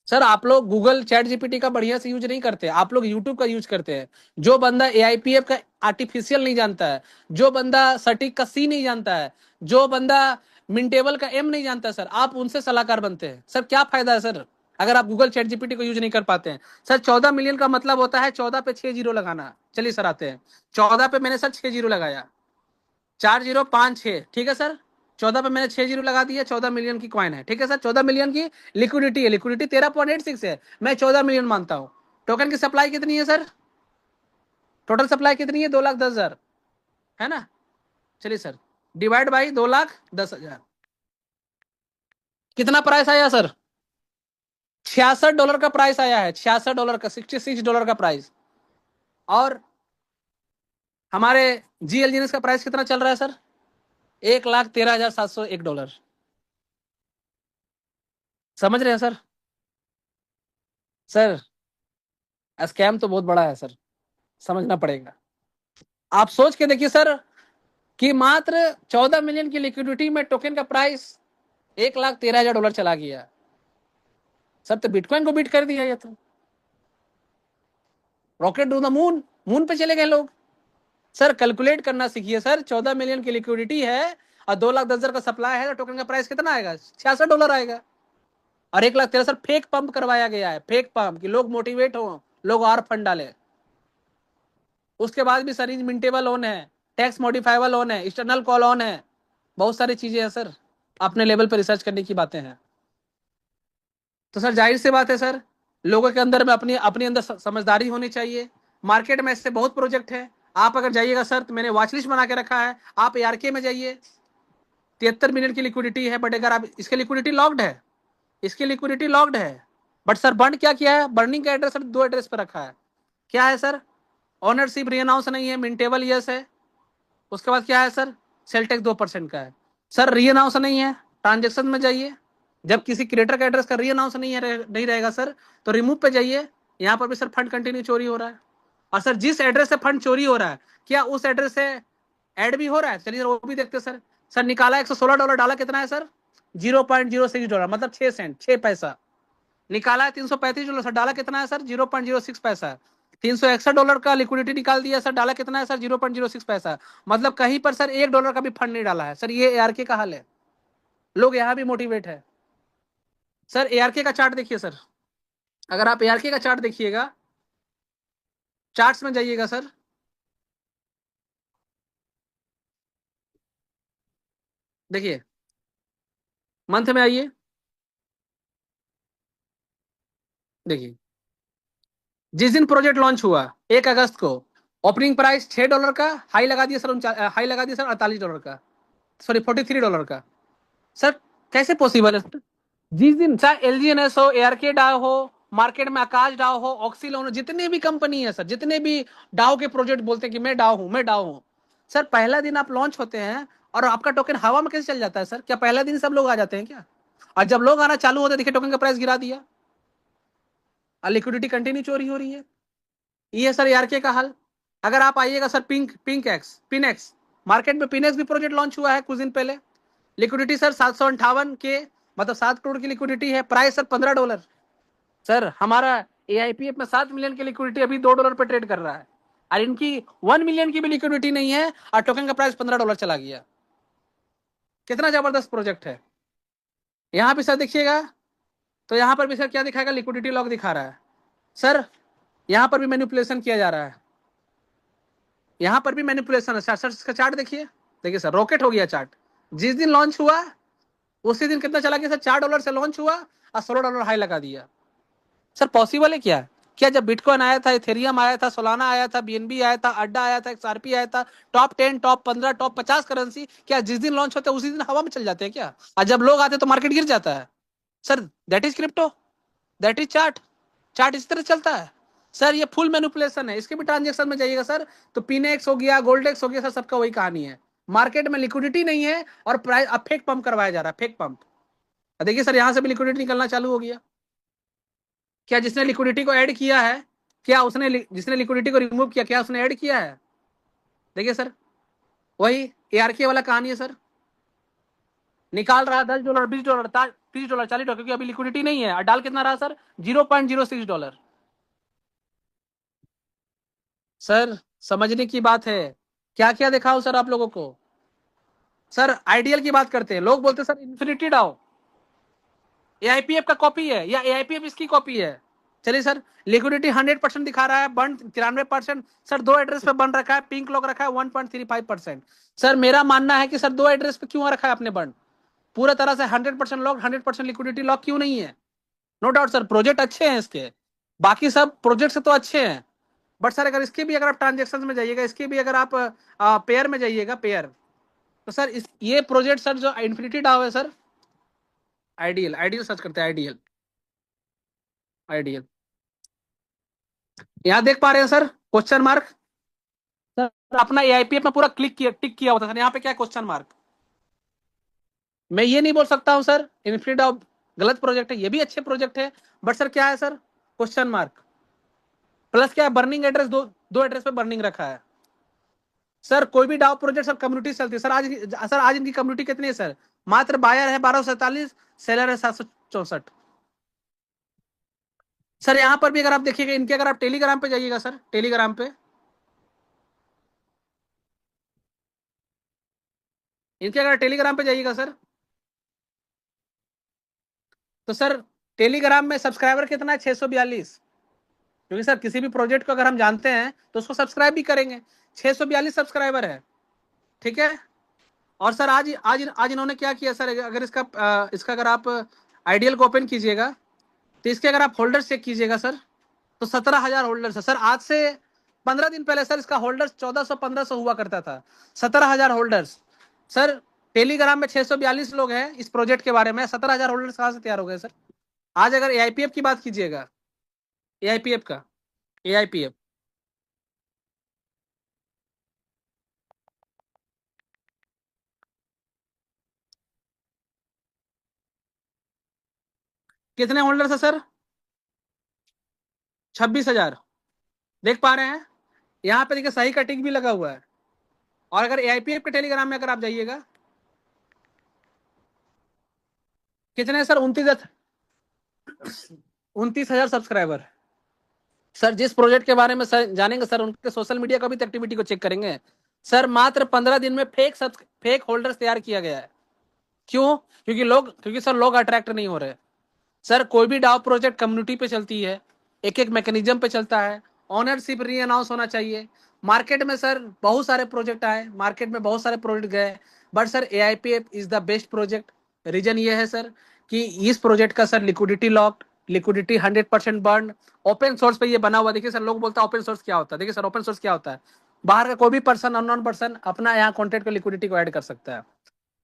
सर आप लोग गूगल चैट जीपीटी का बढ़िया से यूज नहीं करते, आप लोग यूट्यूब का यूज करते हैं। जो बंदा एआईपीएफ का आर्टिफिशियल नहीं जानता है, जो बंदा सटीक का सी नहीं जानता है, जो बंदा मिनटेबल का एम नहीं जानता सर, आप उनसे सलाहकार बनते हैं। सर क्या फायदा है सर अगर आप गूगल चैट जीपीटी को यूज नहीं कर पाते हैं? सर 14 मिलियन का मतलब होता है 14 पे 6 जीरो लगाना। चलिए सर आते हैं। 14 पे मैंने सर 6 जीरो लगाया, 4 0 5 6, ठीक है सर। 14 पे मैंने 6 जीरो लगा दिया, 14 मिलियन की कॉइन है, ठीक है सर। 14 मिलियन की लिक्विडिटी है, लिक्विडिटी 13.86 है, मैं 14 मिलियन मानता हूं। टोकन की सप्लाई कितनी है सर? टोटल सप्लाई कितनी है? 2,10,000, है ना। चलिए सर डिवाइड बाई 2,10,000, कितना प्राइस आया सर? $66 का प्राइस आया है, $66 का, $66 का प्राइस। और हमारे जीएलजीएनएस का प्राइस कितना चल रहा है सर? $1,13,701। समझ रहे हैं सर? सर स्कैम तो बहुत बड़ा है सर, समझना पड़ेगा। आप सोच के देखिए सर कि मात्र 14 मिलियन की लिक्विडिटी में टोकन का प्राइस $1,13,000 चला गया। सर तो बिटकॉइन को बीट कर दिया ये तो। Rocket to the moon, moon पे चले गए लोग। सर कैलकुलेट करना सीखिए सर, 14 मिलियन की लिक्विडिटी है और 2,10,000 का सप्लाई है तो टोकन का प्राइस कितना आएगा? $66 आएगा। और 1,13,000 सर फेक पंप करवाया गया है, फेक पंप, कि लोग मोटिवेट हो, लोग और फंड डाले। उसके बाद भी सर मिंटेबल ऑन है, टैक्स मॉडिफाइबल ऑन है, एक्सटर्नल कॉल ऑन है, बहुत सारी चीजें हैं सर, अपने लेवल पर रिसर्च करने की बातें हैं। तो सर जाहिर सी बात है सर, लोगों के अंदर में अपनी अपने अंदर समझदारी होनी चाहिए। मार्केट में ऐसे बहुत प्रोजेक्ट है, आप अगर जाइएगा सर तो मैंने वॉच लिस्ट बना के रखा है, आप ARK में जाइए, 73 मिलियन की लिक्विडिटी है, बट अगर आप इसकी लिक्विडिटी लॉक्ड है, इसकी लिक्विडिटी लॉक्ड है, बट सर बंड क्या किया है? बर्निंग का एड्रेस सर 2 एड्रेस पर रखा है। क्या है सर? ऑनरशिप रीअनाउंस नहीं है, मिंटेबल यस है। उसके बाद क्या है सर? सेल टैक्स 2% का है। सर रीअनाउंस नहीं है, ट्रांजेक्शन में जाइए, जब किसी क्रिएटर का एड्रेस का रीअनाउंस नहीं है, नहीं रहेगा सर, तो रिमूव पे जाइए, यहाँ पर भी सर फंड कंटिन्यू चोरी हो रहा है। और सर जिस एड्रेस से फंड चोरी हो रहा है, क्या उस एड्रेस से ऐड भी हो रहा है? चलिए सर वो भी देखते सर। सर निकाला $116, डाला कितना है सर? $0.06, मतलब 6 सेंट, 6 पैसा। निकाला है $335, सर डाला कितना है सर? 0.06 पैसा। $361 का लिक्विडिटी निकाल दिया सर, डाला कितना है सर? 0.06 पैसा। मतलब कहीं पर सर $1 का भी फंड नहीं डाला है सर। ये ARK का हाल है, लोग यहाँ भी मोटिवेट है। सर ARK का चार्ट देखिए सर, अगर आप ARK का चार्ट देखिएगा, चार्ट्स में जाइएगा सर, देखिए मंथ में आइए, देखिए जिस दिन प्रोजेक्ट लॉन्च हुआ 1 अगस्त को, ओपनिंग प्राइस $6 का, हाई लगा दिया सर, हाई लगा दिया सर $48 का, सॉरी $43 का। सर कैसे पॉसिबल है सर? जिस दिन चाहे LGNS हो, ARK डाओ हो, मार्केट में आकाश डाओ हो, ऑक्सीलोन हो, जितने भी कंपनी है सर, जितने भी डाओ के प्रोजेक्ट बोलते हैं कि मैं डाओ हूं, मैं डाओ हूं, सर पहला दिन आप लॉन्च होते हैं और आपका टोकन हवा में कैसे चल जाता है सर? क्या पहला दिन सब लोग आ जाते हैं क्या? और जब लोग आना चालू होते देखिए टोकन का प्राइस गिरा दिया और लिक्विडिटी कंटिन्यू चोरी हो रही है। ये सर ARK का हाल। अगर आप आइएगा सर पिनेक्स, मार्केट में पिनेक्स भी प्रोजेक्ट लॉन्च हुआ है कुछ दिन पहले, लिक्विडिटी सर 758 के, मतलब 7 करोड़ की लिक्विडिटी है, प्राइस सर $15। सर हमारा AIPF में 7 मिलियन की लिक्विडिटी अभी $2 पे ट्रेड कर रहा है, और इनकी 1 मिलियन की भी लिक्विडिटी नहीं है और टोकन का प्राइस $15 चला गया। कितना जबरदस्त प्रोजेक्ट है। यहाँ पे सर देखिएगा तो यहाँ पर भी सर क्या दिखाएगा? लिक्विडिटी लॉक दिखा रहा है सर। यहाँ पर भी मैनिपुलेशन किया जा रहा है, यहाँ पर भी मैनिपुलेशन है सर। इसका चार्ट देखिए, देखिए सर रॉकेट हो गया चार्ट। जिस दिन लॉन्च हुआ उसी दिन कितना चला गया सर? $4 से लॉन्च हुआ और $16 हाई लगा दिया। सर पॉसिबल है क्या? क्या जब बिटकॉइन आया था, इथेरियम आया था, सोलाना आया था, BNB आया था, अड्डा आया था, XRP आया था, टॉप 10, टॉप 15, टॉप 50 करेंसी, क्या जिस दिन लॉन्च होता है उसी दिन हवा में चल जाते हैं क्या? और जब लोग आते हैं तो मार्केट गिर जाता है sir. That is crypto, that is chart. Chart इस तरह चलता है सर। ये फुल मैनिपुलेशन है। इसके भी ट्रांजेक्शन में जाइएगा सर तो पिनेक्स हो गया, गोल्डेक्स हो गया सर, सबका वही कहानी है। मार्केट में लिक्विडिटी नहीं है और प्राइस अब फेक पंप करवाया जा रहा है, फेक पंप। देखिए सर यहाँ से भी लिक्विडिटी निकलना चालू हो गया। क्या जिसने लिक्विडिटी को ऐड किया है, क्या उसने जिसने लिक्विडिटी को रिमूव किया, क्या उसने ऐड किया है? देखिए सर वही ARK वाला कहानी है सर। निकाल रहा है $10, $20, $30, $40, क्योंकि अभी लिक्विडिटी नहीं है। और डाल कितना रहा सर? $0.06। सर समझने की बात है, क्या क्या दिखाओ सर आप लोगों को। सर आइडियल की बात करते हैं, लोग बोलते हैं सर इन्फिनिटी डाओ AIPF का कॉपी है या AIPF इसकी कॉपी है। चलिए सर लिक्विडिटी 100% दिखा रहा है, बंड 93%। सर 2 एड्रेस पे बंद रखा है, पिंक लॉक रखा है 1.35%। सर मेरा मानना है कि सर 2 एड्रेस पे क्यों रखा है आपने बंड? पूरा तरह से 100% लॉक, 100% लिक्विडिटी लॉक क्यों नहीं है? नो डाउट सर प्रोजेक्ट अच्छे हैं इसके, बाकी सब प्रोजेक्ट से तो अच्छे हैं, बट सर अगर इसके भी अगर आप ट्रांजेक्शन में जाइएगा, इसके भी अगर आप पेयर में जाइएगा, पेयर, तो सर ये प्रोजेक्ट सर जो इन्फिनिटी डाओ है सर, आइडियल सर्च करते हैं, आइडियल यहाँ देख पा रहे हैं सर क्वेश्चन मार्क। सर अपना AIPF में पूरा क्लिक किया, टिक किया होता है सर, यहाँ पे क्या क्वेश्चन मार्क। मैं ये नहीं बोल सकता हूँ सर इन्फिनिटी डाउ गलत प्रोजेक्ट है, ये भी अच्छे प्रोजेक्ट है, बट सर क्या है सर, क्वेश्चन मार्क प्लस क्या है, बर्निंग एड्रेस, दो एड्रेस पे बर्निंग रखा है सर। कोई भी डाउ प्रोजेक्ट सर कम्युनिटी चलती है सर। आज इनकी कम्युनिटी कितनी है सर, मात्र बायर है 1247, सेलर है 764 सर। यहाँ पर भी अगर आप देखिएगा इनके, अगर आप टेलीग्राम पे जाइएगा सर, टेलीग्राम पे इनके अगर टेलीग्राम पे जाइएगा सर, तो सर टेलीग्राम में सब्सक्राइबर कितना है, 642। क्योंकि सर किसी भी प्रोजेक्ट को अगर हम जानते हैं तो उसको सब्सक्राइब भी करेंगे। 642 सब्सक्राइबर है, ठीक है। और सर आज आज आज इन्होंने क्या किया सर, अगर इसका अगर आप आइडियल को ओपन कीजिएगा तो इसके अगर आप होल्डर्स चेक कीजिएगा सर, तो 17,000 होल्डर्स है सर। आज से 15 दिन पहले सर इसका होल्डर्स 1400-1500 हुआ करता था, 17,000 होल्डर्स सर। टेलीग्राम में 642 लोग हैं इस प्रोजेक्ट के बारे में, 17,000 होल्डर्स कहाँ से तैयार हो गए सर। आज अगर एआईपीएफ की बात कीजिएगा, एआईपीएफ का, एआईपीएफ कितने होल्डर्स है सर, 26,000 देख पा रहे हैं। यहाँ पे देखिए सही का टिक भी लगा हुआ है। और अगर एआईपीएफ के टेलीग्राम में अगर आप जाइएगा, कितने सर, 29,000 सब्सक्राइबर सर। जिस प्रोजेक्ट के बारे में सर जानेंगे सर, उनके सोशल मीडिया का भी एक्टिविटी को चेक करेंगे सर। मात्र 15 दिन में फेक होल्डर्स तैयार किया गया है। क्यों? क्योंकि सर लोग अट्रैक्ट नहीं हो रहे सर। कोई भी डाउ प्रोजेक्ट कम्युनिटी पे चलती है, एक एक मैकेनिज्म पे चलता है, ऑनरशिप री अनाउंस होना चाहिए। मार्केट में सर बहुत सारे प्रोजेक्ट आए, मार्केट में बहुत सारे प्रोजेक्ट गए, but sir AIPF is the best project. Reason ये है सर कि इस प्रोजेक्ट का sir liquidity locked, liquidity 100% burn, open source पे ये बना हुआ। देखिए सर लोग बोलते हैं ओपन सोर्स क्या होता है। देखिए सर ओपन सोर्स क्या होता है, बाहर का कोई भी पर्सन, अननोन पर्सन अपना यहाँ कॉन्ट्रैक्ट का लिक्विडिटी को ऐड कर सकता है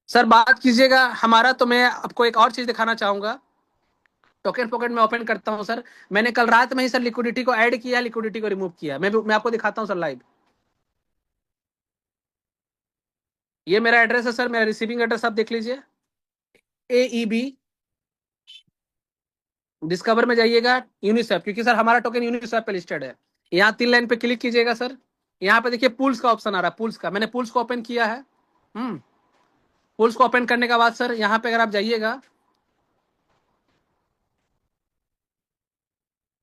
सर। बात कीजिएगा हमारा, तो मैं आपको एक और चीज दिखाना चाहूंगा। टोकन पॉकेट में ओपन करता हूं सर। मैंने कल रात में ही सर लिक्विडिटी को ऐड किया, लिक्विडिटी को रिमूव किया। मैं आपको दिखाता हूं सर लाइव। ये मेरा एड्रेस है सर, मेरा रिसीविंग एड्रेस आप देख लीजिए, AEB डिस्कवर में जाइएगा, यूनिस्वैप, क्योंकि सर हमारा टोकन यूनिस्वैप पे लिस्टेड है। यहाँ 3 लाइन पे क्लिक कीजिएगा सर। यहाँ पे देखिए पूल्स का ऑप्शन आ रहा है, पूल्स का, मैंने पूल्स को ओपन किया है। पूल्स को ओपन करने के बाद सर यहाँ पे अगर आप जाइएगा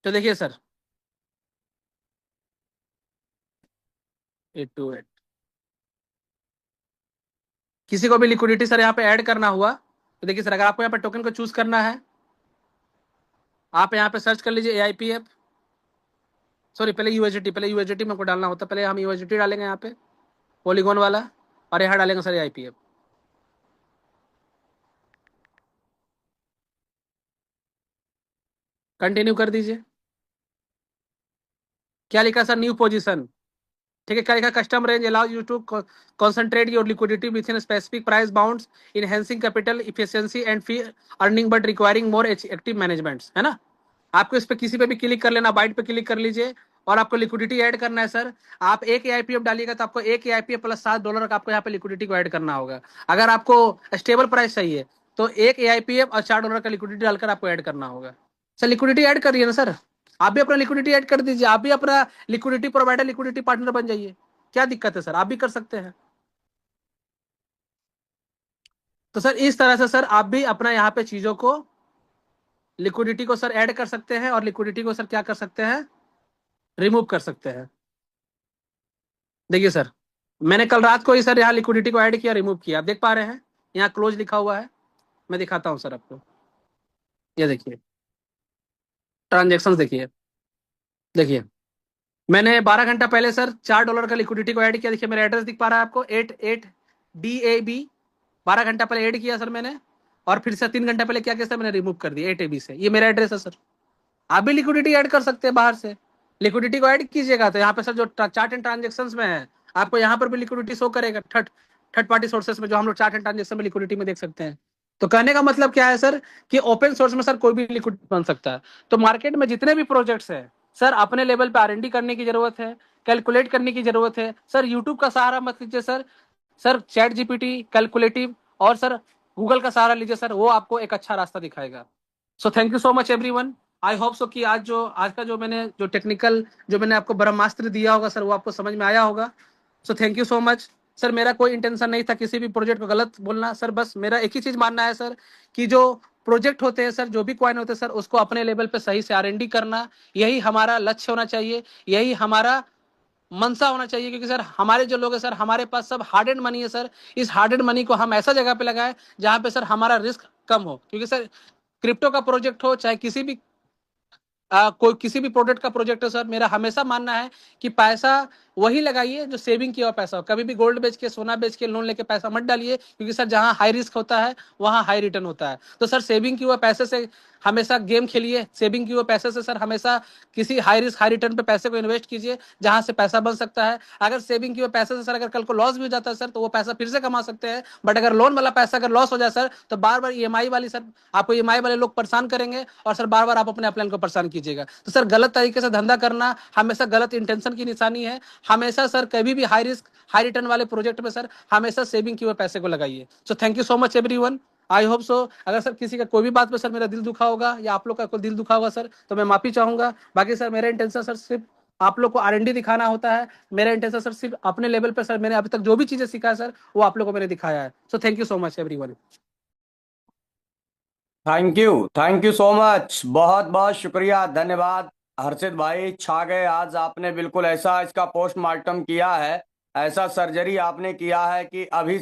तो देखिए सर 828 किसी को भी लिक्विडिटी सर यहाँ पे ऐड करना हुआ तो देखिए सर, अगर आपको यहाँ पे टोकन को चूज करना है, आप यहाँ पे सर्च कर लीजिए एआईपीएफ, सॉरी पहले यूएसडीटी में को डालना होता है। पहले हम यूएसडीटी डालेंगे यहाँ पे पॉलीगॉन वाला, और यहाँ डालेंगे सर एआईपीएफ। कंटिन्यू कर दीजिए। क्या लिखा सर, न्यू पोजीशन, ठीक है। क्या लिखा, custom range allow you to concentrate your liquidity within specific price bounds, enhancing capital efficiency and fee earning but requiring more active management, है ना। आपको इस पे किसी पे भी क्लिक कर लेना, बाइट पे क्लिक कर लीजिए, और आपको लिक्विडिटी ऐड करना है सर। आप एक एआईपीएफ डालिएगा तो आपको एक एआईपीएफ प्लस $7 का आपको यहाँ पे लिक्विडिटी को ऐड करना होगा। अगर आपको स्टेबल प्राइस चाहिए तो एक एआईपीएफ और $4 का लिक्विडिटी डालकर आपको ऐड करना होगा सर। लिक्विडिटी ऐड करिए ना सर, आप भी अपना लिक्विडिटी ऐड कर दीजिए, आप भी अपना लिक्विडिटी प्रोवाइडर, लिक्विडिटी पार्टनर बन जाइए। क्या दिक्कत है सर, आप भी कर सकते हैं। तो सर इस तरह से सर आप भी अपना यहाँ पे चीजों को, लिक्विडिटी को सर ऐड कर सकते हैं, और लिक्विडिटी को सर क्या कर सकते हैं, रिमूव कर सकते हैं। देखिए सर मैंने कल रात को ही सर यहाँ लिक्विडिटी को ऐड किया, रिमूव किया, आप देख पा रहे हैं यहाँ क्लोज लिखा हुआ है। मैं दिखाता हूँ सर आपको, ये देखिए ट्रांजेक्शन, देखिए मैंने 12 घंटा पहले सर $4 का लिक्विडिटी को ऐड किया। देखिए मेरा एड्रेस दिख पा रहा है आपको, 88DAB, 12 घंटा पहले ऐड किया सर मैंने, और फिर से 3 घंटा पहले क्या किया सर, मैंने रिमूव कर दिया 8AB से। ये मेरा एड्रेस है सर। आप भी लिक्विडिटी ऐड कर सकते हैं बाहर से, लिक्विडिटी को ऐड कीजिएगा तो यहाँ पे सर जो चार्ट एंड ट्रांजेक्शन में है, आपको यहाँ पर भी लिक्विडिटी शो करेगा, थर्ड पार्टी सोर्सेस में, जो हम लोग चार्ट एंड ट्रांजेक्शन में लिक्विडिटी में देख सकते हैं। तो कहने का मतलब क्या है सर, कि ओपन सोर्स में सर कोई भी लिक्विडिटी बन सकता है। तो मार्केट में जितने भी प्रोजेक्ट्स हैं सर, अपने लेवल पे R&D करने की जरूरत है, कैलकुलेट करने की जरूरत है सर। यूट्यूब का सहारा मत लीजिए sir. Sir chat GPT, calculative, और सर गूगल का सहारा लीजिए सर, वो आपको एक अच्छा रास्ता दिखाएगा। सो thank you so much everyone. I hope so कि आज का जो मैंने जो टेक्निकल जो मैंने आपको ब्रह्मास्त्र दिया होगा सर, वो आपको समझ में आया होगा। सो thank you so much sir. मेरा कोई इंटेंशन नहीं था किसी भी प्रोजेक्ट को गलत बोलना सर, बस मेरा एक ही चीज मानना है सर कि जो प्रोजेक्ट होते हैं सर, जो भी क्वाइन होते हैं सर, उसको अपने लेवल पे सही से R&D करना, यही हमारा लक्ष्य होना चाहिए, यही हमारा मनसा होना चाहिए। क्योंकि सर हमारे जो लोग हैं सर, हमारे पास सब हार्ड एंड मनी है सर। इस हार्ड एंड मनी को हम ऐसा जगह पे लगाएं जहां पे सर हमारा रिस्क कम हो। क्योंकि सर क्रिप्टो का प्रोजेक्ट हो चाहे कोई किसी भी प्रोडक्ट का प्रोजेक्ट है सर, मेरा हमेशा मानना है कि पैसा वही लगाइए जो सेविंग किया हुआ पैसा हो। कभी भी गोल्ड बेच के, सोना बेच के, लोन लेके पैसा मत डालिए, क्योंकि सर जहां हाई रिस्क होता है वहां हाई रिटर्न होता है। तो सर सेविंग किए हुए पैसे से हमेशा गेम खेलिए, सेविंग किए हुए पैसे से सर हमेशा किसी हाई रिस्क हाई रिटर्न पे पैसे को इन्वेस्ट कीजिए जहां से पैसा बन सकता है। अगर सेविंग किए हुए पैसे से सर अगर कल को लॉस भी हो जाता है सर, तो वो पैसा फिर से कमा सकते हैं। बट अगर लोन वाला पैसा अगर लॉस हो जाए सर, तो बार बार EMI वाली सर आपको EMI वाले लोग परेशान करेंगे और सर बार बार आप अपने अपलाइन को परेशान कीजिएगा। तो सर गलत तरीके से धंधा करना हमेशा गलत इंटेंशन की निशानी है। हमेशा सर कभी भी हाई रिस्क हाई रिटर्न वाले प्रोजेक्ट में सर हमेशा सेविंग किए हुए पैसे को लगाइए। सो thank you so much everyone. I hope so अगर सर किसी का कोई भी बात पे सर मेरा दिल दुखा होगा या आप लोग का कोई दिल दुखा होगा सर, तो मैं माफी चाहूंगा। बाकी सर मेरा इंटेंशन सर सिर्फ आप लोग को R&D दिखाना होता है। मेरा इंटेंशन सर सिर्फ अपने लेवल पे सर मैंने अभी तक जो भी चीजें सीखा है सर, वो आप लोग को मैंने दिखाया है। सो thank you so much everyone. Thank you so much, बहुत बहुत शुक्रिया, धन्यवाद हर्षित भाई, छा गए आज आपने। बिल्कुल ऐसा इसका पोस्टमार्टम किया है, ऐसा सर्जरी आपने किया है कि अभी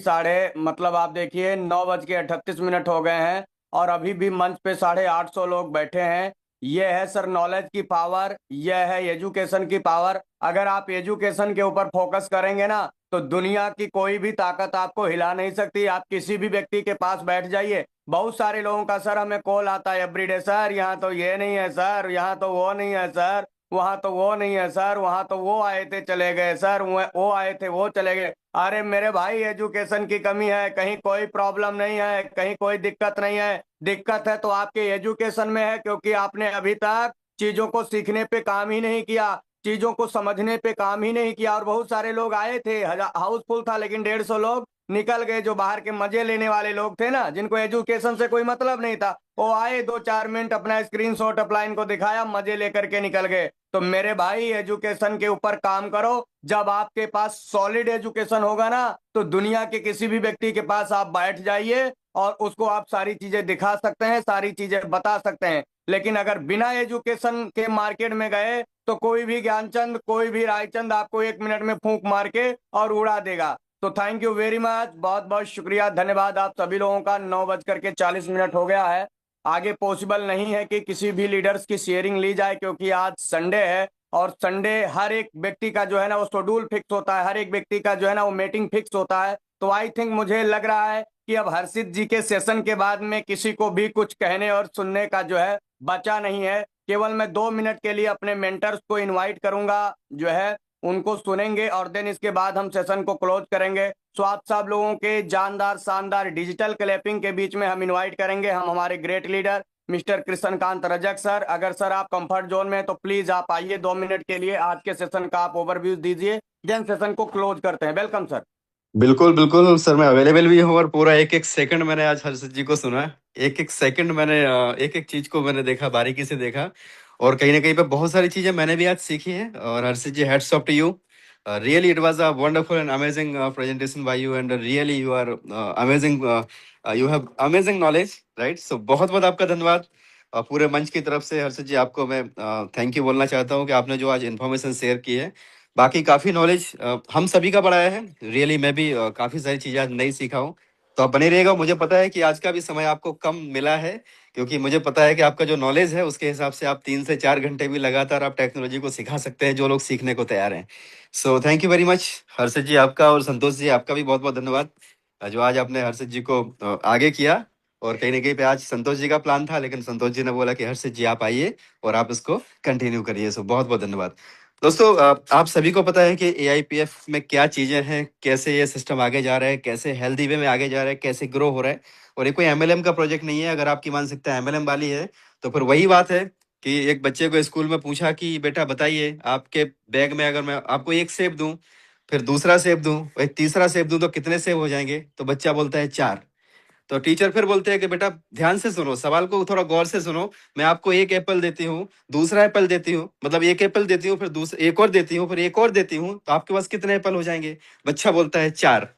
मतलब आप देखिए 9:38 हो गए हैं और अभी भी मंच पे 850 लोग बैठे हैं। ये है सर नॉलेज की पावर, ये है एजुकेशन की पावर। अगर आप एजुकेशन के ऊपर फोकस करेंगे ना, तो दुनिया की कोई भी ताकत आपको हिला नहीं सकती। आप किसी भी व्यक्ति के पास बैठ जाइए, बहुत सारे लोगों का सर हमें कॉल आता है एवरीडे, सर यहाँ तो ये नहीं है सर, यहाँ तो वो नहीं है सर, वहां तो वो नहीं है सर, वहां तो वो आए थे चले गए सर, वो आए थे वो चले गए। अरे मेरे भाई, एजुकेशन की कमी है, कहीं कोई प्रॉब्लम नहीं है, कहीं कोई दिक्कत नहीं है। दिक्कत है तो आपके एजुकेशन में है, क्योंकि आपने अभी तक चीजों को सीखने पे काम ही नहीं किया, चीजों को समझने पे काम ही नहीं किया। और बहुत सारे लोग आए थे, हाउसफुल था, लेकिन 150 लोग निकल गए। जो बाहर के मजे लेने वाले लोग थे ना, जिनको एजुकेशन से कोई मतलब नहीं था, वो आए 2-4 मिनट अपना स्क्रीनशॉट अपलाइन को दिखाया, मजे लेकर के निकल गए। तो मेरे भाई, एजुकेशन के ऊपर काम करो। जब आपके पास सॉलिड एजुकेशन होगा ना, तो दुनिया के किसी भी व्यक्ति के पास आप बैठ जाइए और उसको आप सारी चीजें दिखा सकते हैं, सारी चीजें बता सकते हैं। लेकिन अगर बिना एजुकेशन के मार्केट में गए, तो कोई भी ज्ञानचंद, कोई भी रायचंद आपको 1 मिनट में फूंक मार के और उड़ा देगा। तो थैंक यू वेरी मच, बहुत बहुत शुक्रिया, धन्यवाद आप सभी लोगों का। 9:40 हो गया है। आगे पॉसिबल नहीं है कि किसी भी लीडर्स की शेयरिंग ली जाए, क्योंकि आज संडे है और संडे हर एक व्यक्ति का जो है ना वो शेड्यूल फिक्स होता है, हर एक व्यक्ति का जो है ना वो मीटिंग फिक्स होता है। तो आई थिंक मुझे लग रहा है कि अब हर्षित जी के सेशन के बाद में किसी को भी कुछ कहने और सुनने का जो है बचा नहीं है। केवल मैं 2 मिनट के लिए अपने मेंटर्स को इनवाइट करूंगा, जो है उनको सुनेंगे और देन इसके बाद हम सेशन को क्लोज करेंगे। सो आप सब लोगों के जानदार शानदार डिजिटल क्लैपिंग के बीच में हम इनवाइट करेंगे हम हमारे great leader mister Krishnakant Rajak sir. अगर सर आप कंफर्ट जोन में हैं तो प्लीज आप आइए 2 मिनट के लिए, आज के सेशन का आप ओवरव्यू दीजिए, देन सेशन को क्लोज करते हैं। Welcome sir. बिल्कुल बिल्कुल सर, मैं अवेलेबल भी हूँ और पूरा एक एक सेकंड मैंने आज हर्षित जी को सुना, एक एक सेकंड मैंने एक एक चीज को मैंने देखा, बारीकी से देखा और कहीं ना कहीं पे बहुत सारी चीजें मैंने भी आज सीखी हैं। और Harshit ji, hats off to you, really it was a wonderful and amazing presentation by you and really you are amazing, you have amazing knowledge, right. So बहुत बहुत आपका धन्यवाद। पूरे मंच की तरफ से हर्षित जी आपको मैं थैंक यू बोलना चाहता हूँ कि आपने जो आज इन्फॉर्मेशन शेयर की है। बाकी काफी नॉलेज हम सभी का बढ़ाया है, रियली मैं भी काफी सारी चीजें आज नई सीखा हूँ। तो आप बने रहिएगा। मुझे पता है कि आज का भी समय आपको कम मिला है, क्योंकि मुझे पता है कि आपका जो नॉलेज है उसके हिसाब से आप 3 से 4 घंटे भी लगातार आप टेक्नोलॉजी को सिखा सकते हैं, जो लोग सीखने को तैयार हैं। So thank you very much Harshit ji, आपका और संतोष जी आपका भी बहुत बहुत धन्यवाद, जो आज आपने हर्षित जी को आगे किया। और कहीं ना कहीं पे आज संतोष जी का प्लान था, लेकिन संतोष जी ने बोला कि हर्षित जी आप आइए और आप इसको कंटिन्यू करिए। सो बहुत बहुत धन्यवाद दोस्तों। आप सभी को पता है कि AIPF में क्या चीजें हैं, कैसे ये सिस्टम आगे जा रहा है, कैसे हेल्दी वे में आगे जा रहा है, कैसे ग्रो हो रहा है। और ये कोई MLM का प्रोजेक्ट नहीं है। अगर आपकी मानसिकता MLM वाली है तो फिर वही बात है कि एक बच्चे को स्कूल में पूछा कि बेटा बताइए, आपके बैग में अगर मैं आपको 1 सेब दूं, फिर दूसरा सेब दूं, फिर तीसरा सेब दूं, तो कितने सेब हो जाएंगे? तो बच्चा बोलता है 4। तो टीचर फिर बोलते हैं कि बेटा ध्यान से सुनो, सवाल को थोड़ा गौर से सुनो, मैं आपको एक एप्पल देती हूँ, दूसरा एप्पल देती हूँ, मतलब एक एप्पल देती हूँ, फिर दूसरा एक और देती हूँ, फिर एक और देती हूँ, तो आपके पास कितने एप्पल हो जाएंगे? बच्चा बोलता है 4।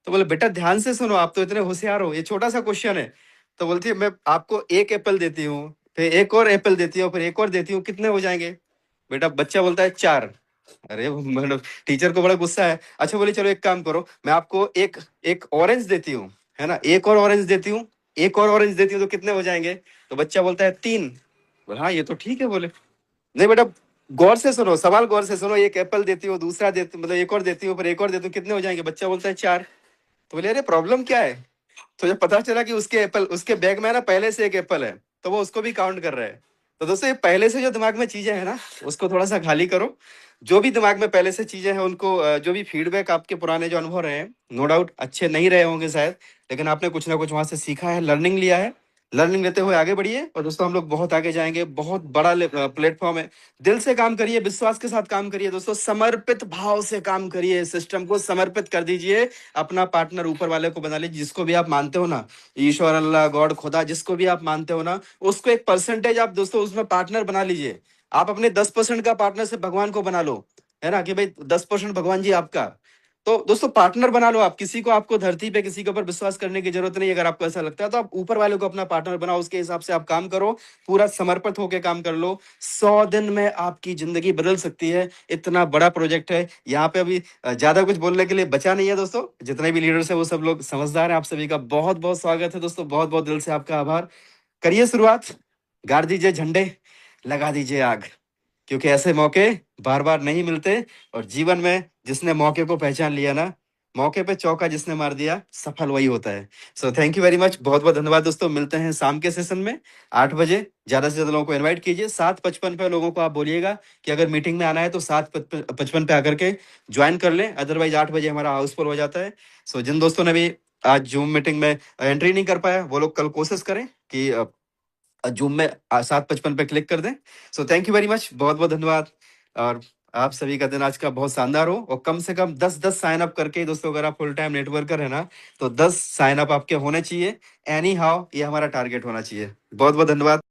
तो बोले बेटा ध्यान से सुनो, आप तो इतने होशियार हो, ये छोटा सा क्वेश्चन है। तो बोलती है मैं आपको एक एप्पल देती हूँ, फिर एक और एप्पल देती हूँ, फिर एक और देती हूँ, कितने हो जाएंगे? बेटा बच्चा बोलता है 4। अरे मतलब टीचर को बड़ा गुस्सा है। अच्छा बोले चलो एक काम करो, मैं आपको एक एक ऑरेंज देती हूँ, है ना, एक और ऑरेंज देती हूँ, एक और ऑरेंज देती हूँ, तो कितने हो जाएंगे? तो बच्चा बोलता है 3। बोले हाँ ये तो ठीक है। बोले नहीं बेटा गौर से सुनो, सवाल गौर से सुनो, एक एप्पल देती हूँ, दूसरा देती मतलब एक और देती हूँ, फिर एक और देती हूँ, कितने हो जाएंगे? बच्चा बोलता है 4। तो बोले अरे प्रॉब्लम क्या है? तो जब पता चला कि उसके बैग में ना पहले से एक एप्पल है, तो वो उसको भी काउंट कर रहा है। तो दोस्तों ये पहले से जो दिमाग में चीजें हैं ना, उसको थोड़ा सा खाली करो। जो भी दिमाग में पहले से चीजें हैं उनको जो भी फीडबैक आपके पुराने जो अनुभव रहे हैं, नो डाउट अच्छे नहीं रहे होंगे शायद, लेकिन आपने कुछ ना कुछ वहां से सीखा है, लर्निंग लिया है। लर्निंग लेते हुए आगे बढ़िए और दोस्तों हम लोग बहुत आगे जाएंगे। बहुत बड़ा प्लेटफॉर्म है। दिल से काम करिए, विश्वास के साथ काम करिए दोस्तों, समर्पित भाव से काम करिए, सिस्टम को समर्पित कर दीजिए, अपना पार्टनर ऊपर वाले को बना लीजिए, जिसको भी आप मानते हो ना, ईश्वर, अल्लाह, गॉड, खुदा, जिसको भी आप मानते हो ना, उसको एक परसेंटेज आप दोस्तों उसमें पार्टनर बना लीजिए। आप अपने 10% का पार्टनर से भगवान को बना लो, है ना, कि भाई 10% भगवान जी आपका। तो दोस्तों पार्टनर बना लो आप किसी को, आपको धरती पे किसी के ऊपर विश्वास करने की जरूरत नहीं। अगर आपको ऐसा लगता है तो आप ऊपर वाले को अपना पार्टनर बनाओ, उसके हिसाब से आप काम करो, पूरा समर्पित होकर काम कर लो। 100 दिन में आपकी जिंदगी बदल सकती है। इतना बड़ा प्रोजेक्ट है। यहाँ पे अभी ज्यादा कुछ बोलने के लिए बचा नहीं है दोस्तों। जितने भी लीडर्स है वो सब लोग समझदार है। आप सभी का बहुत बहुत स्वागत है दोस्तों, बहुत बहुत दिल से आपका आभार। करिए शुरुआत, गाड़ दीजिए झंडे, लगा दीजिए आग, क्योंकि ऐसे मौके बार बार नहीं मिलते। और जीवन में जिसने मौके को पहचान लिया ना, मौके पे चौका जिसने मार दिया, सफल वही होता है। सो थैंक यू वेरी मच, बहुत बहुत धन्यवाद दोस्तों। मिलते हैं शाम के सेशन में 8 बजे। ज्यादा से ज्यादा लोगों को इनवाइट कीजिए। 7:55 पे लोगों को आप बोलिएगा कि अगर मीटिंग में आना है तो 7:55 पे आकर के ज्वाइन कर लें, अदरवाइज 8 बजे हमारा हाउसफुल हो जाता है। सो जिन दोस्तों ने भी आज जूम मीटिंग में एंट्री नहीं कर पाया, वो लोग कल कोशिश करें कि जूम में 7:55 पे क्लिक कर दें। सो थैंक यू वेरी मच, बहुत बहुत धन्यवाद। और आप सभी का दिन आज का बहुत शानदार हो। और कम से कम 10-10 साइन अप करके दोस्तों, अगर आप फुल टाइम नेटवर्कर है ना, तो 10 साइन अप आपके होने चाहिए। एनी हाउ ये हमारा टारगेट होना चाहिए। बहुत बहुत धन्यवाद।